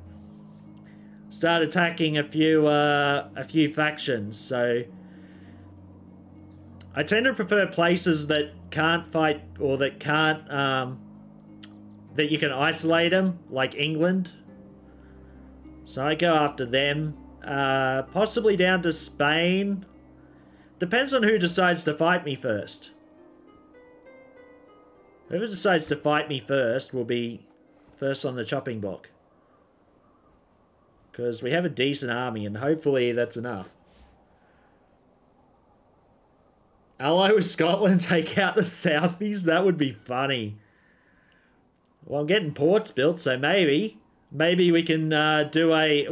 start attacking a few factions. So I tend to prefer places that can't fight, or that can't that you can isolate them, like England. So I go after them. Possibly down to Spain. Depends on who decides to fight me first. Whoever decides to fight me first will be first on the chopping block. Because we have a decent army, and hopefully that's enough. Ally with Scotland take out the Southies? That would be funny. Well, I'm getting ports built, so maybe we can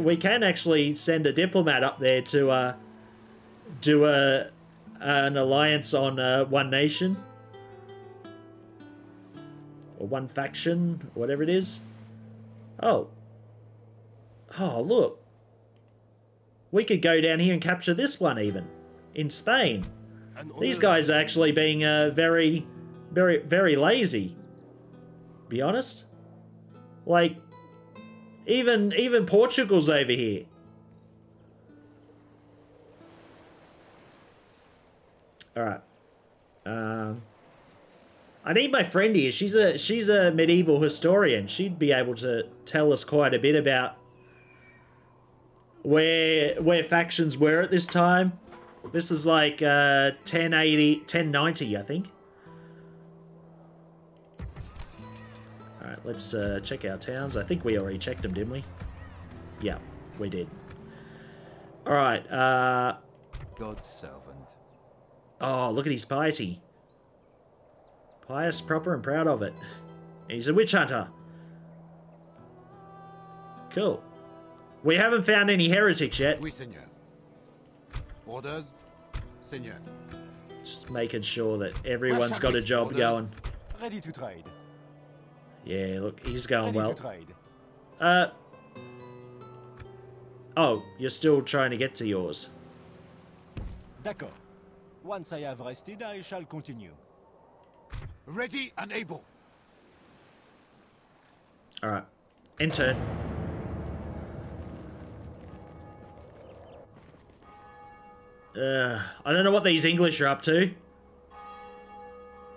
we can actually send a diplomat up there to do an alliance on one nation. Or one faction, whatever it is. Oh, look. We could go down here and capture this one even. In Spain. These guys are actually being very, very, very lazy. Be honest. Like, even Portugal's over here. Alright. I need my friend here. She's a medieval historian. She'd be able to tell us quite a bit about where factions were at this time. This is like 1090, I think. Alright, let's check our towns. I think we already checked them, didn't we? Yeah, we did. Alright, God's servant. Oh, look at his piety. Pious, proper, and proud of it. He's a witch hunter. Cool. We haven't found any heretics yet. Oui, seigneur. Orders, seigneur. Just making sure that everyone's got a job going. Ready to trade. Yeah, look, he's going Ready well. to trade. Oh, you're still trying to get to yours. D'accord. Once I have rested, I shall continue. Ready and able. Alright. Enter. I don't know what these English are up to.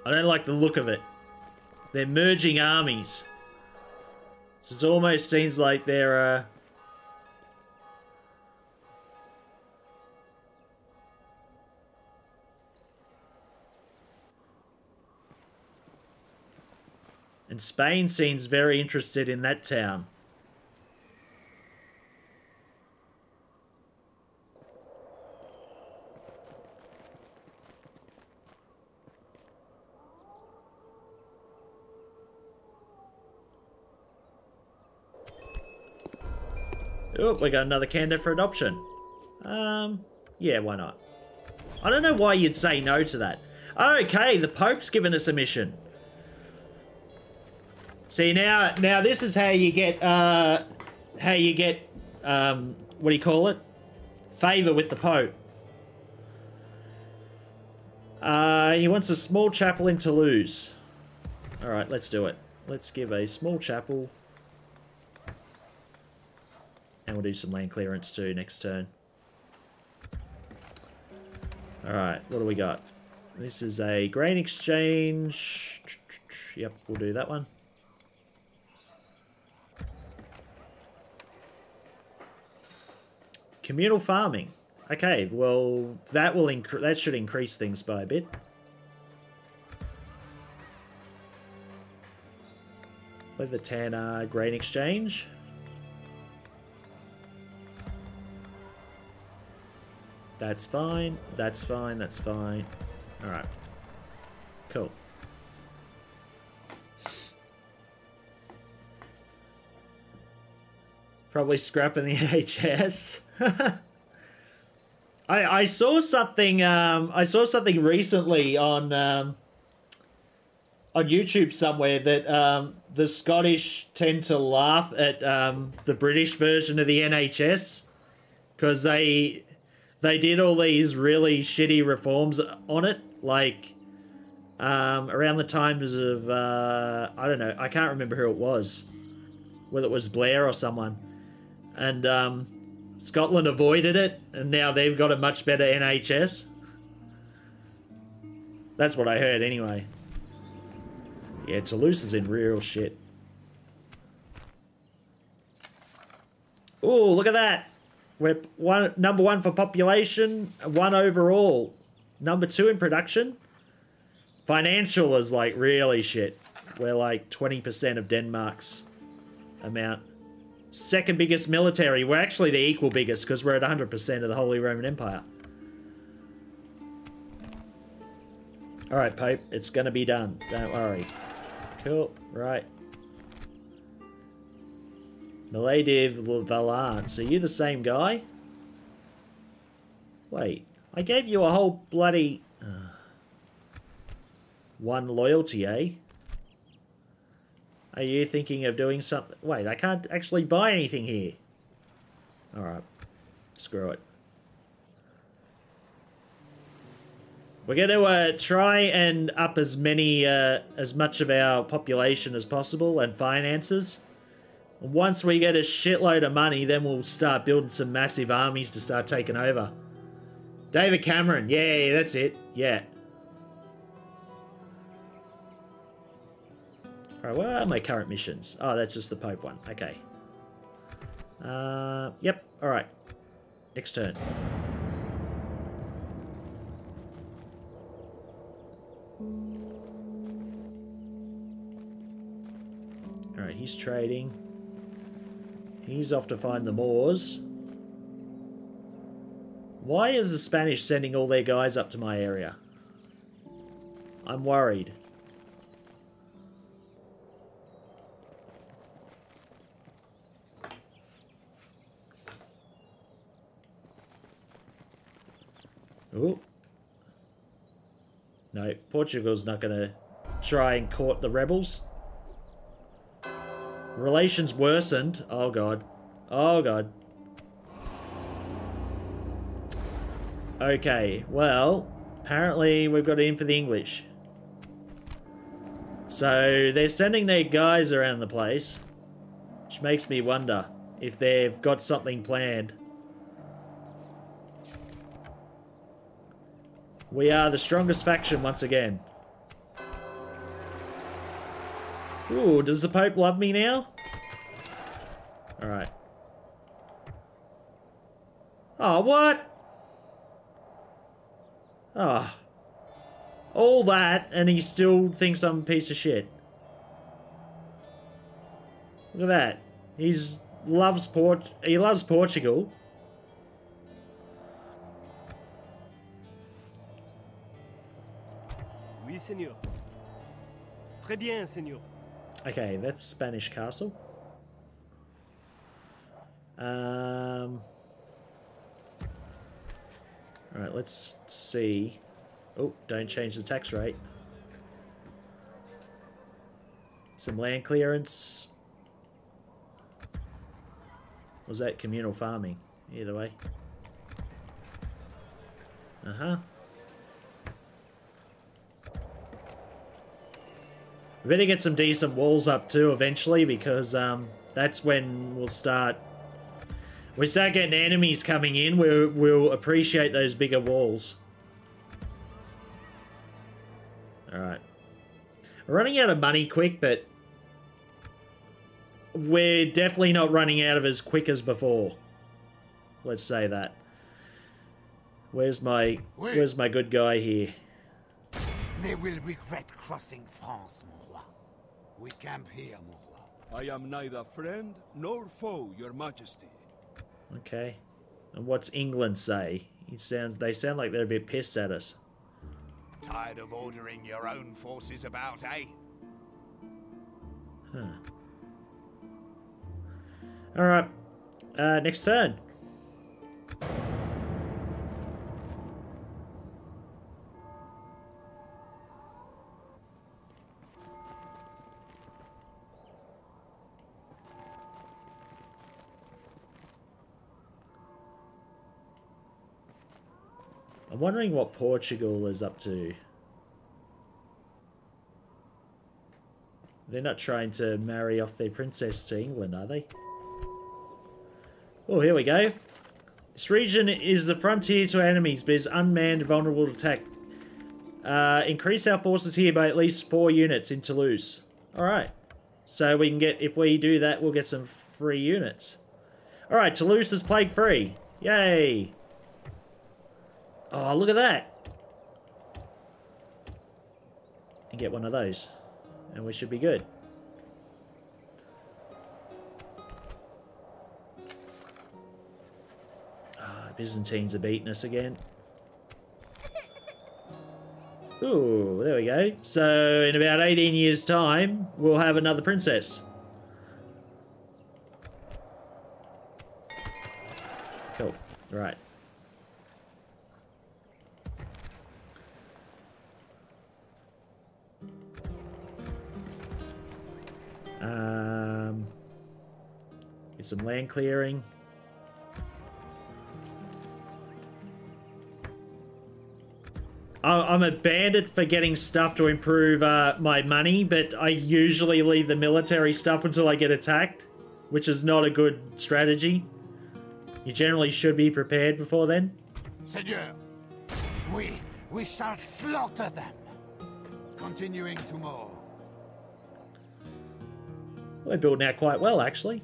I don't like the look of it. They're merging armies. This almost seems like they're, And Spain seems very interested in that town. Oh, we got another candidate for adoption. Yeah, why not? I don't know why you'd say no to that. Okay, the Pope's given us a mission. See, now this is how you get, what do you call it? Favor with the Pope. He wants a small chapel in Toulouse. Alright, let's do it. Let's give a small chapel. And we'll do some land clearance too next turn. Alright, what do we got? This is a grain exchange. Yep, we'll do that one. Communal farming. Okay, well, that should increase things by a bit. Leather tanner, grain exchange. That's fine. That's fine. That's fine. All right. Cool. Probably scrapping the HS. I saw something. I saw something recently on YouTube somewhere that the Scottish tend to laugh at the British version of the NHS because they did all these really shitty reforms on it, like around the times of I don't know, I can't remember who it was, whether it was Blair or someone, and Scotland avoided it, and now they've got a much better NHS. That's what I heard anyway. Yeah, Toulouse is in real shit. Ooh, look at that. We're number 1 for population, 1 overall. Number 2 in production. Financial is like really shit. We're like 20% of Denmark's amount. Second biggest military. We're actually the equal biggest because we're at 100% of the Holy Roman Empire. Alright, Pope, it's gonna be done. Don't worry. Cool, right. Miladiv Valance, are you the same guy? Wait, I gave you a whole bloody... one loyalty, eh? Are you thinking of doing something? Wait, I can't actually buy anything here. Alright, screw it. We're going to try and up as much of our population as possible and finances. Once we get a shitload of money, then we'll start building some massive armies to start taking over. David Cameron, yeah, that's it, yeah. Alright, what are my current missions? Oh, that's just the Pope one, okay. Yep, alright. Next turn. Alright, he's trading. He's off to find the Moors. Why is the Spanish sending all their guys up to my area? I'm worried. Ooh. No, Portugal's not going to try and court the rebels. Relations worsened. Oh, God. Oh, God. Okay, well, apparently we've got it in for the English. So, they're sending their guys around the place, which makes me wonder if they've got something planned. We are the strongest faction once again. Ooh, does the Pope love me now? Alright. Oh, what? Oh. All that, and he still thinks I'm a piece of shit. Look at that. He loves Portugal. Oui, Seigneur. Très bien, Seigneur. Okay, that's Spanish castle. Alright, let's see. Oh, don't change the tax rate. Some land clearance. Was that communal farming? Either way. Uh-huh. We better get some decent walls up too eventually, because that's when we'll start... We start getting enemies coming in, we'll appreciate those bigger walls. Alright. We're running out of money quick, but we're definitely not running out of as quick as before. Let's say that. Where's my good guy here? They will regret crossing France, mon roi. We camp here, mon roi. I am neither friend nor foe, your majesty. Okay. And what's England say? They sound like they're a bit pissed at us. Tired of ordering your own forces about, eh? Huh. Alright. Next turn. I'm wondering what Portugal is up to. They're not trying to marry off their princess to England, are they? Oh, here we go. This region is the frontier to enemies, but is unmanned and vulnerable to attack. Increase our forces here by at least 4 units in Toulouse. Alright. So we can get, if we do that, we'll get some free units. Alright, Toulouse is plague free. Yay! Oh, look at that! And get one of those. And we should be good. Ah, Byzantines are beating us again. Ooh, there we go. So in about 18 years' time, we'll have another princess. Cool. Right. Get some land clearing. I'm a bandit for getting stuff to improve my money, but I usually leave the military stuff until I get attacked, which is not a good strategy. You generally should be prepared before then. Seigneur, we shall slaughter them. Continuing tomorrow. We're building out quite well, actually.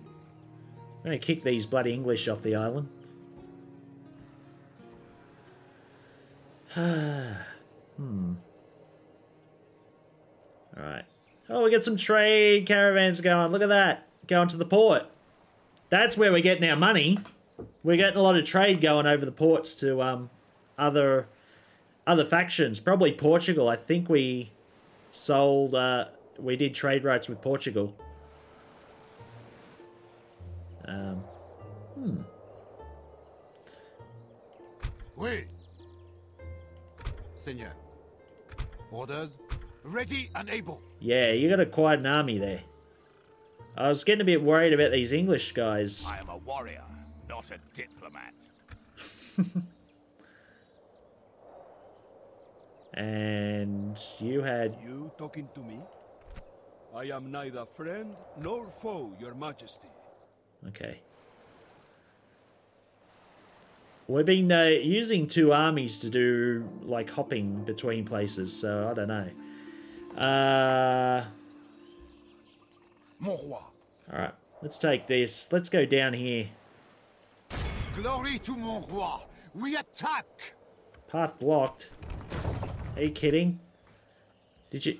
I'm going to kick these bloody English off the island. Alright. Oh, we got some trade caravans going. Look at that. Going to the port. That's where we're getting our money. We're getting a lot of trade going over the ports to other factions. Probably Portugal. I think we sold... we did trade rights with Portugal. Oui. Seigneur. Orders? Ready and able. Yeah, you got quite an army there. I was getting a bit worried about these English guys. I am a warrior, not a diplomat. And you had... You talking to me? I am neither friend nor foe, your majesty. Okay. We've been using two armies to do, like, hopping between places, so I don't know. Mon roi. Alright, let's take this. Let's go down here. Glory to mon roi. We attack. Path blocked. Are you kidding? Did you...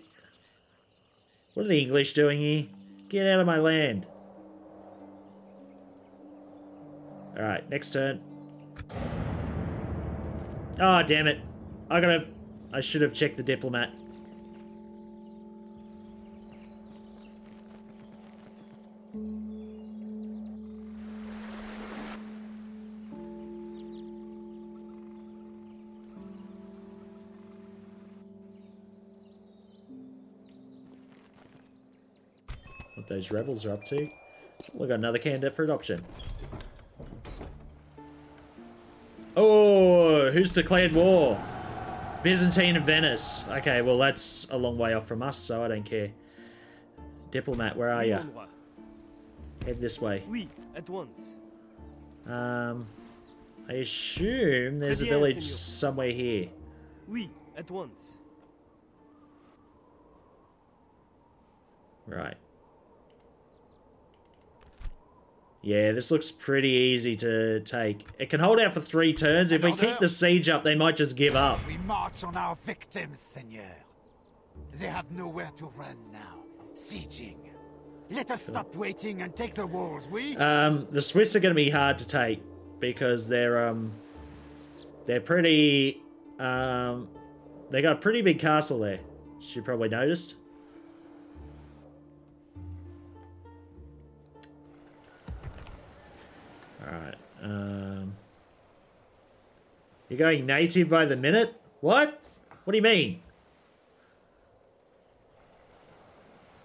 What are the English doing here? Get out of my land. Alright, next turn. Oh, damn it. I should have checked the diplomat. What those rebels are up to. We got another candidate for adoption. Oh, who's declared war? Byzantine and Venice. Okay, well that's a long way off from us, so I don't care. Diplomat, where are you? Head this way. Oui, at once. I assume there's a village somewhere here. Oui, at once. Right. Yeah, this looks pretty easy to take. It can hold out for 3 turns. If we keep the siege up, they might just give up. We march on our victims, Seigneur. They have nowhere to run now. Sieging. Let us stop waiting and take the walls, we? The Swiss are going to be hard to take because they're pretty they got a pretty big castle there. You probably noticed. Alright, you're going native by the minute? What? What do you mean?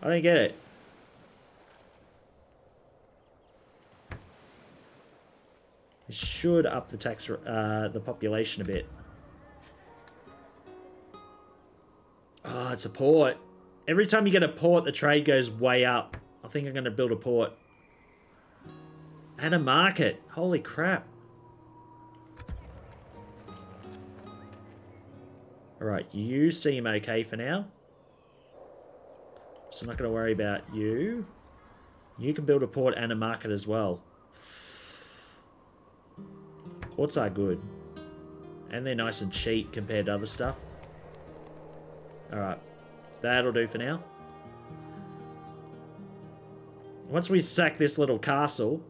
I don't get it. It should up the tax, the population a bit. Oh, it's a port. Every time you get a port, the trade goes way up. I think I'm going to build a port. And a market. Holy crap. Alright, you seem okay for now. So I'm not going to worry about you. You can build a port and a market as well. Ports are good. And they're nice and cheap compared to other stuff. Alright. That'll do for now. Once we sack this little castle...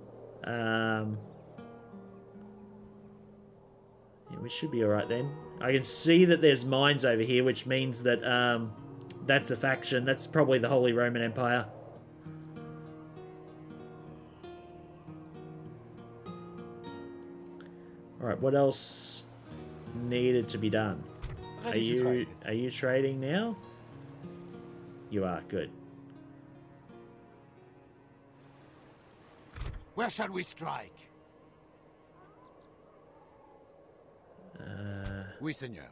Yeah, we should be alright then. I can see that there's mines over here, which means that that's a faction. That's probably the Holy Roman Empire. Alright, what else needed to be done? Are you trading now? You are, good. Where shall we strike? Oui, seigneur.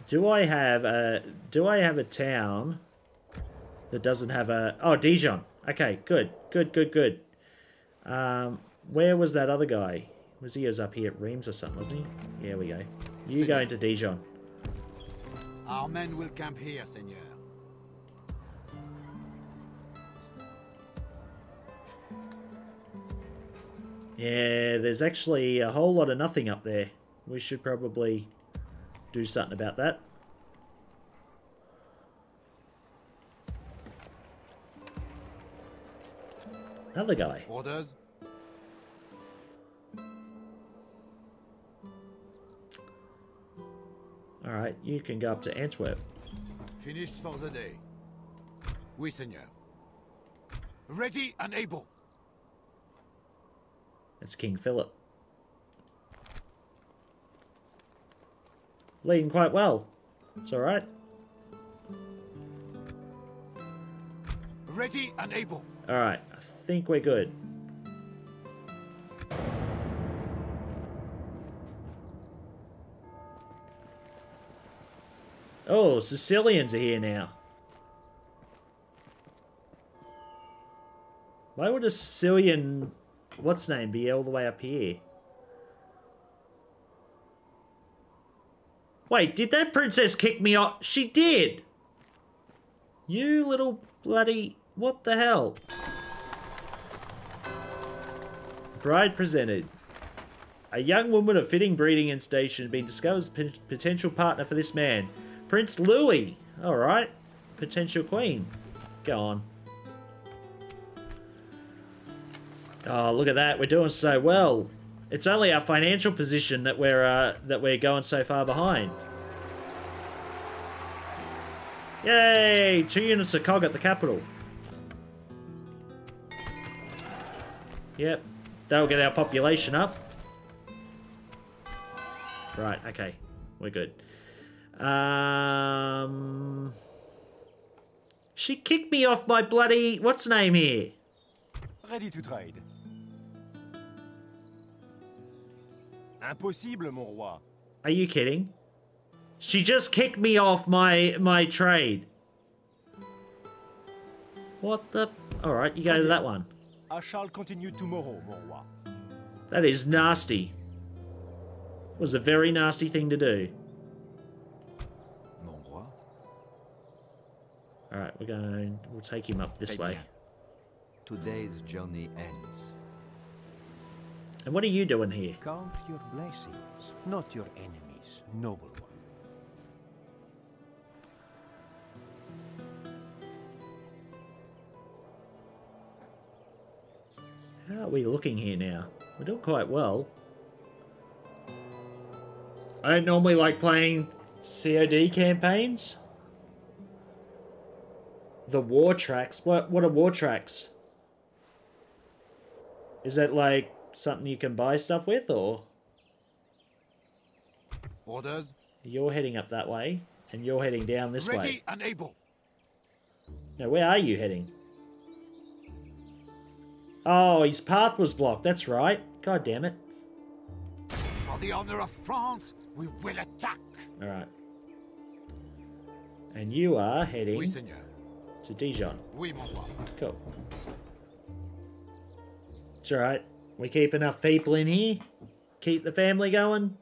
Do I have a town that doesn't have a... Oh, Dijon. Okay, good. Good. Where was that other guy? Was he up here at Reims or something, wasn't he? Here we go. You go into Dijon. Our men will camp here, seigneur. Yeah, there's actually a whole lot of nothing up there. We should probably do something about that. Another guy. Orders. Alright, you can go up to Antwerp. Finished for the day. Oui, seigneur. Ready and able. It's King Philip. Leading quite well. It's alright. Ready and able. Alright, I think we're good. Oh, Sicilians are here now. Why would a Sicilian... What's name be all the way up here? Wait, did that princess kick me off? She did! You little bloody... What the hell? Bride presented. A young woman of fitting breeding and station has been discovered as potential partner for this man. Prince Louis. Alright. Potential queen. Go on. Oh, look at that. We're doing so well. It's only our financial position that we're going so far behind. Yay! 2 units of cog at the capital. Yep. That'll get our population up. Right, okay. We're good. She kicked me off my bloody... What's name here? Ready to trade. Impossible, mon roi. Are you kidding? She just kicked me off my trade. What the... Alright, you go to that one. I shall continue tomorrow, mon roi. That is nasty. Was a very nasty thing to do. Mon roi. Alright, we'll take him up this way. Today's journey ends. And what are you doing here? Count your blessings, not your enemies, noble one. How are we looking here now? We're doing quite well. I don't normally like playing COD campaigns. The war tracks. What are war tracks? Is that like something you can buy stuff with, or? Orders. You're heading up that way, and you're heading down this way. Ready and able. Now, where are you heading? Oh, his path was blocked. That's right. God damn it. For the honor of France, we will attack. All right. And you are heading Oui, seigneur. to Dijon. Oui, mon roi. Cool. It's all right. We keep enough people in here. Keep the family going.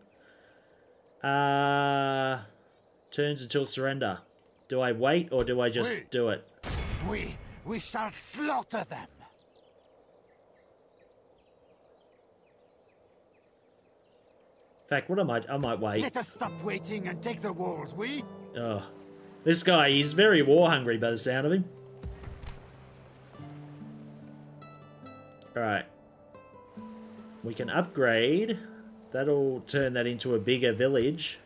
Turns until surrender. Do I wait or do I just do it? We shall slaughter them. In fact, what I might wait. Let us stop waiting and take the walls, we? Oh. This guy, he's very war hungry by the sound of him. Alright. We can upgrade. That'll turn that into a bigger village.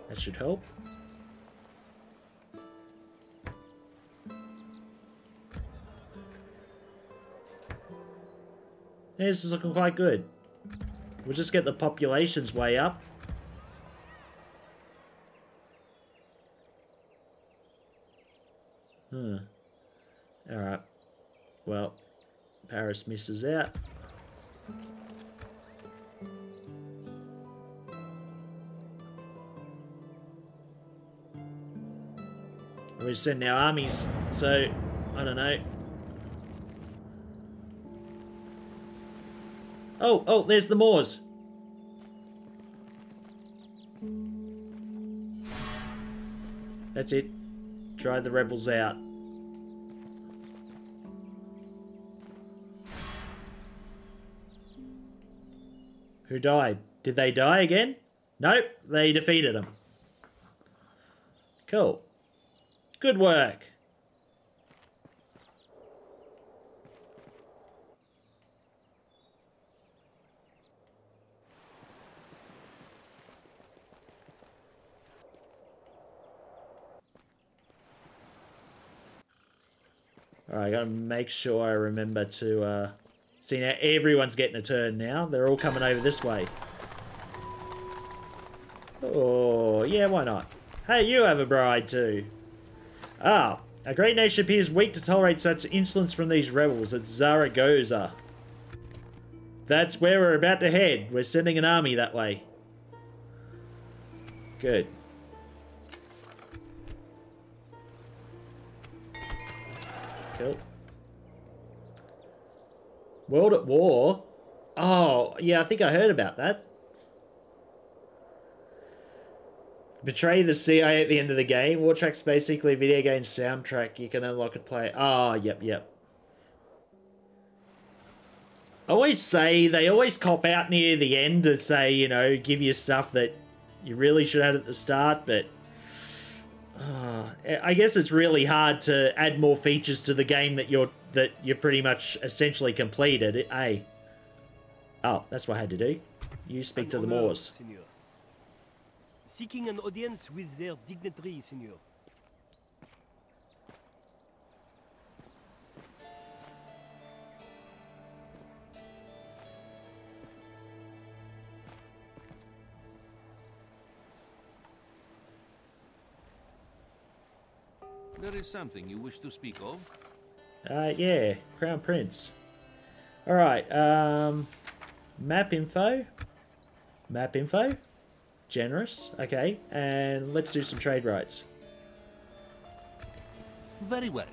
That should help. Yeah, this is looking quite good. We'll just get the populations way up. Alright. Well, Paris misses out. We send our armies, so I don't know. Oh, there's the Moors. That's it. Drive the rebels out. Who died? Did they die again? Nope, they defeated them. Cool. Good work. Alright, I gotta make sure I remember to, see now everyone's getting a turn now. They're all coming over this way. Oh, yeah, why not? Hey, you have a bride too. Ah, a great nation appears weak to tolerate such insolence from these rebels at Zaragoza. That's where we're about to head. We're sending an army that way. Good. Cool. World at War? Oh, yeah, I think I heard about that. Betray the CIA at the end of the game. War Track's basically a video game soundtrack. You can unlock and play. Oh, yep. I always say, they always cop out near the end to say, you know, give you stuff that you really should have at the start, but I guess it's really hard to add more features to the game that you're pretty much essentially completed. Hey. Oh, that's what I had to do. You speak to the Moors. Senor. Seeking an audience with their dignitary, Senor. There is something you wish to speak of? Yeah, Crown Prince. Alright, map info. Map info. Generous, okay. And let's do some trade rights. Very well.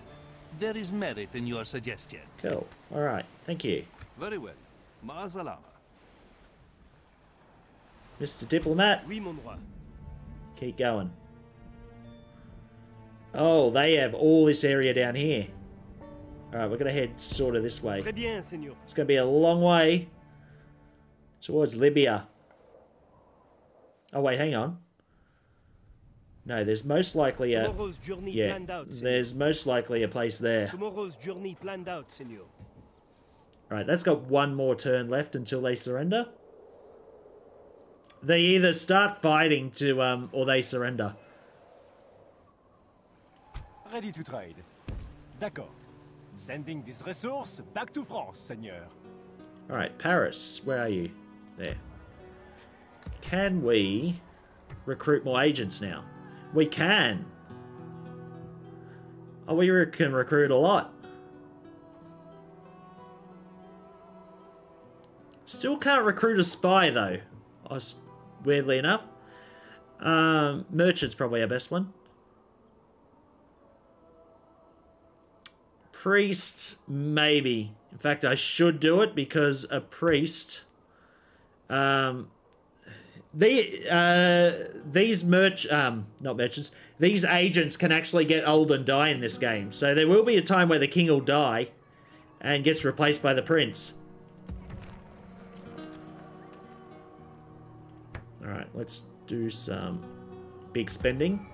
There is merit in your suggestion. Cool. Alright, thank you. Very well. Ma'asalama. Mr. Diplomat. Oui, mon roi. Keep going. Oh, they have all this area down here. Alright, we're going to head sort of this way. Très bien, Senor. It's going to be a long way towards Libya. Oh, wait, hang on. No, there's most likely a... Tomorrow's journey yeah, planned out, Senor. there's most likely a place there. Tomorrow's journey planned out, Senor. Alright, that's got one more turn left until they surrender. They either start fighting to, or they surrender. Ready to trade. D'accord. Sending this resource back to France, Seigneur. Alright, Paris, where are you? There. Can we recruit more agents now? We can. Oh, we can recruit a lot. Still can't recruit a spy, though. Weirdly enough. Merchant's probably our best one. Priests, maybe. In fact, I should do it because a priest... these agents can actually get old and die in this game. So there will be a time where the king will die and gets replaced by the prince. Alright, let's do some big spending.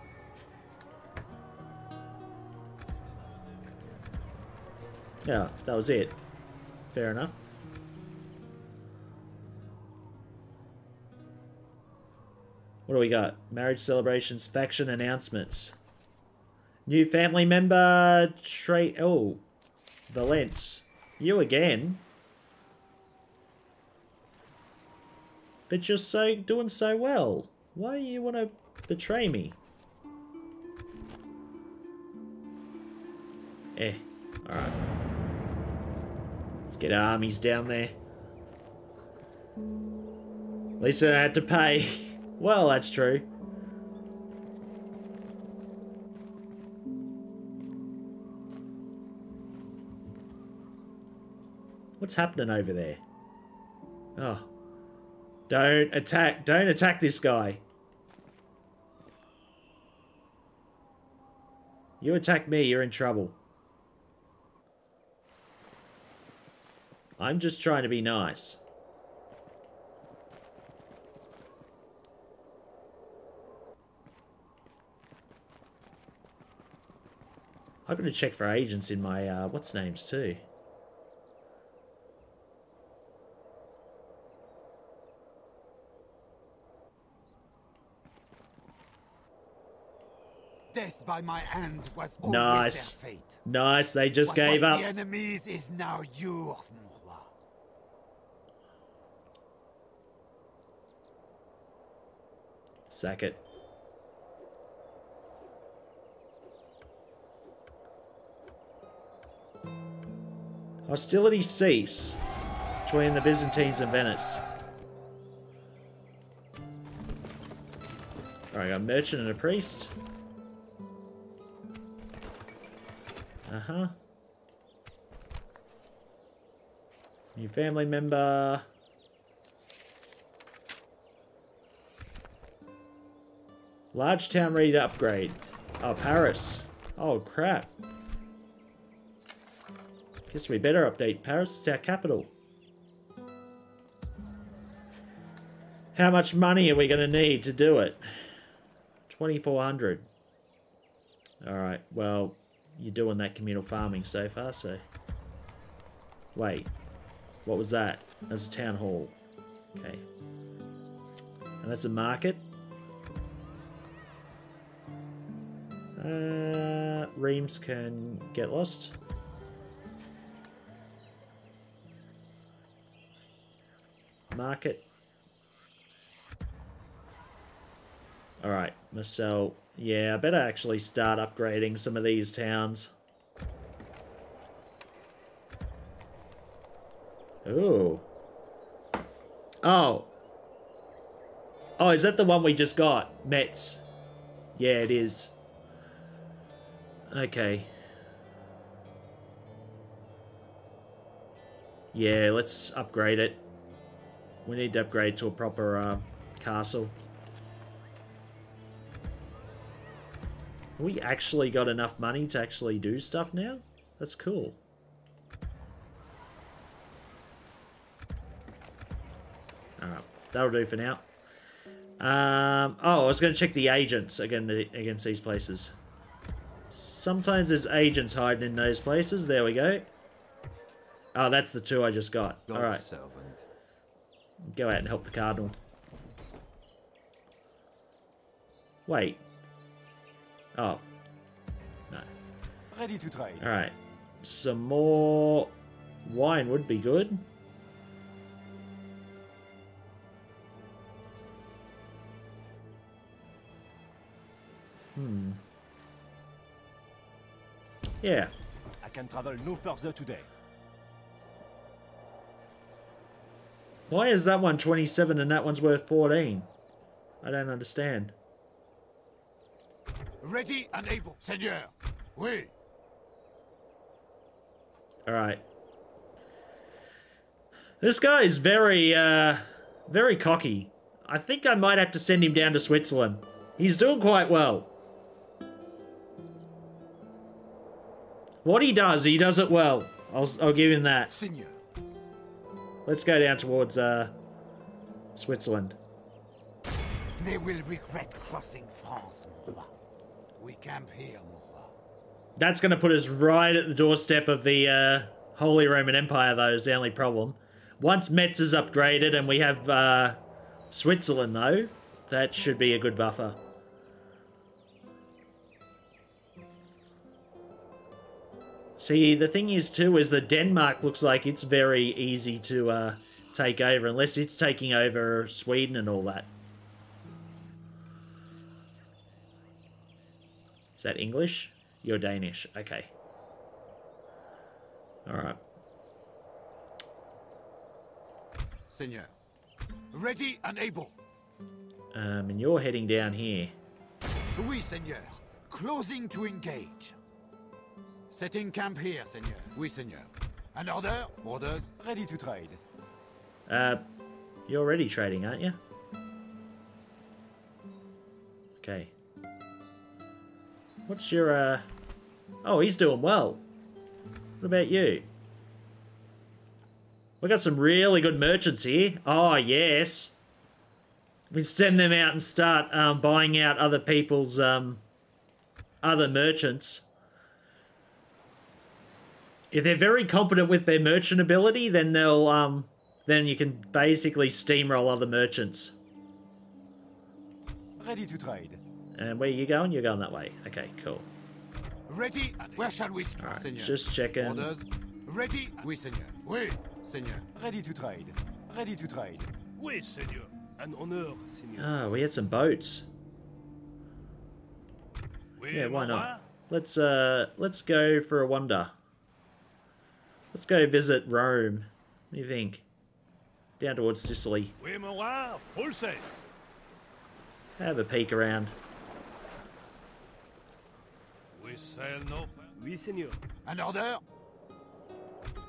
Yeah, that was it. Fair enough. What do we got? Marriage celebrations, faction announcements. New family member, oh, Valence. You again? But you're doing so well. Why do you want to betray me? Alright. Let's get armies down there. At least I don't have to pay. Well, that's true. What's happening over there? Oh. Don't attack this guy. You attack me, you're in trouble. I'm just trying to be nice. I've got to check for agents in my, what's names too. Death by my hand was always Nice. their fate. Nice, they just What gave was up. the enemies is now yours, mon roi. Sack it. Hostilities cease between the Byzantines and Venice. Alright, I got a merchant and a priest. Uh-huh. New family member. Large town ready to upgrade. Oh, Paris. Oh, crap. Guess we better update Paris. It's our capital. How much money are we going to need to do it? 2,400. Alright, well, you're doing that communal farming so far, so... Wait. What was that? That's a town hall. Okay. And that's a market. Reams can get lost. Market. Alright, Marcel. Yeah, I better actually start upgrading some of these towns. Ooh. Oh. Oh, is that the one we just got? Metz. Yeah, it is. Okay. Yeah, let's upgrade it. We need to upgrade to a proper castle. We actually got enough money to actually do stuff now? That's cool. Alright, that'll do for now. Oh, I was going to check the agents against these places. Sometimes there's agents hiding in those places. There we go. Oh, that's the two I just got. Alright. Go out and help the cardinal. Wait. Oh. No. Ready to trade. Alright. Some more wine would be good. Yeah. I can travel no further today. Why is that one 27 and that one's worth 14? I don't understand. Ready and able, Seigneur. Oui. Alright. This guy is very cocky. I think I might have to send him down to Switzerland. He's doing quite well. What he does it well. I'll give him that. Seigneur. Let's go down towards Switzerland. They will regret crossing France, mon roi. We camp here, mon roi. That's going to put us right at the doorstep of the Holy Roman Empire, though, is the only problem. Once Metz is upgraded and we have Switzerland, though, that should be a good buffer. See, the thing is, too, is that Denmark looks like it's very easy to take over, unless it's taking over Sweden and all that. Is that English? You're Danish. Okay. Alright. Seigneur. Ready and able. And you're heading down here. Oui, Seigneur. Closing to engage. Setting camp here, Seigneur. Oui, Seigneur. An order? Orders? Ready to trade. You're already trading, aren't you? Okay. What's your, Oh, he's doing well. What about you? We got some really good merchants here. Oh, yes. We send them out and start buying out other people's other merchants. If they're very competent with their merchant ability, then they'll then you can basically steamroll other merchants. Ready to trade. And where are you going? You're going that way. Okay, cool. Ready? Where shall we start, Right, Seigneur? just checking. Orders? Ready? Oui, Seigneur. Oui, Seigneur. Ready to trade. Ready to trade. Oui, Seigneur. An honor, Seigneur. Oh, we had some boats. Oui, Yeah, why mon roi. not? Let's go for a wander. Let's go visit Rome. What do you think? Down towards Sicily. Oui, mon roi. Full sail. Have a peek around. We sail no. Oui, Seigneur. An order?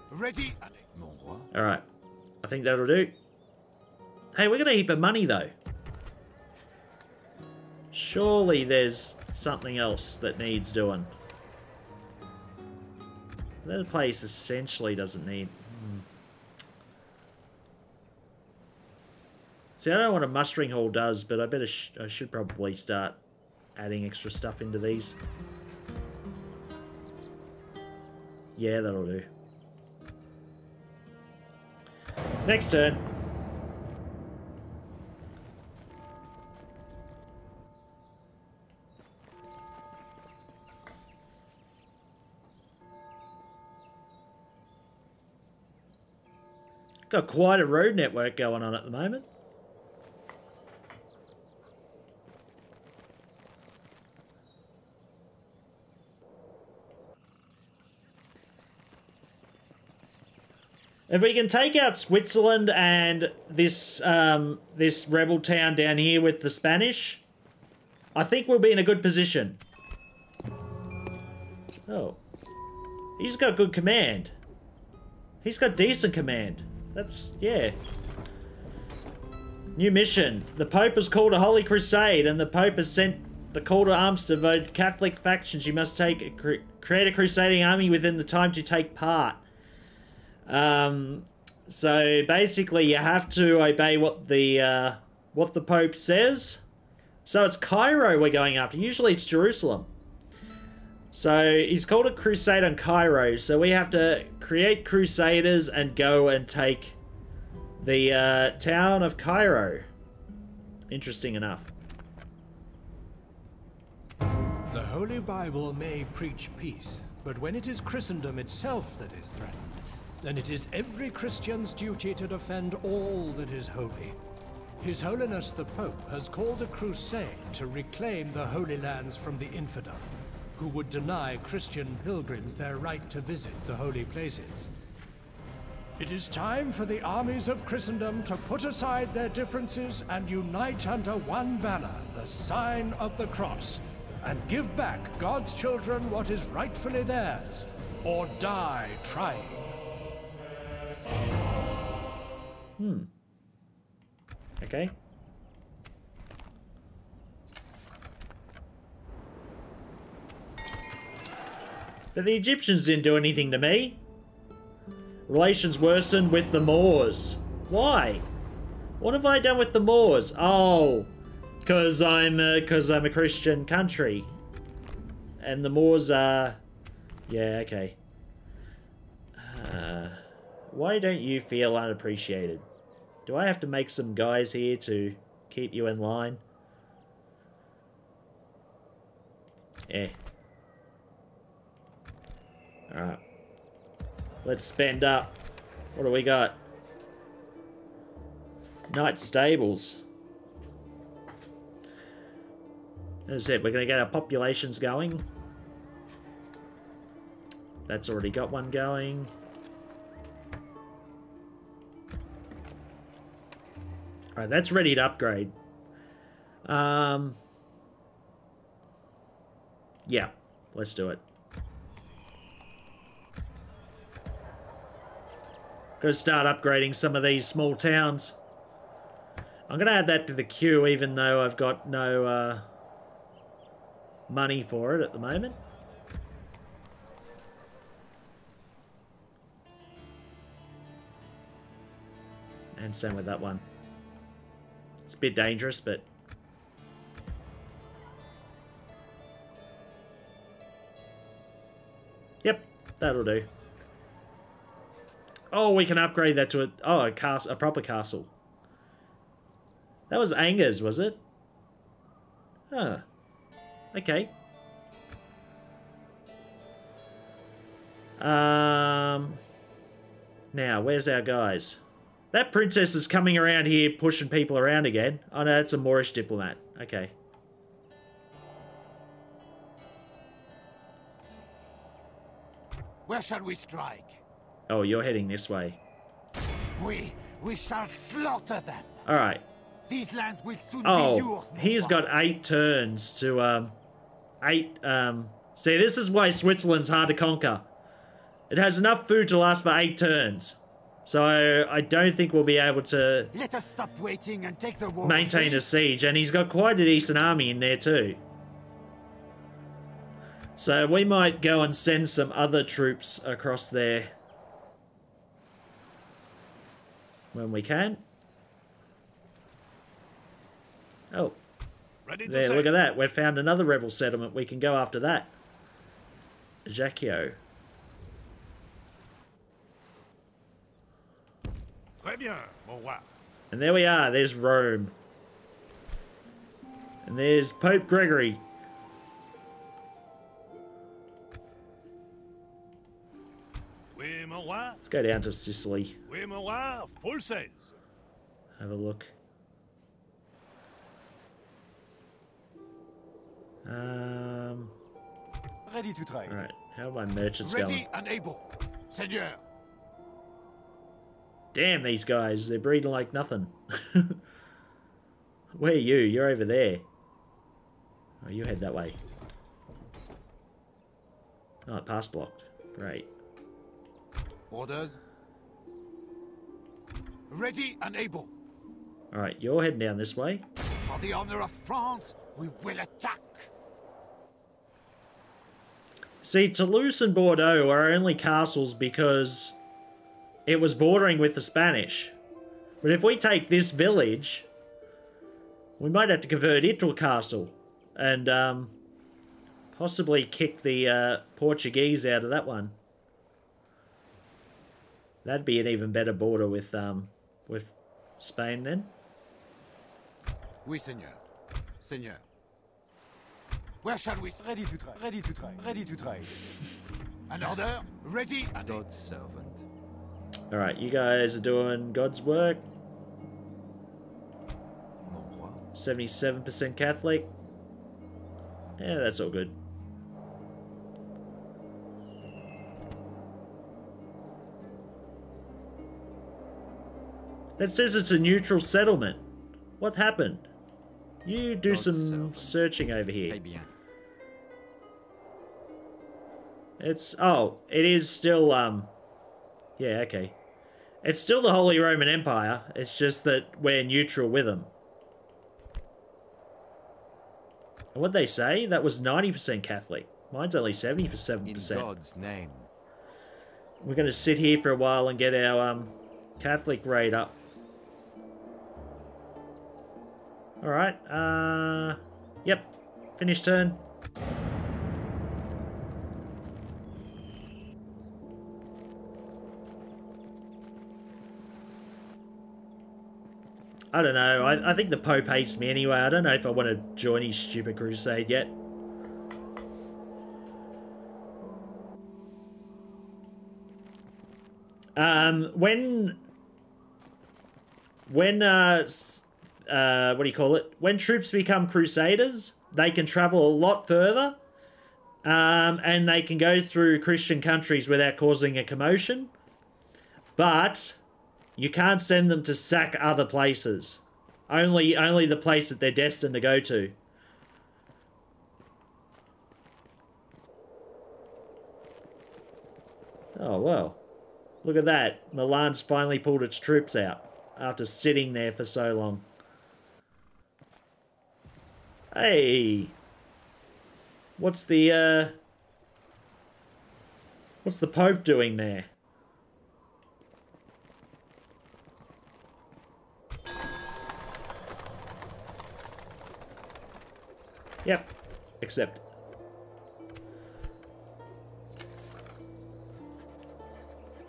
Ready and... Mon roi. Alright. I think that'll do. Hey, we got a heap of money, though. Surely there's something else that needs doing. That place essentially doesn't need... See, I don't know what a mustering hall does, but I should probably start adding extra stuff into these. Yeah, that'll do. Next turn. Got quite a road network going on at the moment. If we can take out Switzerland and this this rebel town down here with the Spanish, I think we'll be in a good position. Oh. He's got good command. He's got decent command. That's, yeah. New mission. The Pope has called a Holy Crusade, and the Pope has sent the call to arms to vote Catholic factions. You must create a crusading army within the time to take part. So basically you have to obey what the Pope says. So it's Cairo we're going after. Usually it's Jerusalem. So he's called a crusade on Cairo. So we have to create crusaders and go and take the town of Cairo. Interesting enough. The Holy Bible may preach peace, but when it is Christendom itself that is threatened, then it is every Christian's duty to defend all that is holy. His Holiness the Pope has called a crusade to reclaim the Holy Lands from the infidel, who would deny Christian pilgrims their right to visit the holy places. It is time for the armies of Christendom to put aside their differences and unite under one banner, the sign of the cross, and give back God's children what is rightfully theirs, or die trying. Okay. But the Egyptians didn't do anything to me. Relations worsened with the Moors. Why? What have I done with the Moors? Oh, because I'm a Christian country, and the Moors are Yeah, okay. Why don't you feel unappreciated? Do I have to make some guys here to keep you in line? Yeah. Alright. Let's spend up. What do we got? Night stables. As I said, we're going to get our populations going. That's already got one going. Alright, that's ready to upgrade. Yeah, let's do it. Gotta start upgrading some of these small towns. I'm gonna add that to the queue even though I've got no money for it at the moment. And same with that one. It's a bit dangerous, but... Yep, that'll do. Oh, we can upgrade that to a proper castle. That was Anger's, was it? Huh. Okay. Now, where's our guys? That princess is coming around here pushing people around again. Oh no, that's a Moorish diplomat. Okay. Where shall we strike? Oh, you're heading this way. We shall slaughter them. Alright. These lands will soon be yours. He's got 8 turns to, See, this is why Switzerland's hard to conquer. It has enough food to last for 8 turns. So, I don't think we'll be able to... Let us stop waiting and take the war. ...maintain a siege. And he's got quite a decent army in there, too. So, we might go and send some other troops across there. When we can. Oh. There, look at that. We've found another rebel settlement. We can go after that. Ajaccio. And there we are. There's Rome. And there's Pope Gregory. Let's go down to Sicily. Have a look. Ready to trade. Alright, how are my merchants Ready going? and able, Seigneur. Damn, these guys, they're breeding like nothing. Where are you? You're over there. Oh, you head that way. Oh, pass blocked. Great. Orders. Ready and able. Alright, you're heading down this way. For the honor of France, we will attack. See, Toulouse and Bordeaux are only castles because it was bordering with the Spanish. But if we take this village, we might have to convert it to a castle. And possibly kick the Portuguese out of that one. That'd be an even better border with Spain then. Oui, Seigneur. Seigneur. Where shall we... Ready to trade. Ready to trade. Ready to trade. An order. Ready and... God's servant. Alright, you guys are doing God's work. 77% Catholic. Yeah, that's all good. That says it's a neutral settlement. What happened? You do some searching over here. It's... Oh, it is still, yeah, okay. It's still the Holy Roman Empire. It's just that we're neutral with them. And what'd they say? That was 90% Catholic. Mine's only 77%. In God's name. We're going to sit here for a while and get our Catholic rate up. Alright, yep. Finish turn. I don't know. I think the Pope hates me anyway. I don't know if I want to join his stupid crusade yet. When what do you call it? When troops become crusaders, they can travel a lot further, and they can go through Christian countries without causing a commotion. But you can't send them to sack other places. Only the place that they're destined to go to. Oh, well. Look at that. Milan's finally pulled its troops out after sitting there for so long. Hey. What's the Pope doing there? Yep. Accept.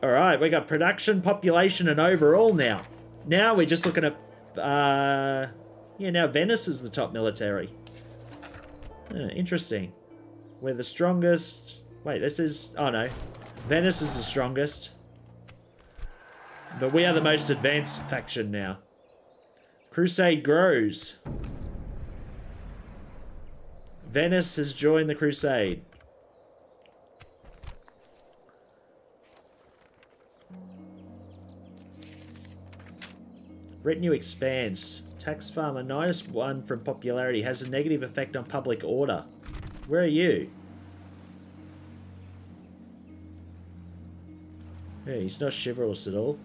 Alright, we got production, population, and overall now. Now we're just looking at... yeah, now Venice is the top military. Interesting. We're the strongest... Wait, this is... Oh, no. Venice is the strongest. But we are the most advanced faction now. Crusade grows. Venice has joined the crusade. Retinue expands. Tax farmer -1 from popularity has a negative effect on public order. Where are you? Yeah, he's not chivalrous at all.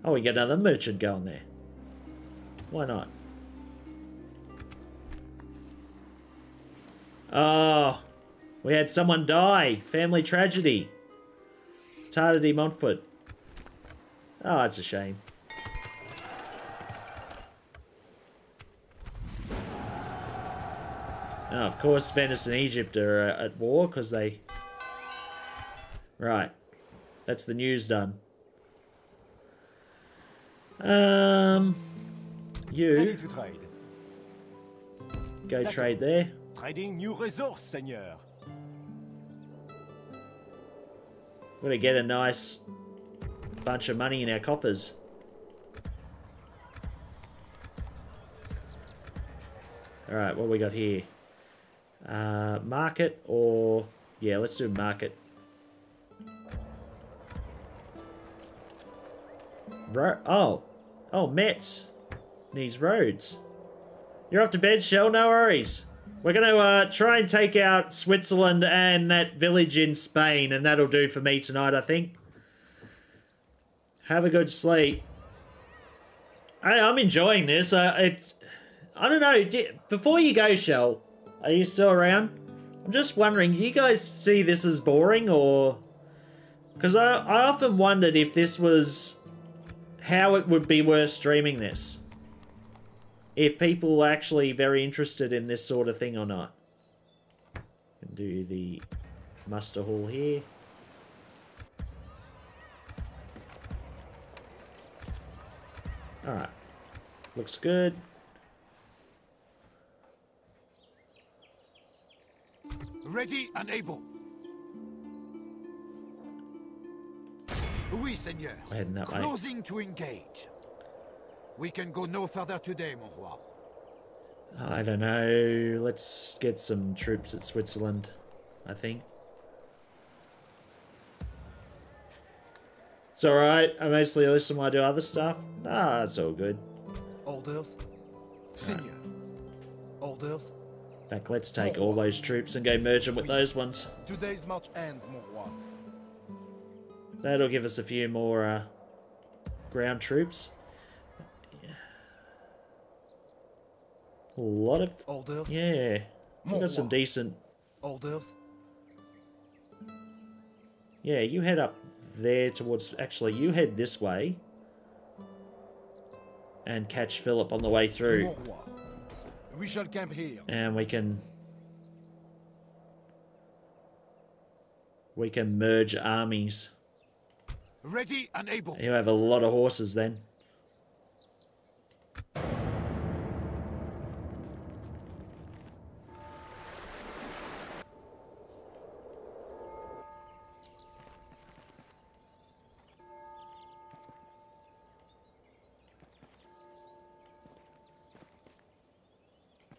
Oh, we got another merchant going there. Why not? Oh, we had someone die. Family tragedy. Tarda de Montfort. Oh, it's a shame. Oh, of course, Venice and Egypt are at war because they... Right. That's the news done. You... Go trade there. Trading new resource, Seigneur. We're gonna get a nice bunch of money in our coffers. Alright, what we got here? Market or... Yeah, let's do market. Oh, Metz needs roads. You're off to bed, Shell? No worries. We're going to try and take out Switzerland and that village in Spain, and that'll do for me tonight, I think. Have a good sleep. I'm enjoying this. I don't know. Before you go, Shell, are you still around? I'm just wondering, do you guys see this as boring, or... Because I often wondered if this was... How it would be worth streaming this. If people are actually very interested in this sort of thing or not. Can do the muster hall here. Alright. Looks good. Ready and able. Oui, Seigneur. Heading that way. Closing to engage. We can go no further today, mon roi. I don't know. Let's get some troops at Switzerland, I think. It's alright. I mostly listen while I do other stuff. Ah, it's all good. Orders? Seigneur. Orders? In fact, let's take all those troops and go merge them with those ones. Today's march ends, mon roi. That'll give us a few more ground troops. A lot of... Orders? Yeah. We got some decent... Orders? Yeah, you head up there towards... Actually, you head this way. And catch Philip on the way through. We shall camp here. And we can merge armies. Ready and able. You have a lot of horses then.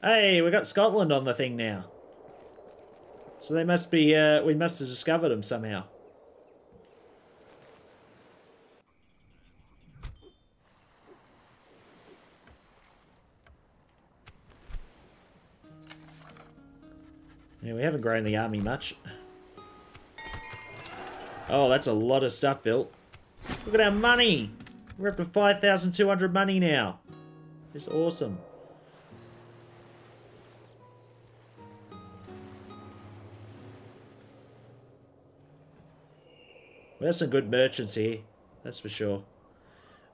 Hey, we got Scotland on the thing now. So they must be, we must have discovered them somehow. Yeah, we haven't grown the army much. Oh, that's a lot of stuff built. Look at our money! We're up to 5,200 money now. It's awesome. There's some good merchants here, that's for sure.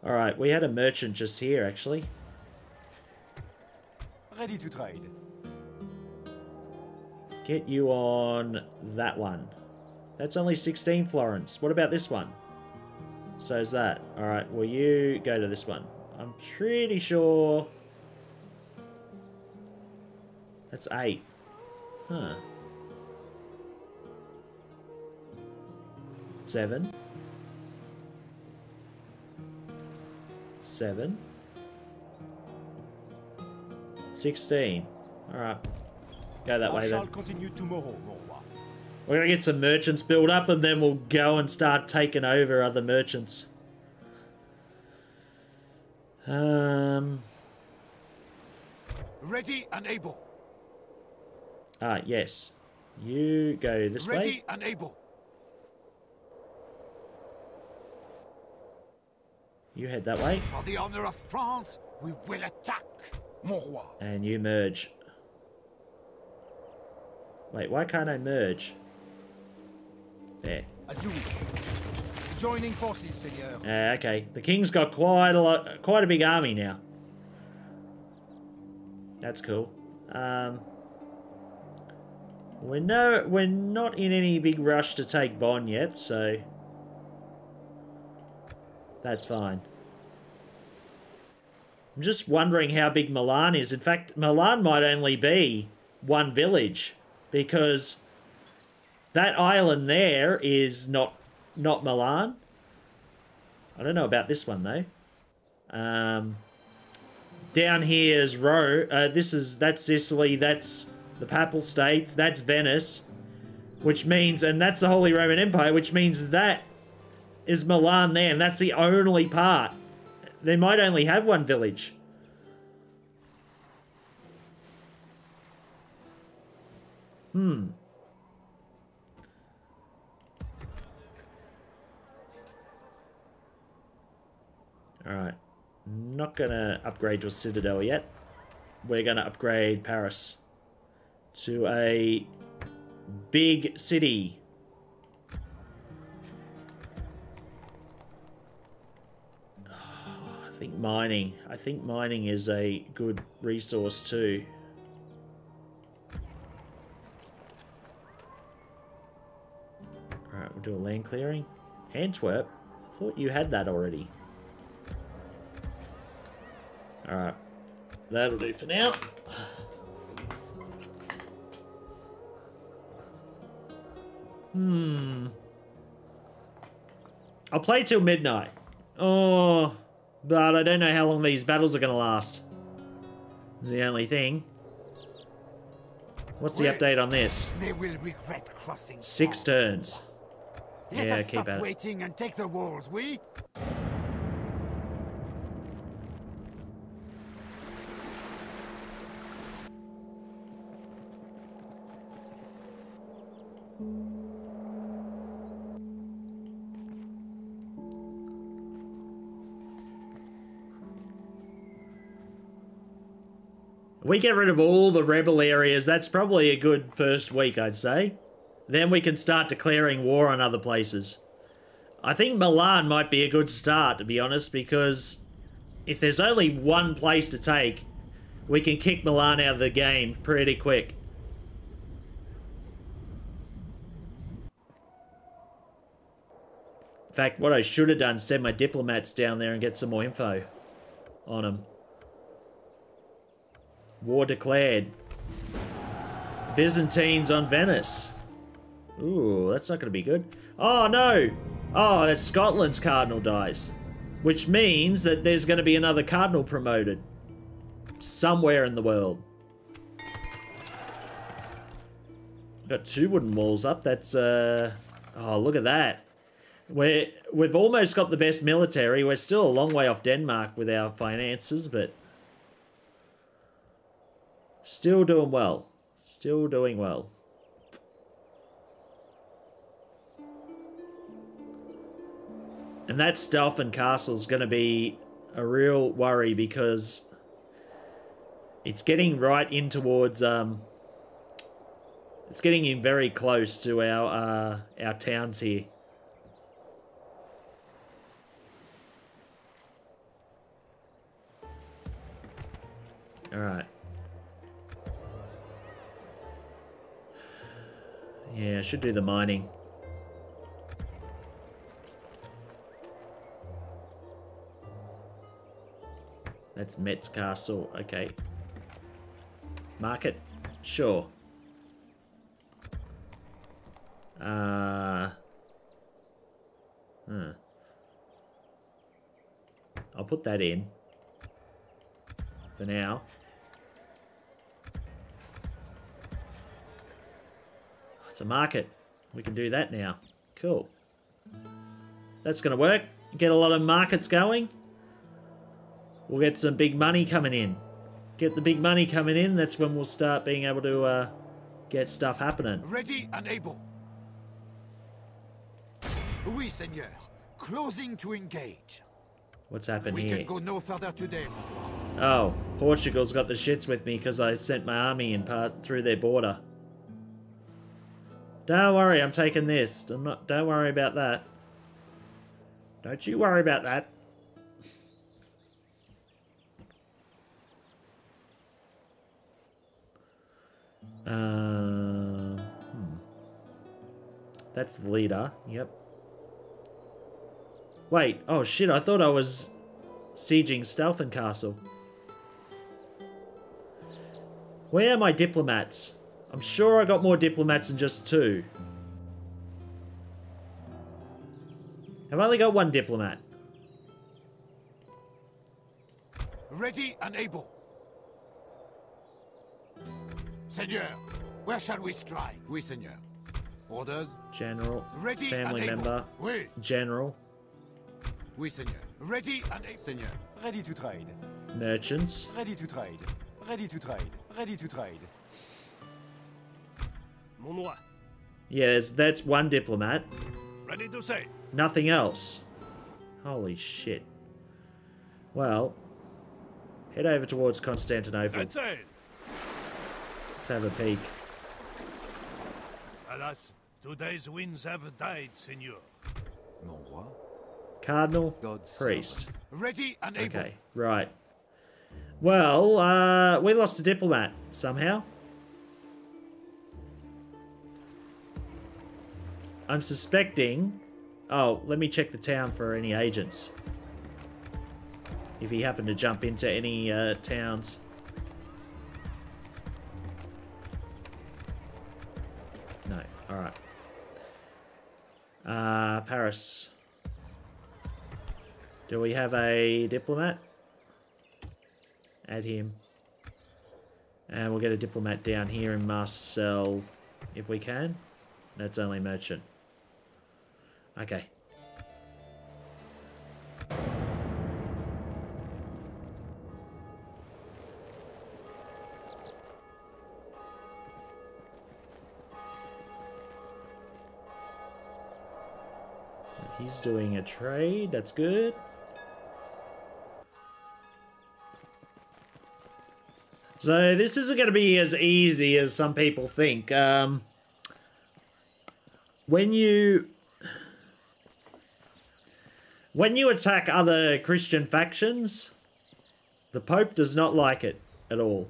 Alright, we had a merchant just here, actually. Ready to trade. Get you on that one. That's only 16 florins. What about this one? So is that. Alright, well you go to this one. I'm pretty sure... That's 8. Huh. 7. 7. 16. Alright. Go that way then. I shall continue tomorrow, mon roi. We're gonna get some merchants built up and then we'll go and start taking over other merchants. Ready and able. Ah, yes. You go this way. Ready and able. You head that way. For the honor of France, we will attack, mon roi. And you merge. Wait, why can't I merge? There. As you wish. Joining forces, seigneur. Okay. The king's got quite a big army now. That's cool. We're not in any big rush to take Bonn yet, so that's fine. I'm just wondering how big Milan is. In fact, Milan might only be one village, because that island there is not Milan. I don't know about this one though. Down here is Rome. That's Sicily. That's the Papal States. That's Venice, which means, and that's the Holy Roman Empire, which means that is Milan there, and that's the only part. They might only have one village. Alright. Not gonna upgrade your citadel yet. We're gonna upgrade Paris to a big city. I think mining is a good resource too. Alright, we'll do a land clearing. Antwerp? I thought you had that already. Alright. That'll do for now. I'll play till midnight. Oh, but I don't know how long these battles are going to last. Is the only thing. What's the update on this? They will regret crossing 6 turns. Let Yeah, us keep stop at it. waiting and take the walls, we? We get rid of all the rebel areas. That's probably a good first week, I'd say. Then we can start declaring war on other places. I think Milan might be a good start, to be honest, because if there's only one place to take, we can kick Milan out of the game pretty quick. In fact, what I should have done is send my diplomats down there and get some more info on them. War declared. Byzantines on Venice. Ooh, that's not going to be good. Oh, no! Oh, that's Scotland's cardinal dies. Which means that there's going to be another cardinal promoted. Somewhere in the world. Got 2 wooden walls up. That's oh, look at that. We've almost got the best military. We're still a long way off Denmark with our finances, but still doing well. Still doing well. And that Stalford Castle is going to be a real worry because it's getting right in towards it's getting in very close to our towns here. All right. Yeah, I should do the mining. That's Metz Castle. Okay. Market? Sure. I'll put that in for now. It's a market. We can do that now. Cool. That's going to work. Get a lot of markets going. We'll get some big money coming in. Get the big money coming in. That's when we'll start being able to get stuff happening. Ready and able. Oui, Seigneur. Closing to engage. What's happened We here? can go no further today. Oh, Portugal's got the shits with me because I sent my army in part through their border. Don't worry, I'm taking this. Don't worry about that. Don't you worry about that. That's the leader. Yep. Wait. Oh shit! I thought I was sieging Stalford Castle. Where are my diplomats? I'm sure I got more diplomats than just 2. I've only got 1 diplomat. Ready and able. Seigneur, where shall we strike? Oui, Seigneur. Orders? General. Ready Family and able. member. Oui. General. Oui, Seigneur. Ready and able. Seigneur. Ready to trade. Merchants. Ready to trade. Ready to trade. Ready to trade. Mon roi. Yes, that's 1 diplomat. Ready to say. Nothing else. Holy shit. Well, head over towards Constantinople. That's it. Let's have a peek. Alas, today's winds have died, Seigneur. Mon roi. Cardinal, God's priest. Ready and able. Okay, right. Well, we lost a diplomat somehow. I'm suspecting... Oh, let me check the town for any agents. If he happened to jump into any towns. No, alright. Paris. Do we have a diplomat? Add him. And we'll get a diplomat down here in Marseille if we can. That's only merchant. Okay. He's doing a trade. That's good. So this isn't going to be as easy as some people think. When you attack other Christian factions, the Pope does not like it at all.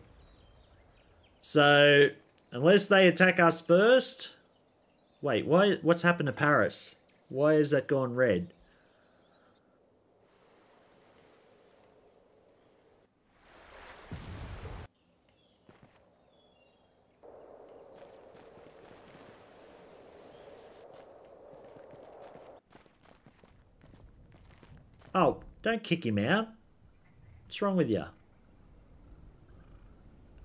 So unless they attack us first... Wait, what's happened to Paris? Why is that gone red? Oh, don't kick him out. What's wrong with you?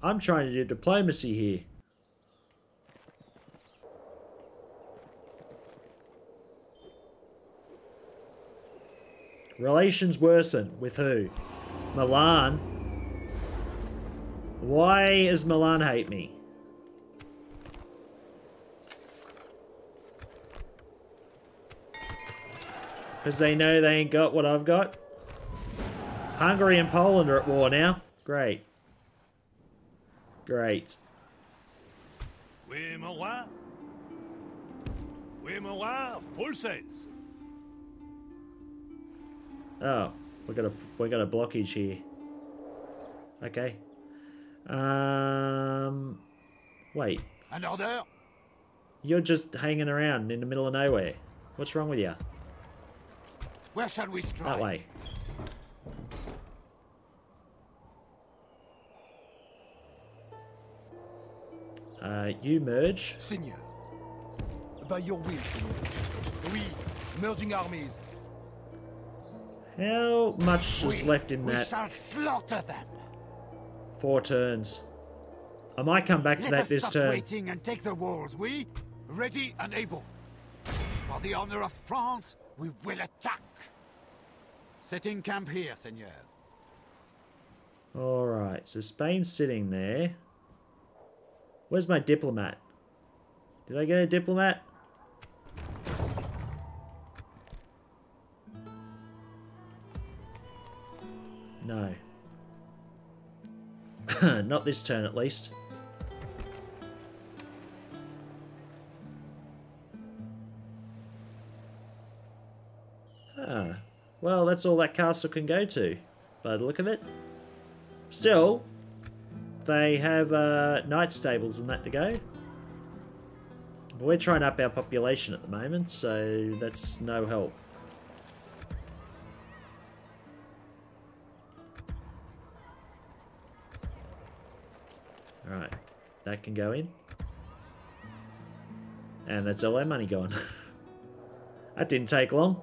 I'm trying to do diplomacy here. Relations worsen. With who? Milan. Why does Milan hate me? Because they know they ain't got what I've got. Hungary and Poland are at war now. Great. Great. Oui, mon roi. Oui, mon roi. Full sails. Oh, we got a blockage here. Okay. Wait. An order? You're just hanging around in the middle of nowhere. What's wrong with you? Where shall we strike? That way. You merge. Seigneur. By your will, Seigneur. Oui, merging armies. How much is left in that? We shall slaughter them. 4 turns. I might come back to that this turn. Waiting and take the walls. We ready and able. For the honor of France, we will attack. Setting camp here, Seigneur. Alright, so Spain's sitting there. Where's my diplomat? Did I get a diplomat? No. Not this turn, at least. Ah. Well, that's all that castle can go to, by the look of it. Still, they have knight stables and that to go. We're trying to up our population at the moment, so that's no help. Alright, that can go in. And that's all our money gone. That didn't take long.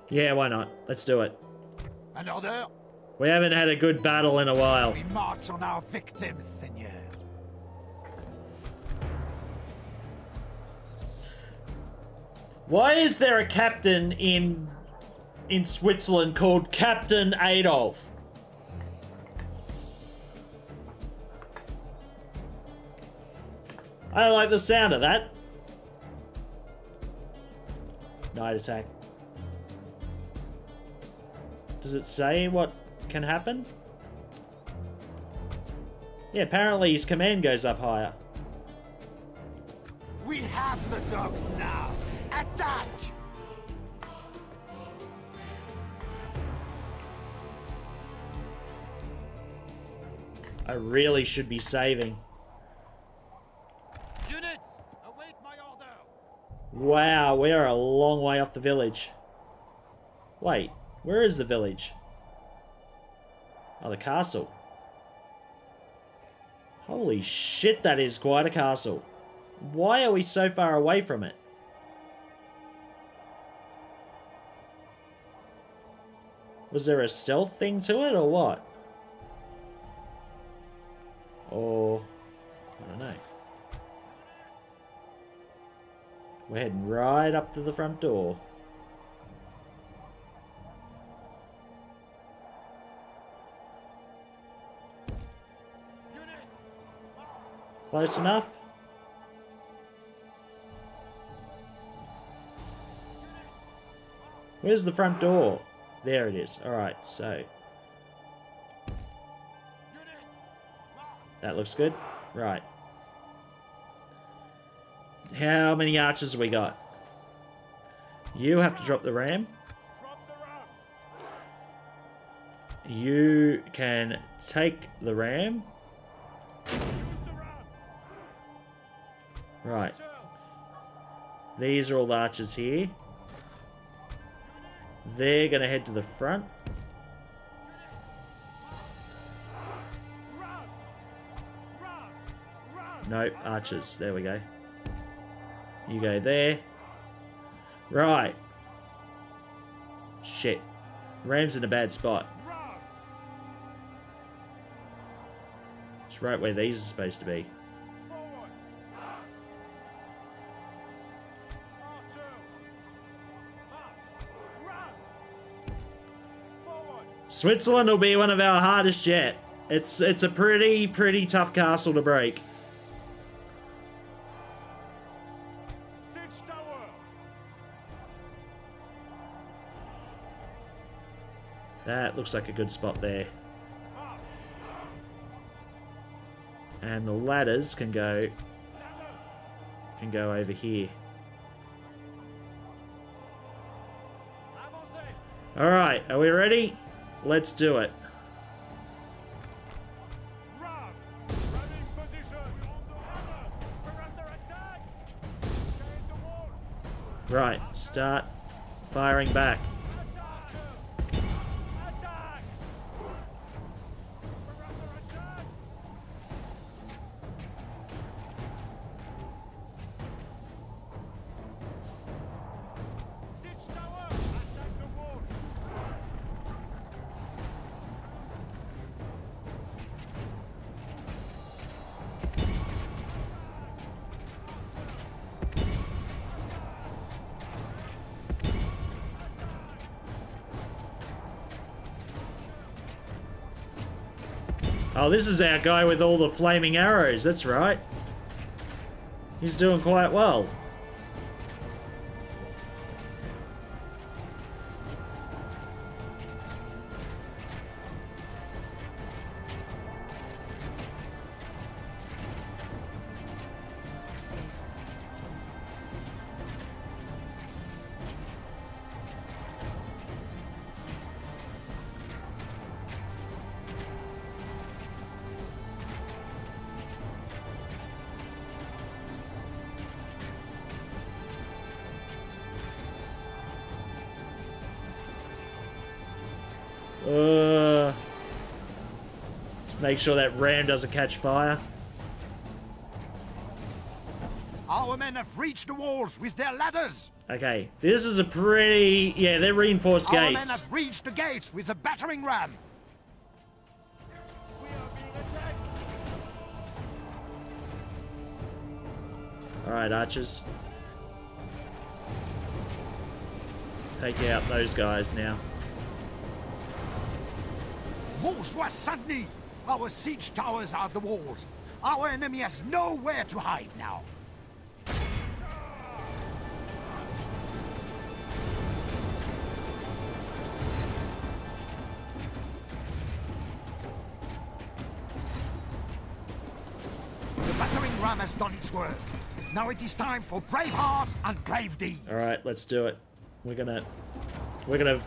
Yeah, why not? Let's do it. An order? We haven't had a good battle in a while. We march on our victims, Seigneur. Why is there a captain in Switzerland called Captain Adolf? I don't like the sound of that. Night attack. Does it say what can happen? Yeah, apparently his command goes up higher. We have the dogs now. Attack! I really should be saving. Units, await my orders. Wow, we are a long way off the village. Wait, where is the village? Oh, the castle. Holy shit, that is quite a castle. Why are we so far away from it? Was there a stealth thing to it or what? Or, I don't know. We're heading right up to the front door. Close enough? Where's the front door? There it is. Alright, so. That looks good. Right. How many archers have we got? You have to drop the ram. You can take the ram. Right. These are all the archers here. They're going to head to the front. Nope, archers. There we go. You go there. Right. Shit. Ram's in a bad spot. It's right where these are supposed to be. Switzerland will be one of our hardest yet. It's a pretty tough castle to break. That looks like a good spot there. And the ladders can go over here. All right, are we ready? Let's do it. Right, start firing back. Oh, this is our guy with all the flaming arrows, that's right. He's doing quite well. Make sure that ram doesn't catch fire. Our men have reached the walls with their ladders. Okay, this is a pretty... Yeah, they're reinforced gates. Our men have reached the gates with the battering ram. Alright, archers. Take out those guys now. Bourgeois Saint-Denis! Our siege towers are the walls. Our enemy has nowhere to hide now. The battering ram has done its work. Now it is time for brave hearts and brave deeds. All right, let's do it. We're gonna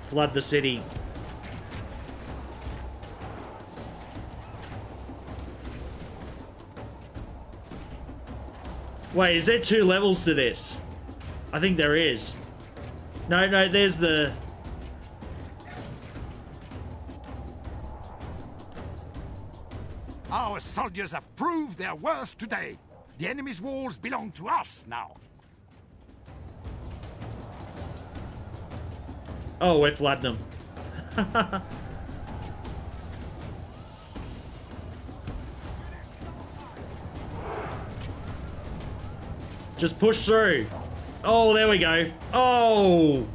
flood the city. Wait, is there 2 levels to this? I think there is. No, there's the... Our soldiers have proved their worth today. The enemy's walls belong to us now. Oh, we're flooding them. Just push through. Oh, there we go. Oh!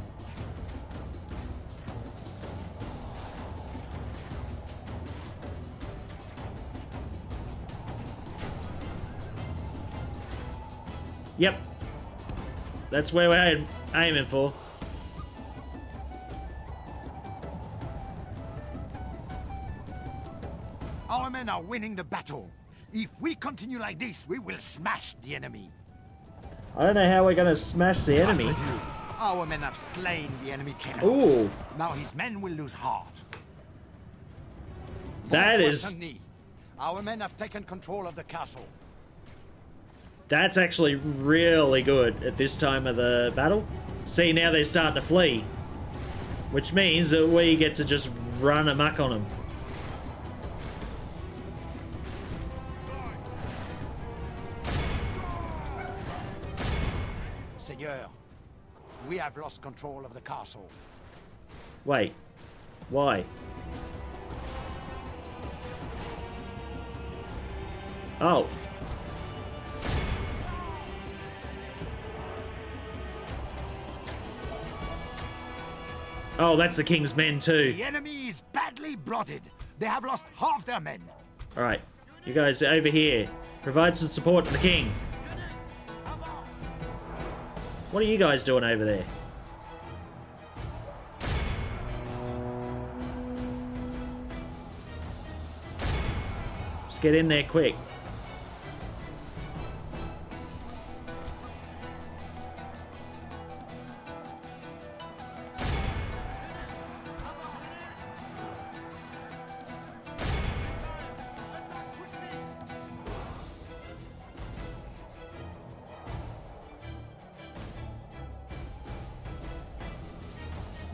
Yep. That's where we're aiming for. Our men are winning the battle. If we continue like this, we will smash the enemy. I don't know how we're going to smash the enemy. Our men have slain the enemy general. Ooh. Now his men will lose heart. That is... Our men have taken control of the castle. That's actually really good at this time of the battle. See, now they're starting to flee. Which means that we get to just run amok on them. Seigneur, we have lost control of the castle. Wait, why? Oh. Oh, that's the king's men too. The enemy is badly blooded. They have lost half their men. Alright, you guys over here. Provide some support to the king. What are you guys doing over there? Let's get in there quick.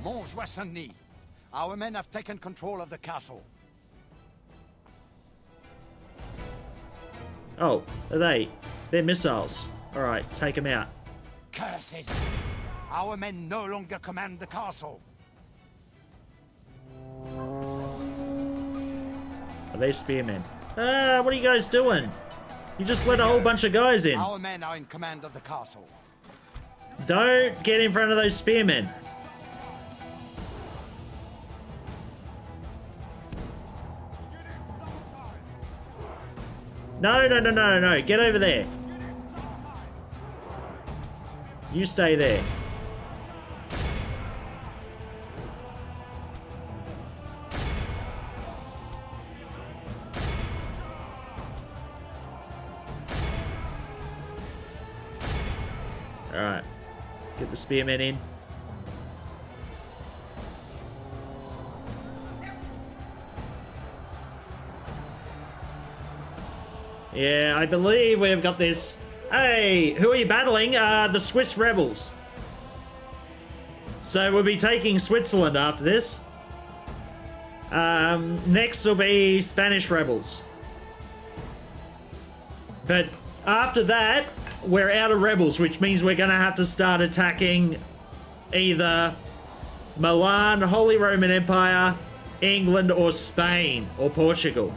Montjoie-Saint-Denis. Our men have taken control of the castle. Oh, are they? They're missiles. Alright, take them out. Curses! Our men no longer command the castle. Are they spearmen? Ah, what are you guys doing? You just let a whole bunch of guys in. Our men are in command of the castle. Don't get in front of those spearmen. No, no, no, no, no. Get over there. You stay there. Alright. Get the spearmen in. Yeah, I believe we have got this. Hey, who are you battling? The Swiss rebels. So we'll be taking Switzerland after this. Next will be Spanish rebels. But after that, we're out of rebels, which means we're going to have to start attacking either Milan, Holy Roman Empire, England, or Spain, or Portugal.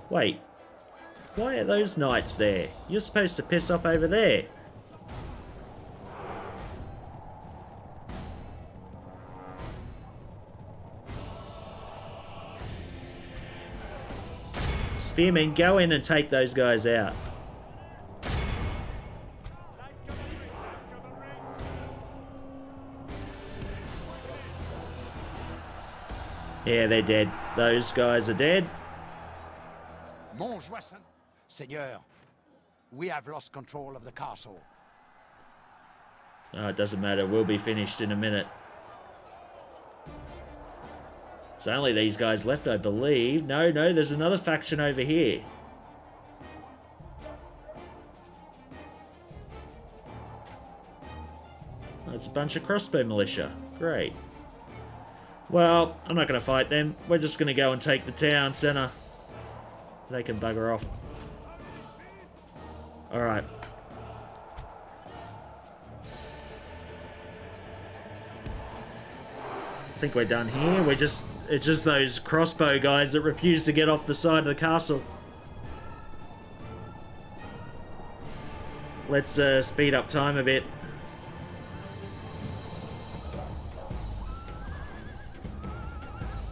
Wait, why are those knights there? You're supposed to piss off over there. Spearmen, go in and take those guys out. Yeah, they're dead. Those guys are dead. Montjoie-Saint... Seigneur, we have lost control of the castle. Oh, it doesn't matter. We'll be finished in a minute. It's only these guys left, I believe. No, no, there's another faction over here. Oh, it's a bunch of crossbow militia. Great. Well, I'm not going to fight them. We're just going to go and take the town centre. They can bugger off. Alright. I think we're done here. It's just those crossbow guys that refuse to get off the side of the castle. Let's speed up time a bit.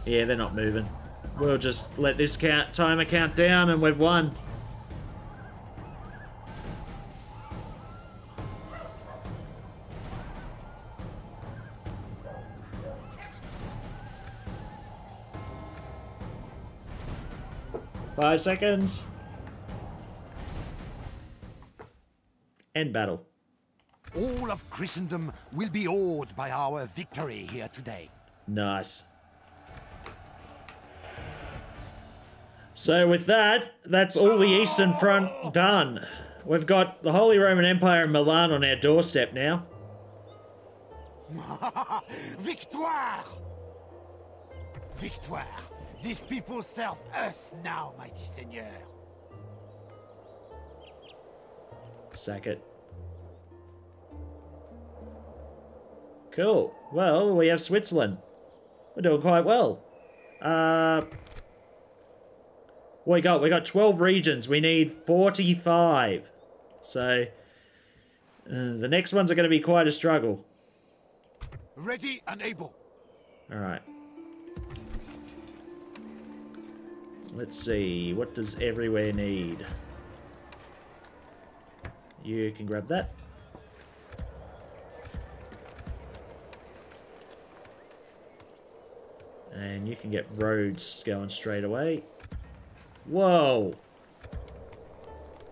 Yeah, they're not moving. We'll just let this timer count down and we've won. Five seconds. End battle. All of Christendom will be awed by our victory here today. Nice. So with that, that's all the Eastern Front done. We've got the Holy Roman Empire and Milan on our doorstep now. Victoire! Victoire! These people serve us now, mighty seigneur. Sack it. Cool. Well, we have Switzerland. We're doing quite well. We got 12 regions. We need 45. So the next ones are going to be quite a struggle. Ready and able. All right. Let's see. What does everywhere need? You can grab that. And you can get roads going straight away. Whoa!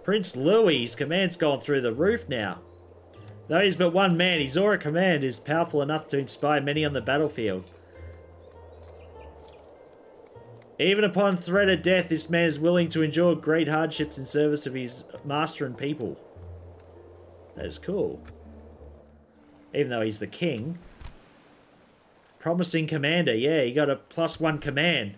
Prince Louis' command's gone through the roof now. Though he's but one man, his aura command is powerful enough to inspire many on the battlefield. Even upon threat of death, this man is willing to endure great hardships in service of his master and people. That is cool. Even though he's the king. Promising commander. Yeah, he got a +1 command.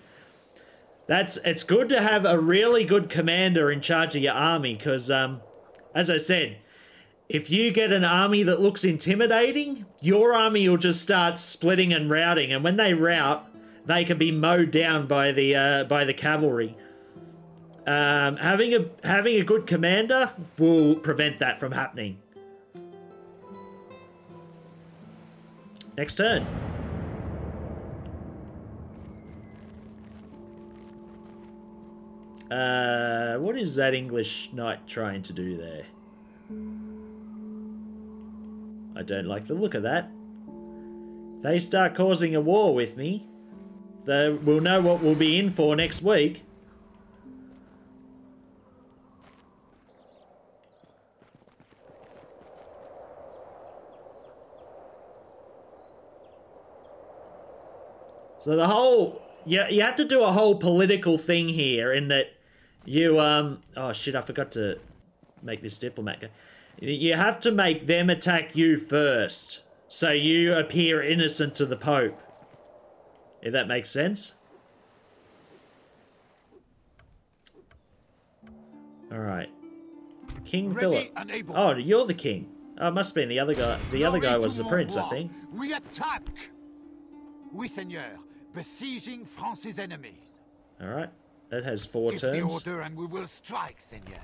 It's good to have a really good commander in charge of your army, because, as I said, if you get an army that looks intimidating, your army will just start splitting and routing, and when they rout, they can be mowed down by the cavalry. Having a good commander will prevent that from happening. Next turn. What is that English knight trying to do there? I don't like the look of that. They start causing a war with me. We'll know what we'll be in for next week. So the whole... You have to do a whole political thing here in that you... Oh shit, I forgot to make this diplomat go. You have to make them attack you first, so you appear innocent to the Pope. If that makes sense. Alright. King Philip. Oh, you're the king. Oh, it must have been the other guy. The other guy was the prince, I think. We attack! Oui, seigneur. Besieging France's enemies. Alright. That has 4 Give turns. the order and we will strike, seigneur.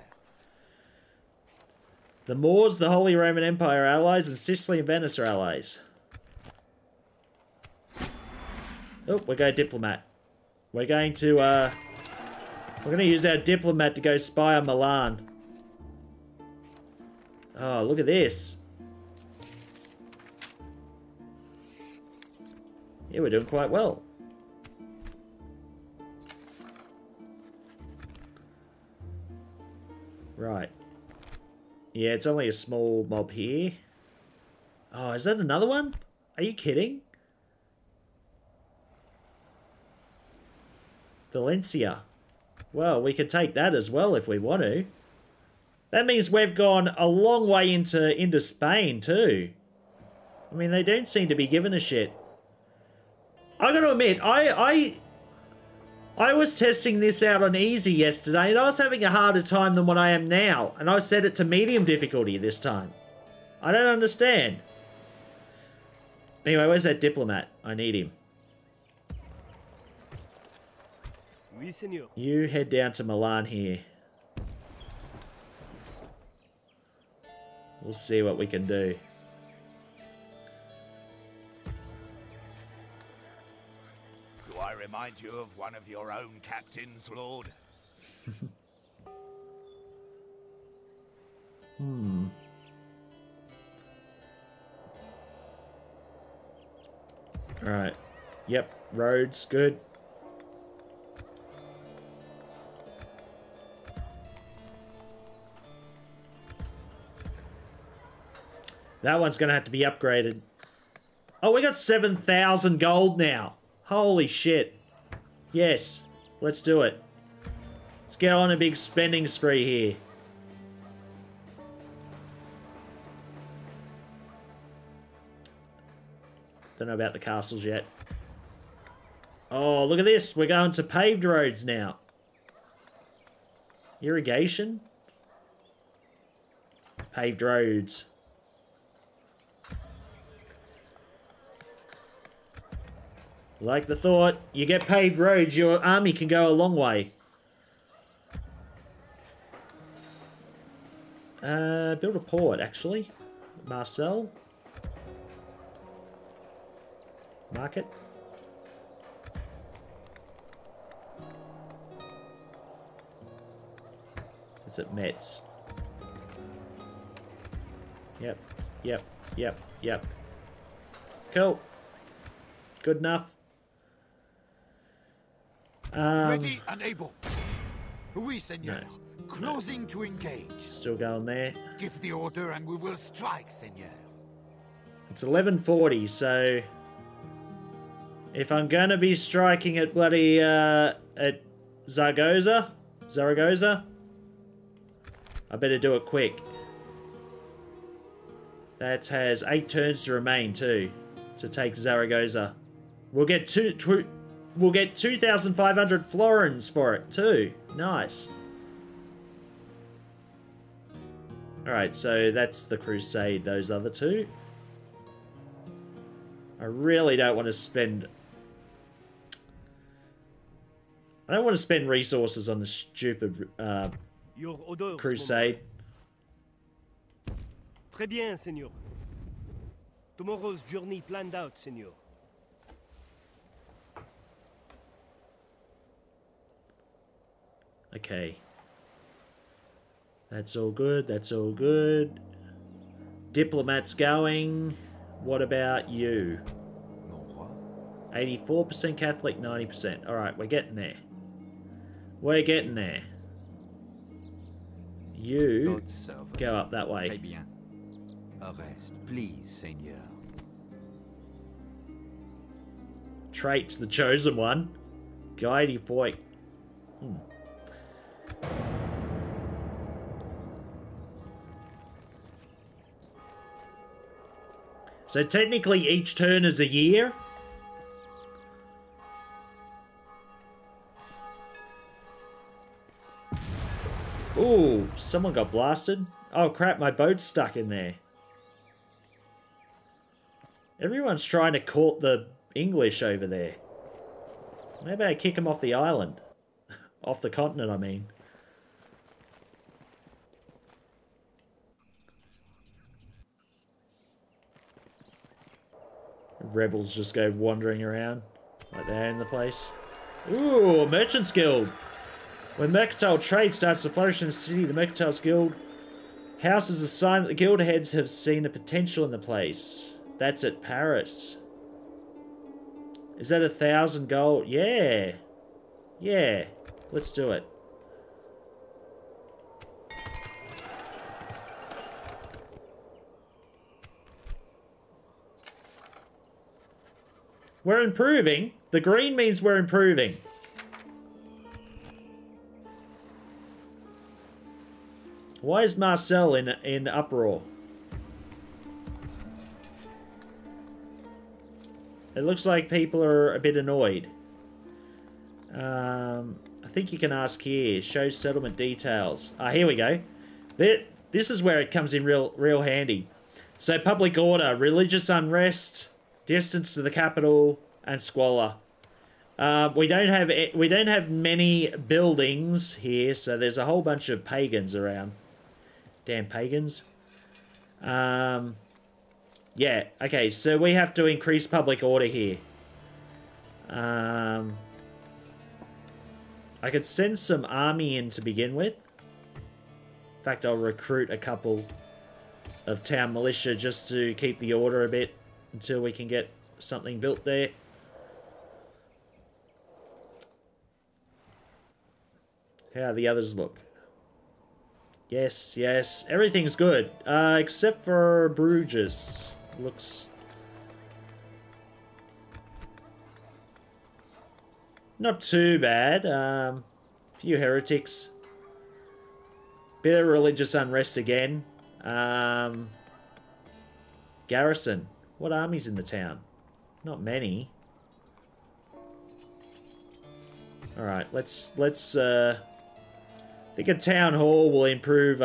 The Moors, the Holy Roman Empire are allies, and Sicily and Venice are allies. Oh, we're going diplomat. We're going to use our diplomat to go spy on Milan. Oh, look at this. Yeah, we're doing quite well. Right. Yeah, it's only a small mob here. Oh, is that another one? Are you kidding? Valencia. Well, we could take that as well if we want to. That means we've gone a long way into Spain too. I mean, they don't seem to be giving a shit. I gotta admit, I was testing this out on easy yesterday, and I was having a harder time than what I am now. And I set it to medium difficulty this time. I don't understand. Anyway, where's that diplomat? I need him. Oui, senor. You head down to Milan here. We'll see what we can do. Do I remind you of one of your own captains, Lord? Alright. Yep, roads, good. That one's going to have to be upgraded. Oh, we got 7,000 gold now. Holy shit. Yes, let's do it. Let's get on a big spending spree here. Don't know about the castles yet. Oh, look at this. We're going to paved roads now. Irrigation. Paved roads. Like the thought, you get paved roads, your army can go a long way. Build a port, actually. Marcel. Market. It's at Metz. Yep, yep, yep, yep. Cool. Good enough. Ready and able. Oui, Seigneur. No. Closing to engage. Still going there. Give the order and we will strike, Seigneur. It's 11:40, so if I'm gonna be striking at bloody at Zaragoza, I better do it quick. That has 8 turns to remain too, to take Zaragoza. We'll get 2,500 florins for it too. Nice. Alright, so that's the crusade, those other two. I really don't want to spend... I don't want to spend resources on the stupid Your orders, crusade. Très bien, Seigneur. Tomorrow's journey planned out, Seigneur. Okay. That's all good, that's all good. Diplomat's going. What about you? 84% Catholic, 90%. Alright, we're getting there. We're getting there. You go up that way. Très bien. Arrest, please, Seigneur. Trait's the chosen one. Guidey boy. So technically each turn is a year. Ooh, someone got blasted. Oh crap, my boat's stuck in there. Everyone's trying to court the English over there. Maybe I kick them off the island. Off the continent, I mean. Rebels just go wandering around. Like they're in the place. Ooh, Merchants Guild. When mercantile trade starts to flourish in the city, the Mercantile Guild house is a sign that the guild heads have seen a potential in the place. That's at Paris. Is that 1,000 gold? Yeah. Yeah. Let's do it. We're improving. The green means we're improving. Why is Marcel in uproar? It looks like people are a bit annoyed. I think you can ask here. Show settlement details. Ah, here we go. This is where it comes in real handy. So public order, religious unrest, distance to the capital, and squalor. We don't have many buildings here, so there's a whole bunch of pagans around. Damn pagans. Yeah, okay, so we have to increase public order here. I could send some army in to begin with. In fact, I'll recruit a couple of town militia just to keep the order a bit until we can get something built there. How do the others look? Yes, yes, everything's good. Except for Bruges. Looks... not too bad. Few heretics. Bit of religious unrest again. Garrison. What army's in the town? Not many. Alright, let's I think a town hall will improve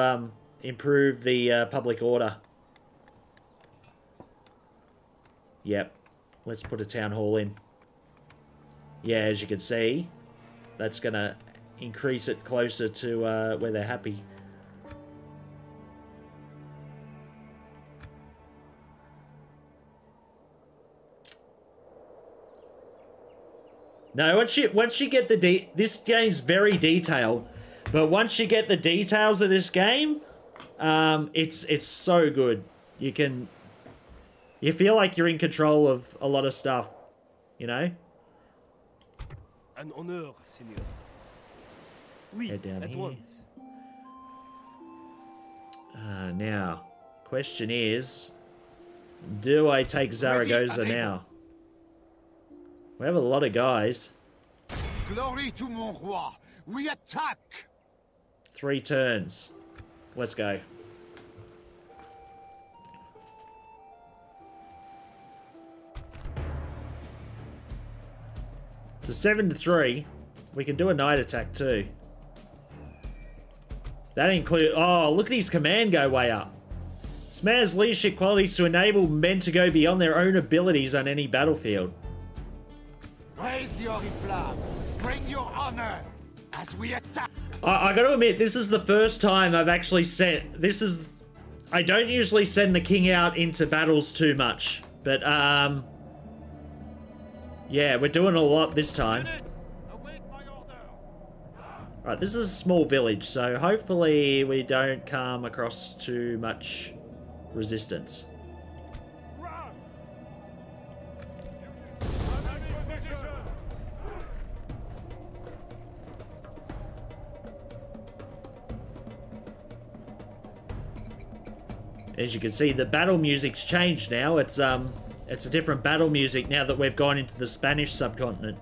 the public order. Yep. Let's put a town hall in. Yeah, as you can see, that's gonna increase it closer to where they're happy. No, once you get this game's very detailed, but once you get the details of this game, it's so good. You feel like you're in control of a lot of stuff, you know? An honor, Seigneur. Oui, Head down at here. once. Now, question is, do I take Zaragoza now? We have a lot of guys. Glory to mon roi. We attack. 3 turns. Let's go. It's a 7-3. We can do a night attack too. That includes... Oh, look at his command go way up. Smash leadership qualities to enable men to go beyond their own abilities on any battlefield. Raise the oriflamme. Bring your honor as we attack. I gotta admit, this is the first time I've actually sent... I don't usually send the king out into battles too much. But, yeah, we're doing a lot this time. Right, this is a small village, so hopefully we don't come across too much resistance. As you can see, the battle music's changed now. It's a different battle music now that we've gone into the Spanish subcontinent.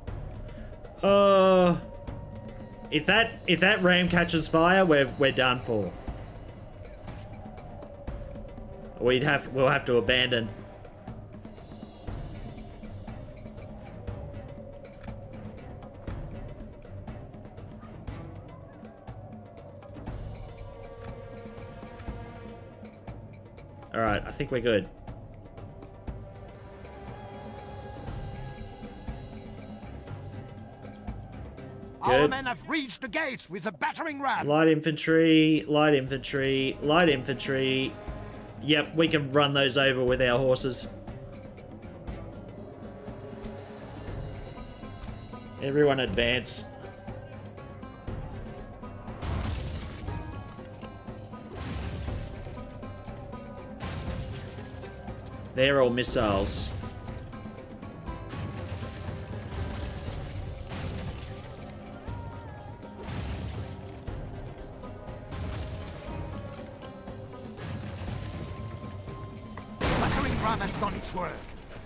If that ram catches fire, we're done for. We'll have to abandon. All right, I think we're good. Our men have reached the gates with a battering ram. Light infantry, light infantry, light infantry. Yep, we can run those over with our horses. Everyone advance. They're all missiles. Battering ram has done its work.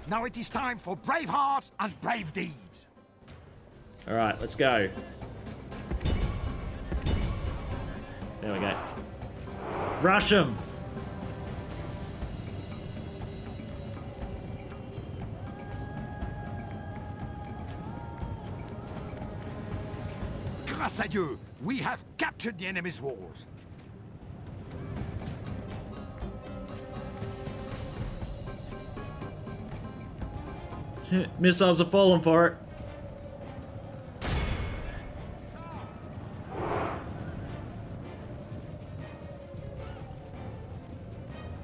Now it is time for brave hearts and brave deeds. All right, let's go. There we go. Rush them. Grâce à Dieu, we have captured the enemy's walls. Missiles are falling for it.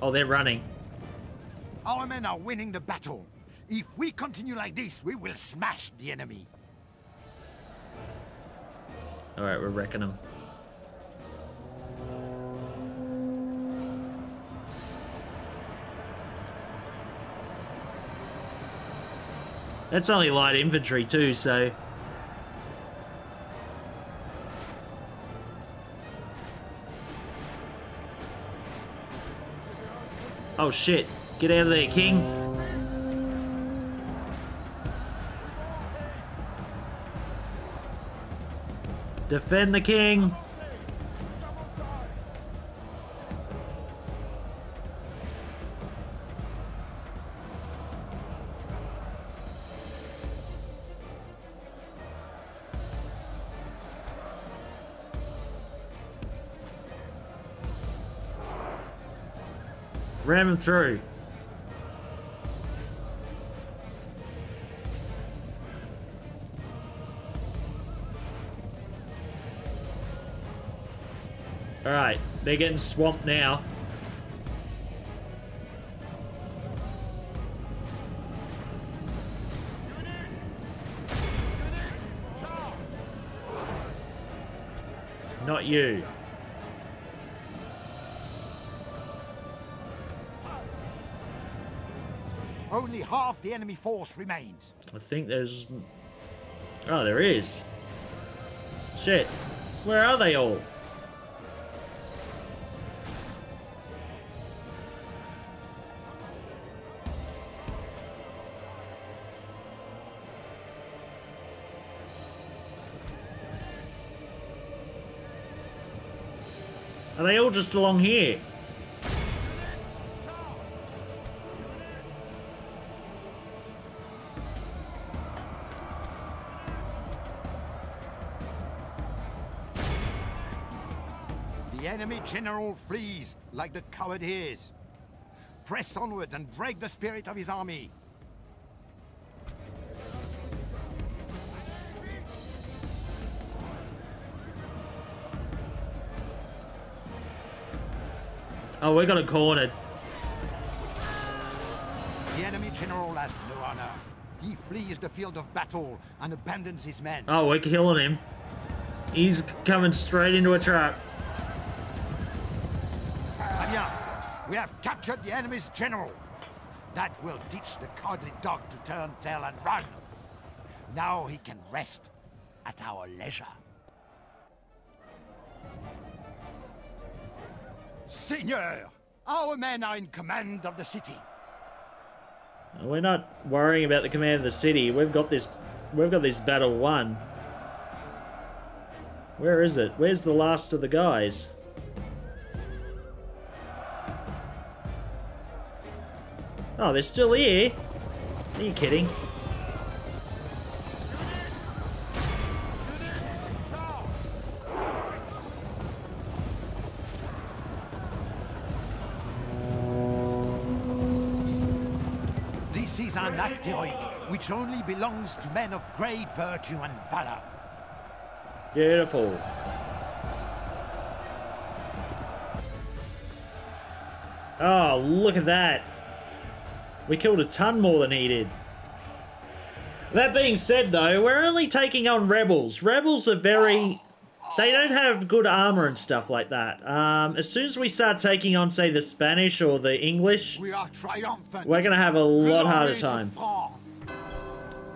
Oh, they're running. Our men are winning the battle. If we continue like this, we will smash the enemy. All right, we're wrecking them. That's only light infantry too, so... Oh shit, get out of there, King. Defend the King. Ram him through. Alright, they're getting swamped now. Not you. Only half the enemy force remains. I think there's... Oh, there is. Shit. Where are they all? Are they all just along here? The enemy general flees like the coward he is. Press onward and break the spirit of his army. Oh, we got a cornered. The enemy general has no honor. He flees the field of battle and abandons his men. Oh, we're killing him. He's coming straight into a trap. Eh bien, we have captured the enemy's general. That will teach the cowardly dog to turn tail and run. Now he can rest at our leisure. Seigneur, our men are in command of the city. We're not worrying about the command of the city. We've got this battle won. Where is it? Where's the last of the guys? Oh, they're still here? Are you kidding? This is an act heroic, which only belongs to men of great virtue and valor. Beautiful. Oh, look at that. We killed a ton more than he did. That being said, though, we're only taking on rebels. Rebels are very... They don't have good armor and stuff like that. As soon as we start taking on, say, the Spanish or the English, We are triumphant. we're going to have a lot Glory harder to time. France.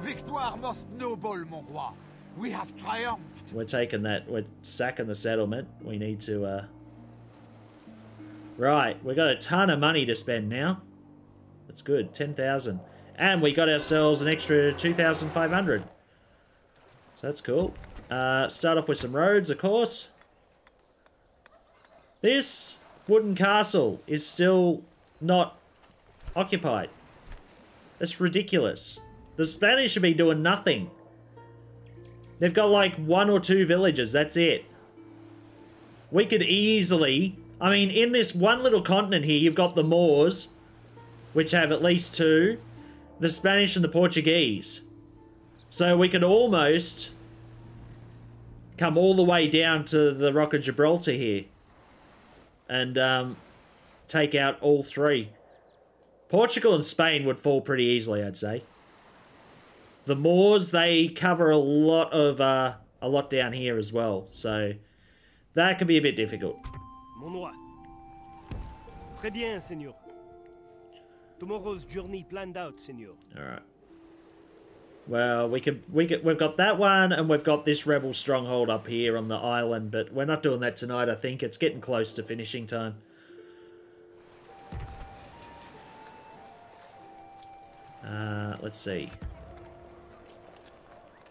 Victoire most noble, mon roi. We have triumphed. We're taking that. We're sacking the settlement. We need to... Right, we got a ton of money to spend now. That's good, 10,000. And we got ourselves an extra 2,500. So that's cool. Start off with some roads, of course. This wooden castle is still not occupied. That's ridiculous. The Spanish should be doing nothing. They've got like 1 or 2 villages, that's it. We could easily... I mean, in this one little continent here, you've got the Moors, which have at least 2, the Spanish and the Portuguese. So we could almost come all the way down to the Rock of Gibraltar here and take out all 3. Portugal and Spain would fall pretty easily, I'd say. The Moors, they cover a lot down here as well, so that could be a bit difficult. Mon roi. Très bien, Seigneur. Tomorrow's journey planned out, Seigneur. All right. Well, we've got that one, and we've got this rebel stronghold up here on the island, but we're not doing that tonight, I think. It's getting close to finishing time. Let's see.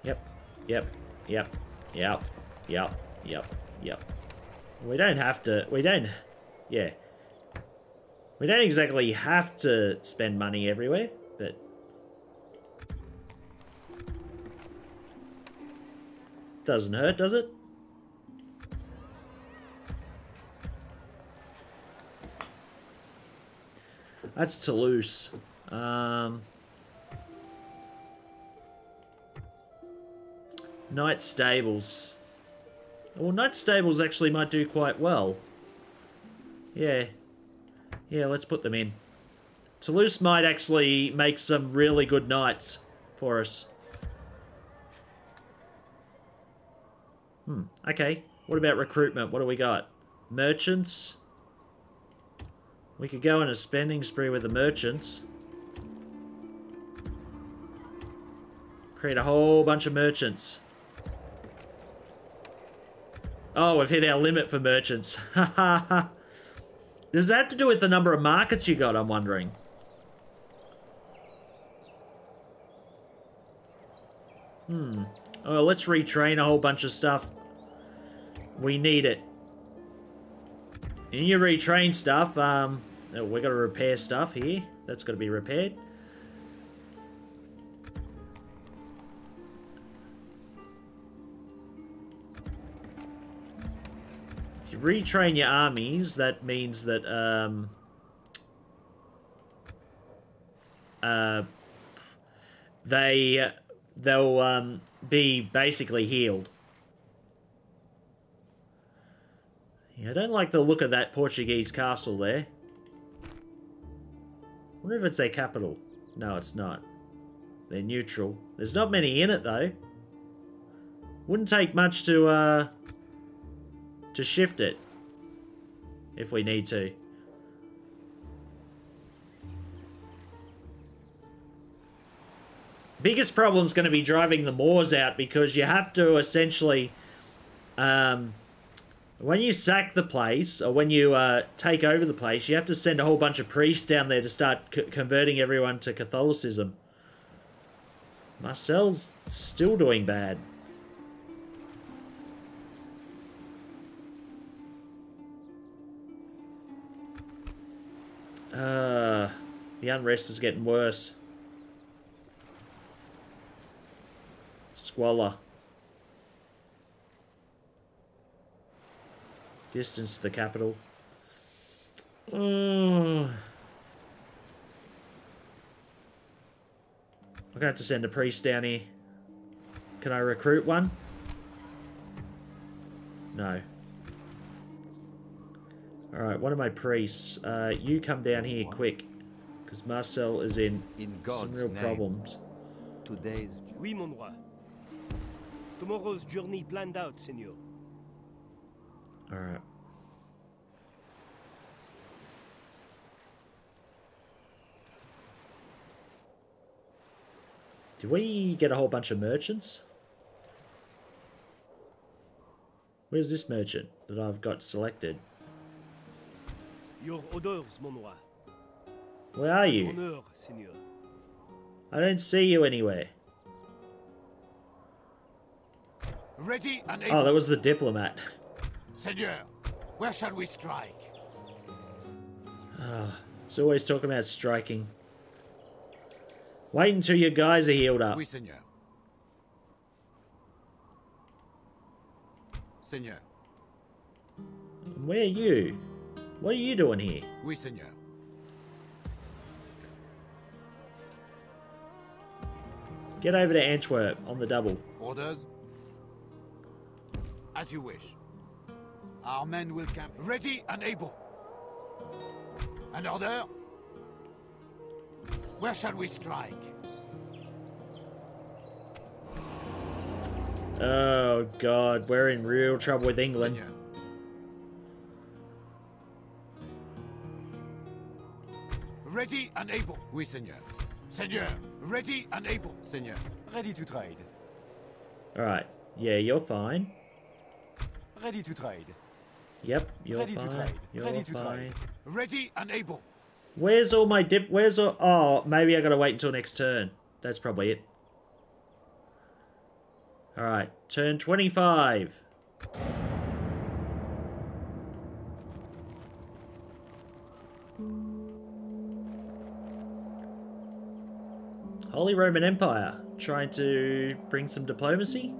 Yep. We don't have to... Yeah. We don't exactly have to spend money everywhere, but... Doesn't hurt, does it? That's Toulouse. Knight Stables. Well, Knight Stables actually might do quite well. Yeah. Yeah, let's put them in. Toulouse might actually make some really good knights for us. Okay. What about recruitment? What do we got? Merchants. We could go on a spending spree with the merchants. Create a whole bunch of merchants. Oh, we've hit our limit for merchants. Does that have to do with the number of markets you got, I'm wondering? Oh, let's retrain a whole bunch of stuff. We need it. And you retrain stuff, oh, we got to repair stuff here. That's got to be repaired. If you retrain your armies, that means that, they'll be basically healed. Yeah, I don't like the look of that Portuguese castle there. Wonder if it's their capital. No, it's not. They're neutral. There's not many in it though. Wouldn't take much to shift it if we need to. Biggest problem's going to be driving the Moors out, because you have to essentially, when you sack the place, or when you take over the place, you have to send a whole bunch of priests down there to start converting everyone to Catholicism. Marcel's still doing bad. The unrest is getting worse. Squalor. Distance to the capital. I'm gonna have to send a priest down here. Can I recruit one? No. Alright, one of my priests. You come down here quick. Because Marcel is in some real problems. Today's... Oui, mon roi. Tomorrow's journey planned out, senor. Alright. Did we get a whole bunch of merchants? Where's this merchant that I've got selected? Your orders, mon roi. Where are you? Honneur, senor. I don't see you anywhere. Ready and able. Oh, that was the diplomat. Seigneur, where shall we strike? It's always talking about striking. Wait until your guys are healed up. Oui, seigneur. Seigneur. Where are you? What are you doing here? Oui, seigneur. Get over to Antwerp on the double. Orders? As you wish. Our men will camp ready and able. An order? Where shall we strike? Oh god, we're in real trouble with England. Seigneur. Ready and able. Oui, seigneur. Seigneur, ready and able. Seigneur. Ready to trade. Alright. Yeah, you're fine. Ready to trade. Yep, you're Ready to fine. trade. You're Ready to fine. trade. Ready and able. Where's all my dip? Where's all... Oh, maybe I gotta wait until next turn. That's probably it. Alright, turn 25. Holy Roman Empire, trying to bring some diplomacy?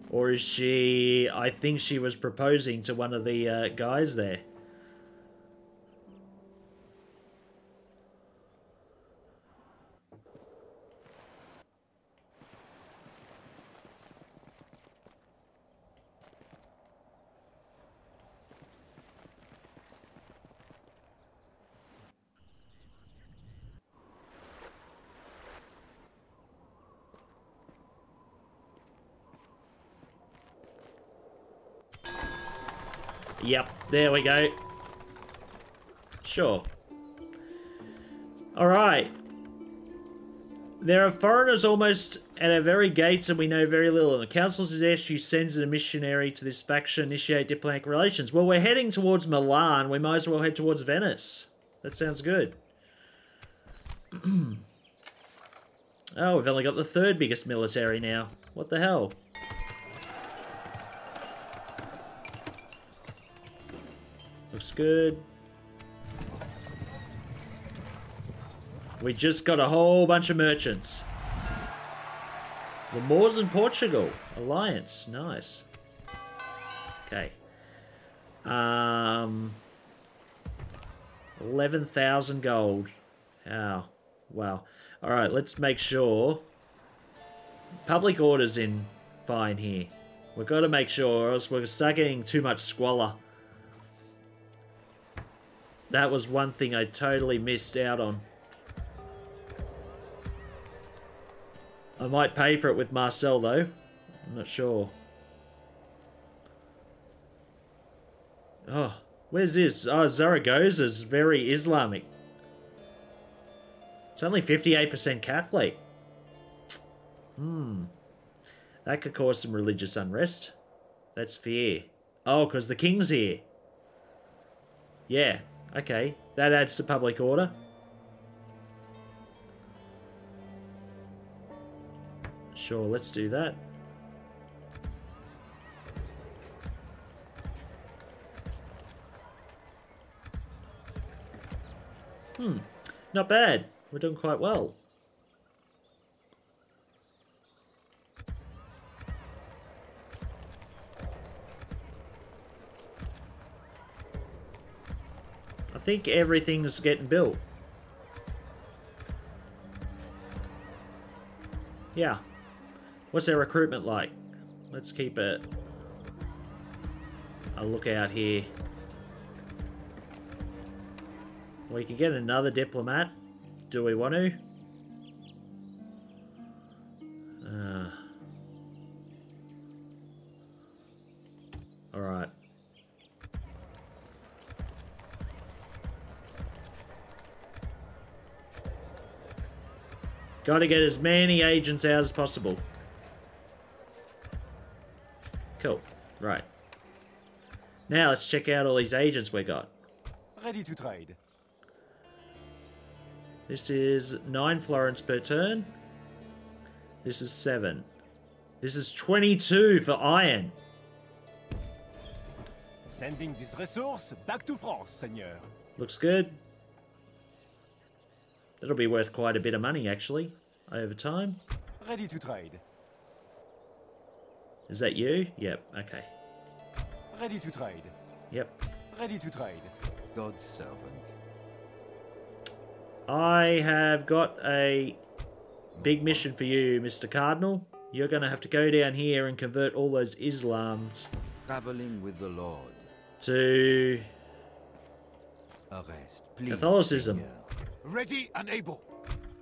Or is she... I think she was proposing to one of the guys there. Yep, there we go. Sure. Alright. There are foreigners almost at our very gates and we know very little. And the council suggests you send a missionary to this faction, initiate diplomatic relations. Well, we're heading towards Milan. We might as well head towards Venice. That sounds good. Oh, we've only got the 3rd biggest military now. What the hell? Looks good. We just got a whole bunch of merchants. The Moors in Portugal. Alliance. Nice. Okay. 11,000 gold. Oh, wow. Alright, let's make sure. Public order's in fine here. We've got to make sure, or else we're going to start getting too much squalor. That was one thing I totally missed out on. I might pay for it with Marcel, though. I'm not sure. Oh, where's this? Oh, Zaragoza's very Islamic. It's only 58% Catholic. That could cause some religious unrest. That's fear. Oh, because the king's here. Yeah, okay. That adds to public order. Sure, let's do that. Not bad. We're doing quite well. I think everything's getting built. Yeah. What's their recruitment like? Let's keep it a lookout here. We can get another diplomat. Do we want to? Alright. Got to get as many agents out as possible. Cool. Right. Now let's check out all these agents we got. Ready to trade. This is 9 florins per turn. This is 7. This is 22 for iron. Sending this resource back to France, Seigneur. Looks good. That'll be worth quite a bit of money, actually, over time. Ready to trade. Is that you? Yep, okay. Ready to trade. Yep. Ready to trade. God's servant. I have got a big mission for you, Mr. Cardinal. You're going to have to go down here and convert all those Islams Traveling with the Lord. to Arrest, please, Catholicism. Seigneur. Ready and able.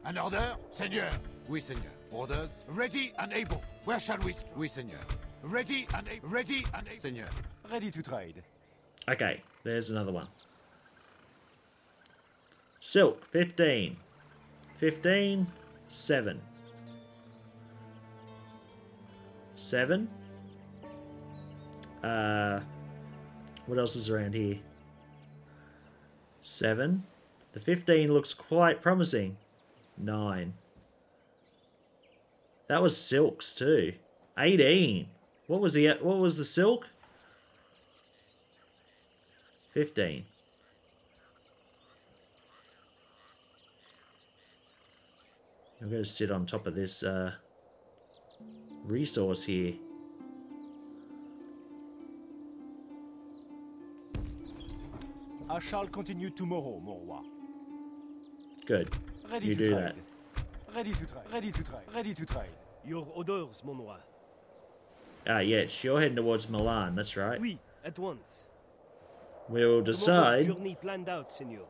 An order, Seigneur. Oui, Seigneur. Orders. Ready and able. Where shall we? Oui, Seigneur. Ready and able. Ready and able. Seigneur. Ready to trade. Okay, there's another one. Silk, 15. 15, 7. 7. What else is around here? 7. The 15 looks quite promising. 9. That was silks too. 18. What was the silk? 15. I'm going to sit on top of this resource here. I shall continue tomorrow, mon roi. Good. Ready You to do trade. that. Ready to trade. Ready to trade. Ready to trade. Your orders, mon roi. Ah, yes, you're heading towards Milan, that's right. Oui, at once. We'll Tomorrow's decide. journey planned out, Seigneur.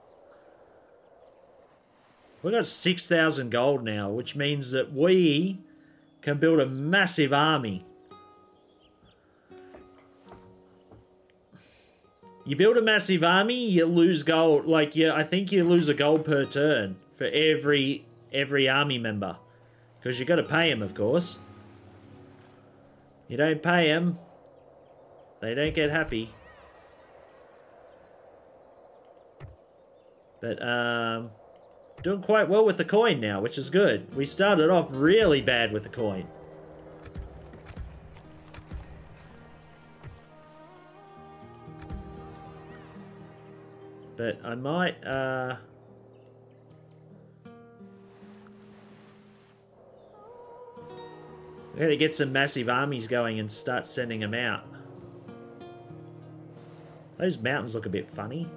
We've got 6,000 gold now, which means that we can build a massive army. You build a massive army, you lose gold. Like, yeah, I think you lose a gold per turn for every army member. Because you got to pay them, of course. You don't pay them, they don't get happy. But, doing quite well with the coin now, which is good. We started off really bad with the coin. But I might, I'm gonna get some massive armies going and start sending them out. Those mountains look a bit funny.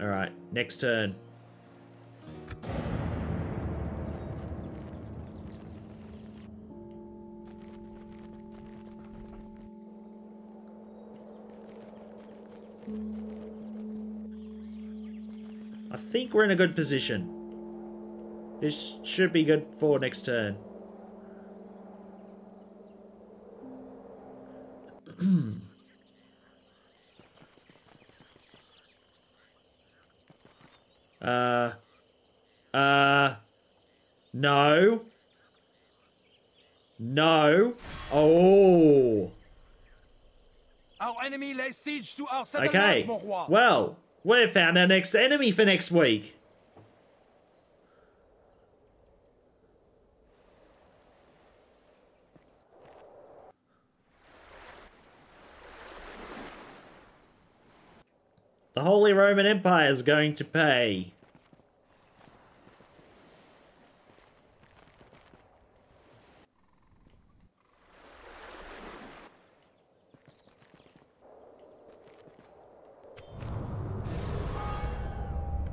Alright, next turn. I think we're in a good position. This should be good for next turn. No. No. Oh. Our enemy lays siege to our settlement, Okay. mon roi. Well, we've found our next enemy for next week. The Holy Roman Empire is going to pay.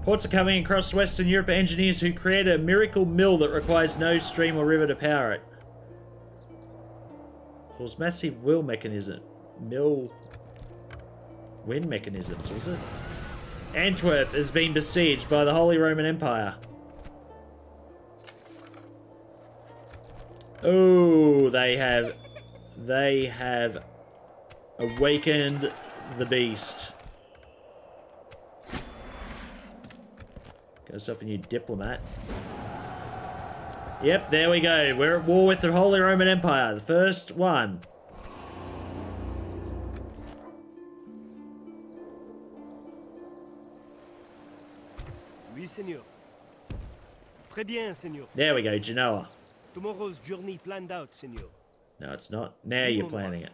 Ports are coming across Western Europe. Engineers who created a miracle mill that requires no stream or river to power it. Was massive wind mechanisms, was it? Antwerp has been besieged by the Holy Roman Empire. Oh, they have awakened the beast. Got yourself a new diplomat. Yep, there we go. We're at war with the Holy Roman Empire. The first one. Oui, Seigneur. Très bien, Seigneur. There we go, Genoa. Tomorrow's journey planned out, Seigneur. No, it's not. Now you're planning it.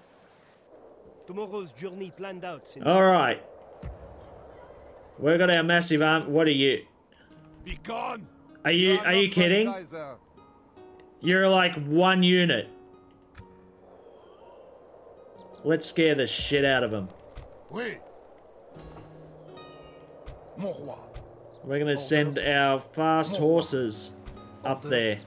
Tomorrow's journey planned out, Seigneur. Alright. We've got our massive arm. What are you? Be gone! Are you kidding? You're like one unit. Let's scare the shit out of them. Oui. Mon roi. We're gonna send our fast horses up there.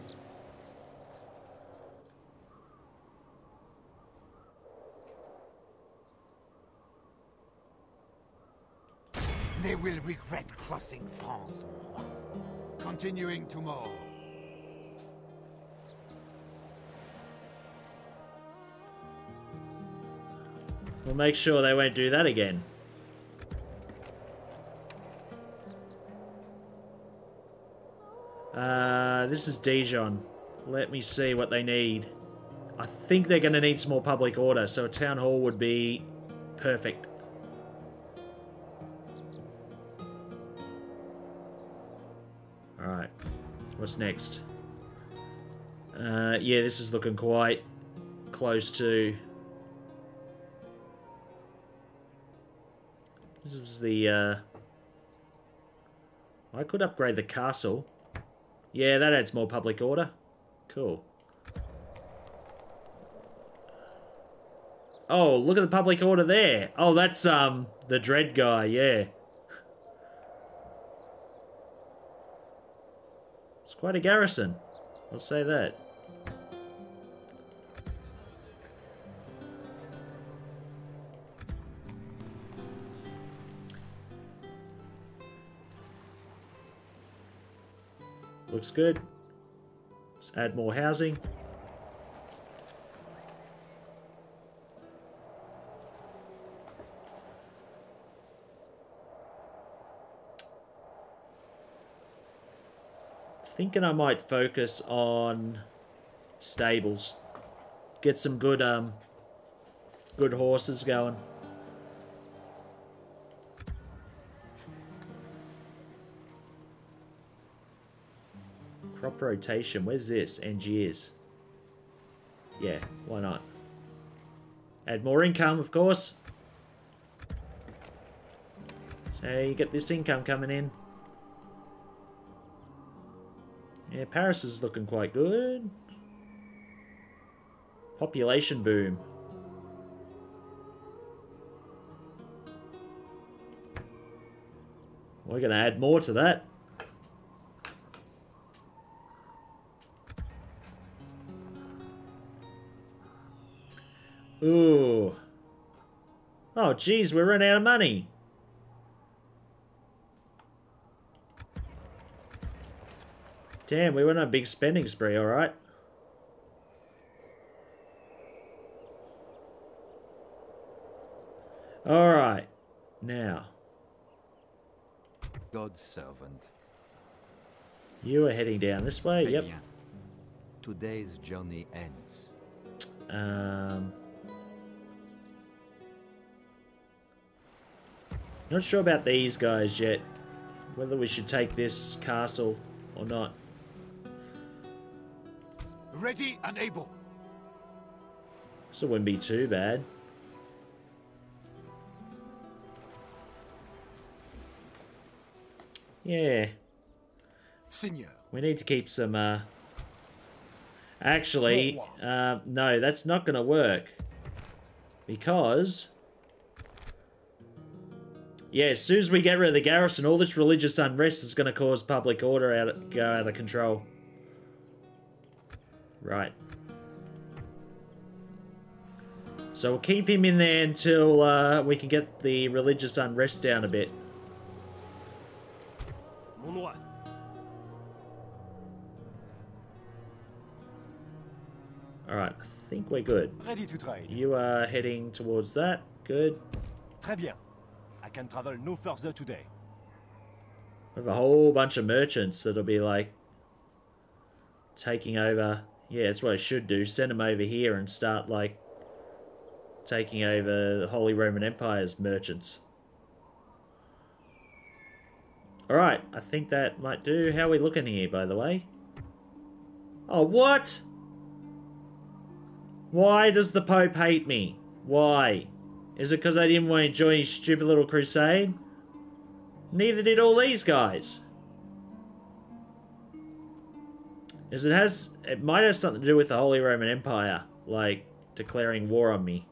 They will regret crossing France, mon roi. Continuing tomorrow. We'll make sure they won't do that again. This is Dijon. Let me see what they need. I think they're going to need some more public order, so a town hall would be perfect. Alright. What's next? Yeah, this is looking quite close to... This is the, I could upgrade the castle. Yeah, that adds more public order. Cool. Oh, look at the public order there. Oh, that's, the Dread guy, yeah. It's quite a garrison. I'll say that. Looks good. Let's add more housing. thinking I might focus on stables. Get some good good horses going. Crop rotation. Where's this? Angiers. Yeah, why not? Add more income, of course. So you get this income coming in. Yeah, Paris is looking quite good. Population boom. We're going to add more to that. Ooh. Oh, geez, we're running out of money. Damn, we went on a big spending spree, alright. Alright. Now. God's servant. You are heading down this way, yep. Today's journey ends. Not sure about these guys yet. Whether we should take this castle or not. Ready and able. So it wouldn't be too bad. Yeah. Seigneur. We need to keep some, Actually, no, that's not going to work. Because... yeah, as soon as we get rid of the garrison, all this religious unrest is going to cause public order go out of control. Right. So we'll keep him in there until we can get the religious unrest down a bit. Alright, I think we're good. Ready to trade. You are heading towards that. Good. Très bien. I can travel no further today. We have a whole bunch of merchants that'll be like taking over. Yeah, that's what I should do. Send them over here and start like taking over the Holy Roman Empire's merchants. Alright, I think that might do. How are we looking here, by the way? Oh, what? Why does the Pope hate me? Why? Is it because I didn't want to join his stupid little crusade? Neither did all these guys. It might have something to do with the Holy Roman Empire, like declaring war on me.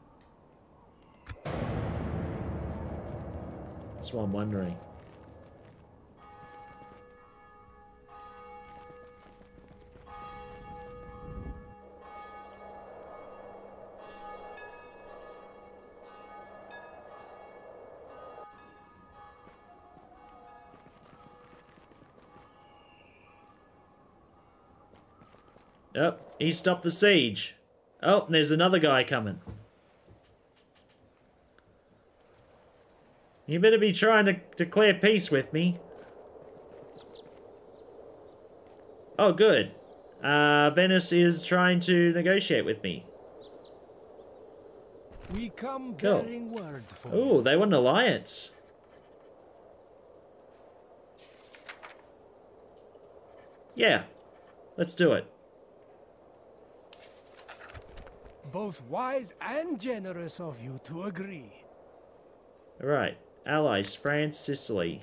That's what I'm wondering. Oh, he stopped the siege. Oh, and there's another guy coming. You better be trying to declare peace with me. Oh, good. Venice is trying to negotiate with me. We come Cool. bearing word for Oh, they want an alliance. Yeah, let's do it. both wise and generous of you to agree. Alright. Allies, France, Sicily.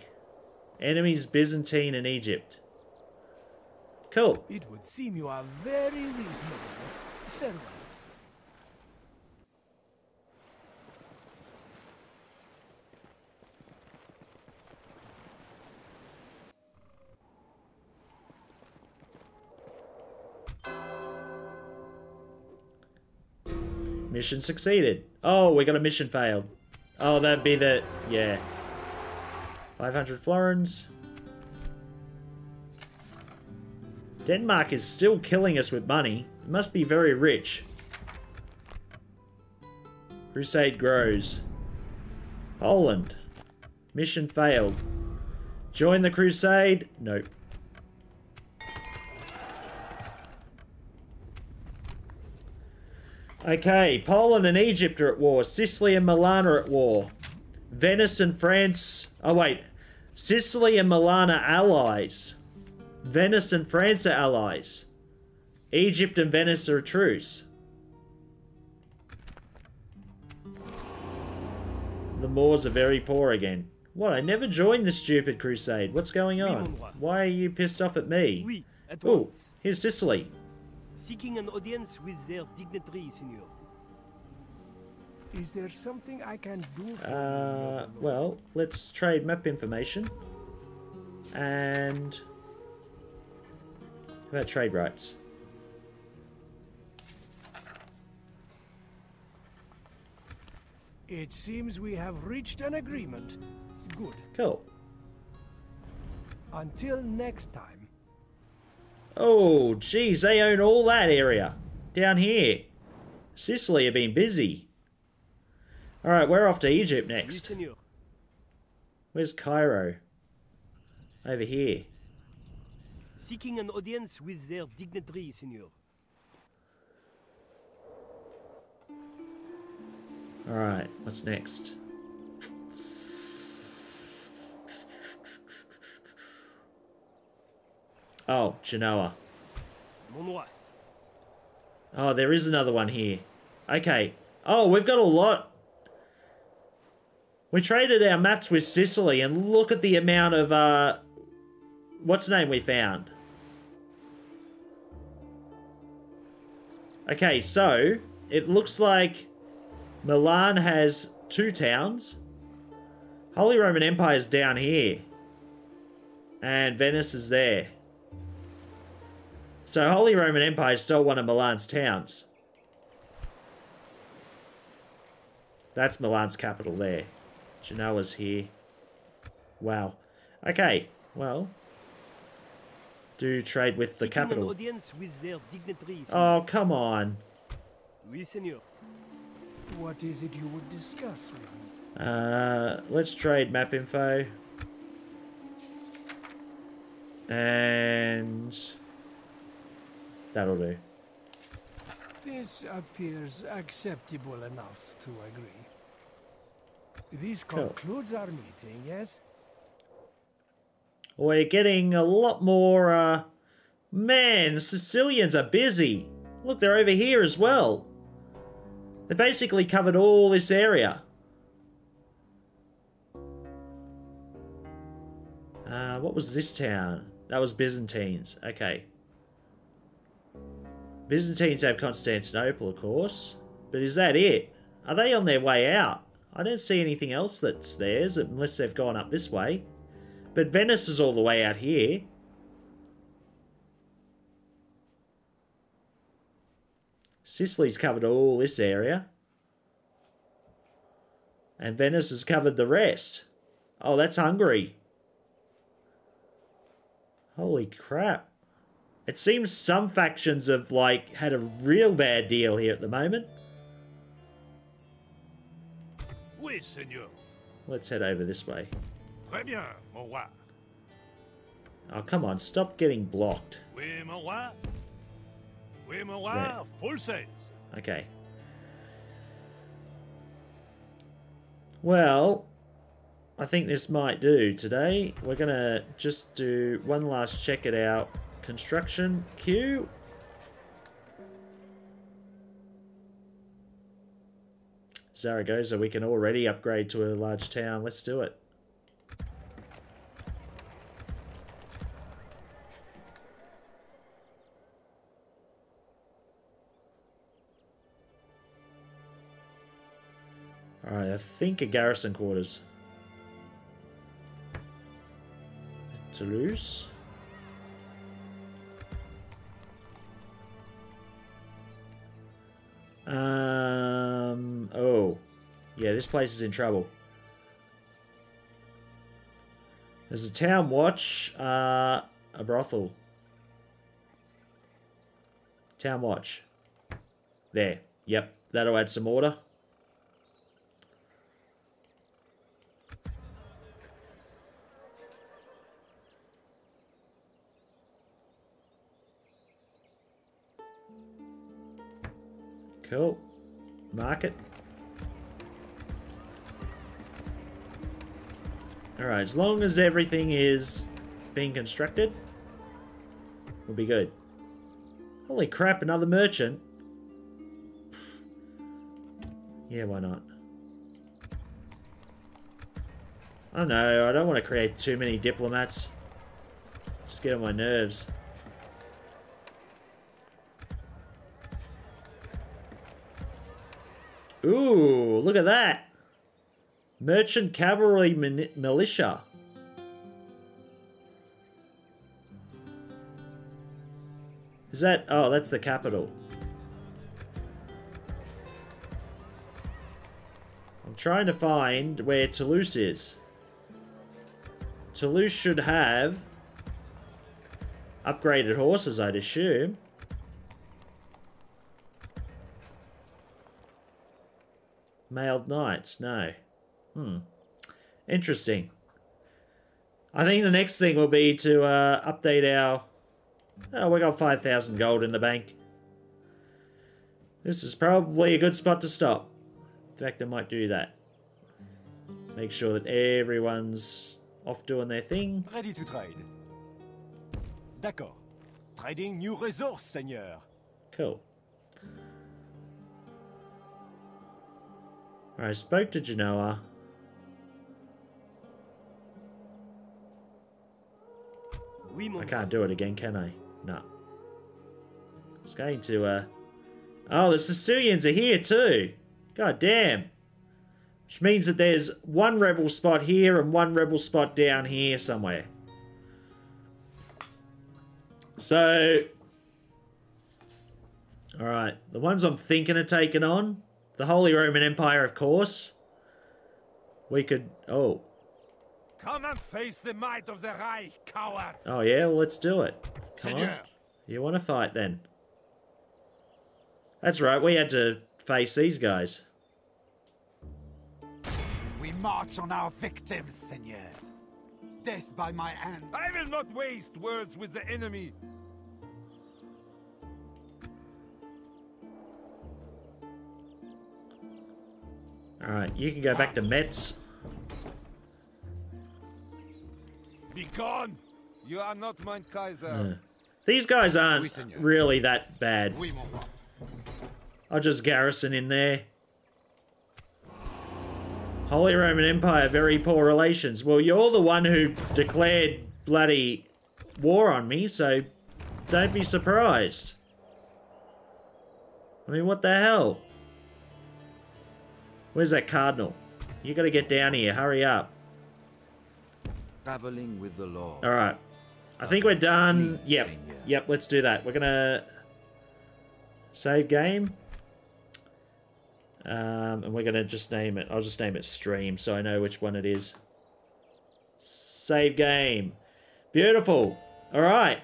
Enemies, Byzantine and Egypt. Cool. It would seem you are very reasonable. Farewell. Mission succeeded. Oh, we got a mission failed. Oh, that'd be the... yeah. 500 florins. Denmark is still killing us with money. It must be very rich. Crusade grows. Poland. Mission failed. Join the crusade? Nope. Okay, Poland and Egypt are at war. Sicily and Milan are at war. Venice and France... Oh, wait. Sicily and Milan are allies. Venice and France are allies. Egypt and Venice are a truce. The Moors are very poor again. What? I never joined the stupid crusade. What's going on? Why are you pissed off at me? Oh, here's Sicily. Seeking an audience with their dignitary, Senor. Is there something I can do for you? Well, let's trade map information. And... how about trade rights? It seems we have reached an agreement. Good. Cool. Until next time. Oh, geez, they own all that area. Down here. Sicily have been busy. Alright, we're off to Egypt next. Where's Cairo? Over here. Seeking an audience with their dignitary, Senor. Alright, what's next? Oh, Genoa. Oh, there is another one here. Okay. Oh, we've got a lot. We traded our maps with Sicily, and look at the amount of, what's the name we found? Okay, so, it looks like Milan has 2 towns. Holy Roman Empire is down here. And Venice is there. So Holy Roman Empire stole one of Milan's towns. That's Milan's capital there. Genoa's here. Wow. Okay, well. Do trade with the capital. Oh, come on. Oui, Senor. What is it you would discuss with me? Let's trade map info. And that'll do. This appears acceptable enough to agree. This Cool. concludes our meeting, yes? We're getting a lot more, man, Sicilians are busy. Look, they're over here as well. They basically covered all this area. What was this town? That was Byzantines. Okay. Byzantines have Constantinople, of course. But is that it? Are they on their way out? I don't see anything else that's theirs, unless they've gone up this way. But Venice is all the way out here. Sicily's covered all this area. And Venice has covered the rest. Oh, that's Hungary. Holy crap. It seems some factions have, like, had a real bad deal here at the moment. Oui, Senor. Let's head over this way. Très bien, mon roi. Oh, come on. Stop getting blocked. Oui, mon roi. Oui, mon roi. There. Full sails. Okay. Well, I think this might do today. We're going to just do one last check at our construction queue. Zaragoza, we can already upgrade to a large town. Let's do it. Alright, I think a garrison quarters. Toulouse. Oh. Yeah, this place is in trouble. There's a town watch, a brothel. Town watch. There. Yep, that'll add some order. Cool. market. Alright, as long as everything is being constructed, we'll be good. Holy crap, another merchant. Yeah, why not? I don't know, I don't want to create too many diplomats. Just get on my nerves. Ooh, look at that! Merchant Cavalry Militia. Is that... Oh, that's the capital. I'm trying to find where Toulouse is. Toulouse should have upgraded horses, I'd assume. Mailed knights, no. Interesting. I think the next thing will be to update our... Oh, we got 5,000 gold in the bank. This is probably a good spot to stop. In fact, I might do that. Make sure that everyone's off doing their thing. Ready to trade. D'accord. Trading new resource, seigneur. Cool. Alright, I spoke to Genoa. I can't do it again, can I? No. It's going to, Oh, the Sicilians are here too! God damn! Which means that there's one rebel spot here and one rebel spot down here somewhere. So... Alright, the ones I'm thinking of taking on. The Holy Roman Empire, of course. We could... Oh. Come and face the might of the Reich, coward! Oh yeah, well, let's do it. Come on. Seigneur. You want to fight then? That's right, we had to face these guys. We march on our victims, Seigneur. Death by my hand. I will not waste words with the enemy. Alright, you can go back to Metz. Be gone! You are not mein Kaiser. These guys aren't really that bad. I'll just garrison in there. Holy Roman Empire, very poor relations. Well, you're the one who declared bloody war on me, so don't be surprised. I mean, what the hell? Where's that cardinal? You gotta get down here, hurry up. Traveling with the law. Alright. I think we're done. Yep. Yep, let's do that. We're gonna save game. And we're gonna just name it. I'll just name it stream so I know which one it is. Save game. Beautiful. Alright.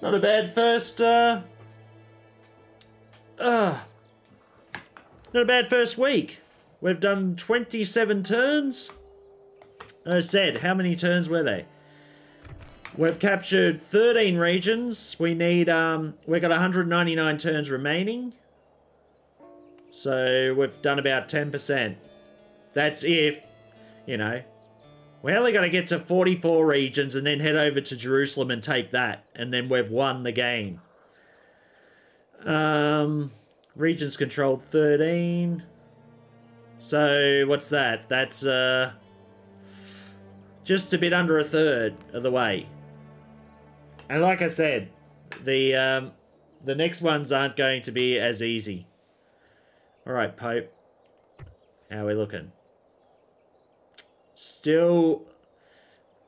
Not a bad first not a bad first week. We've done 27 turns. As I said, how many turns were they? We've captured 13 regions. We need, we've got 199 turns remaining. So we've done about 10%. That's if, you know, we're only going to get to 44 regions and then head over to Jerusalem and take that. And then we've won the game. Regions controlled 13. So what's that? That's, just a bit under a third of the way. And like I said, the next ones aren't going to be as easy. Alright, Pope. How are we looking? Still...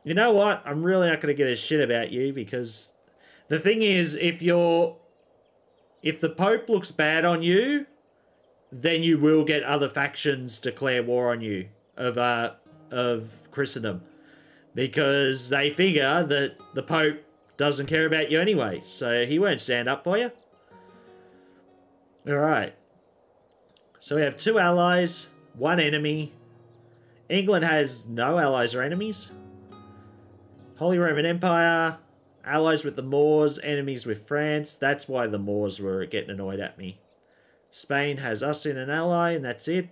You know what? I'm really not going to get a shit about you because... The thing is, if the Pope looks bad on you, then you will get other factions declare war on you of Christendom. Because they figure that the Pope doesn't care about you anyway. So he won't stand up for you. Alright. So we have 2 allies, 1 enemy. England has no allies or enemies. Holy Roman Empire, allies with the Moors, enemies with France. That's why the Moors were getting annoyed at me. Spain has us in an ally, and that's it.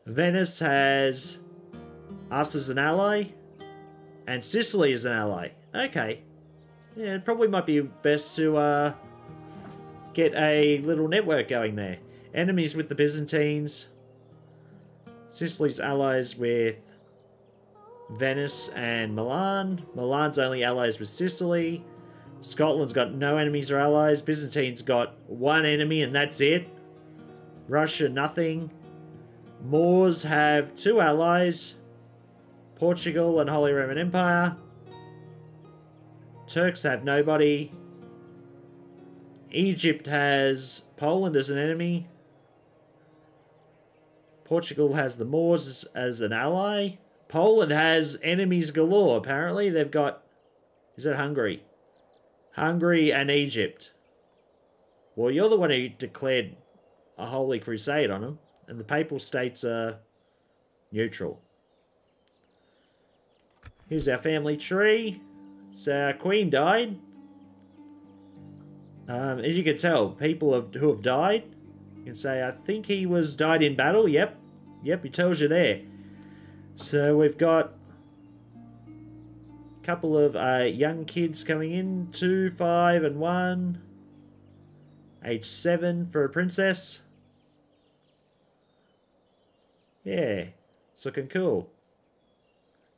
Venice has us as an ally, and Sicily as an ally. Okay. Yeah, it probably might be best to get a little network going there. Enemies with the Byzantines. Sicily's allies with Venice and Milan. Milan's only allies with Sicily. Scotland's got no enemies or allies. Byzantine's got one enemy and that's it. Russia, nothing. Moors have 2 allies. Portugal and Holy Roman Empire. Turks have nobody. Egypt has Poland as an enemy. Portugal has the Moors as an ally. Poland has enemies galore, apparently. They've got... Is it Hungary? Hungary and Egypt. Well, you're the one who declared a holy crusade on them. And the Papal States are neutral. Here's our family tree. So our queen died. As you can tell, people who have died, you can say, I think he died in battle. Yep. Yep, he tells you there. So we've got a couple of young kids coming in. 2, 5, and 1. Age 7 for a princess. Yeah, it's looking cool.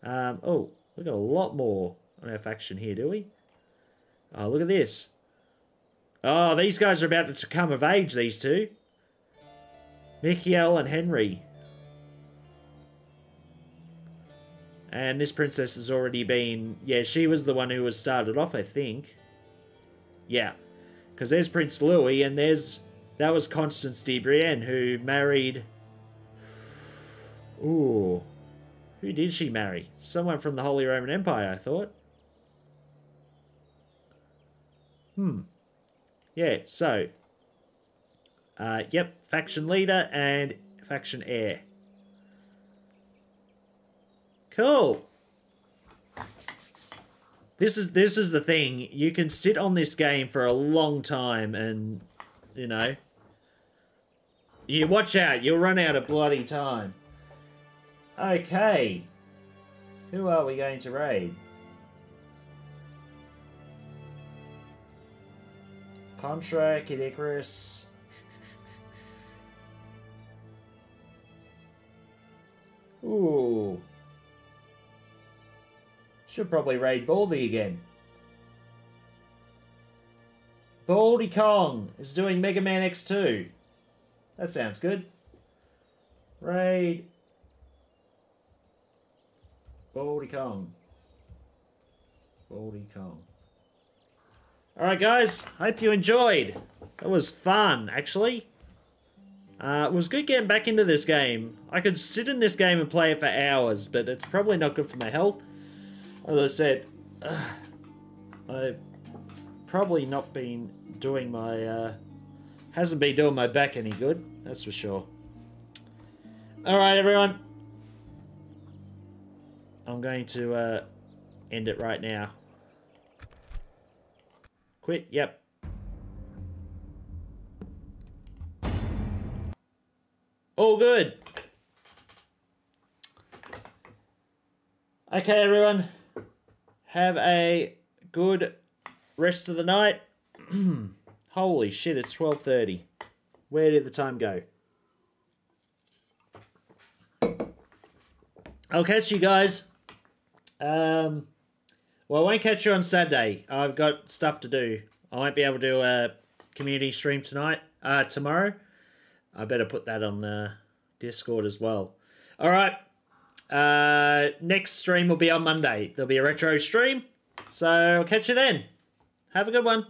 Oh, we've got a lot more on our faction here, do we? Oh, look at this. Oh, these guys are about to come of age, these two. Michael and Henry. And this princess has already been... Yeah, she was the one who was started off, I think. Yeah. Because there's Prince Louis, and that was Constance de Brienne, who married... Ooh. Who did she marry? Someone from the Holy Roman Empire, I thought. Yeah, so... yep, faction leader and faction heir. Cool. This is the thing. You can sit on this game for a long time and, you know... You watch out, you'll run out of bloody time. Okay. Who are we going to raid? Contra, Kid Icarus. Ooh. Should probably raid Baldy again. Baldy Kong is doing Mega Man X2. That sounds good. Raid Baldy Kong. Baldy Kong. Alright guys, hope you enjoyed. That was fun, actually. It was good getting back into this game. I could sit in this game and play it for hours, but it's probably not good for my health. As I said, I've probably not been doing my... hasn't been doing my back any good, that's for sure. Alright everyone. I'm going to end it right now. Quit, yep. All good. Okay, everyone. Have a good rest of the night. Holy shit, it's 12:30. Where did the time go? I'll catch you guys. Well, I won't catch you on Saturday. I've got stuff to do. I won't be able to do a community stream tomorrow. I better put that on the Discord as well. All right. Next stream will be on Monday. There'll be a retro stream. So I'll catch you then. Have a good one.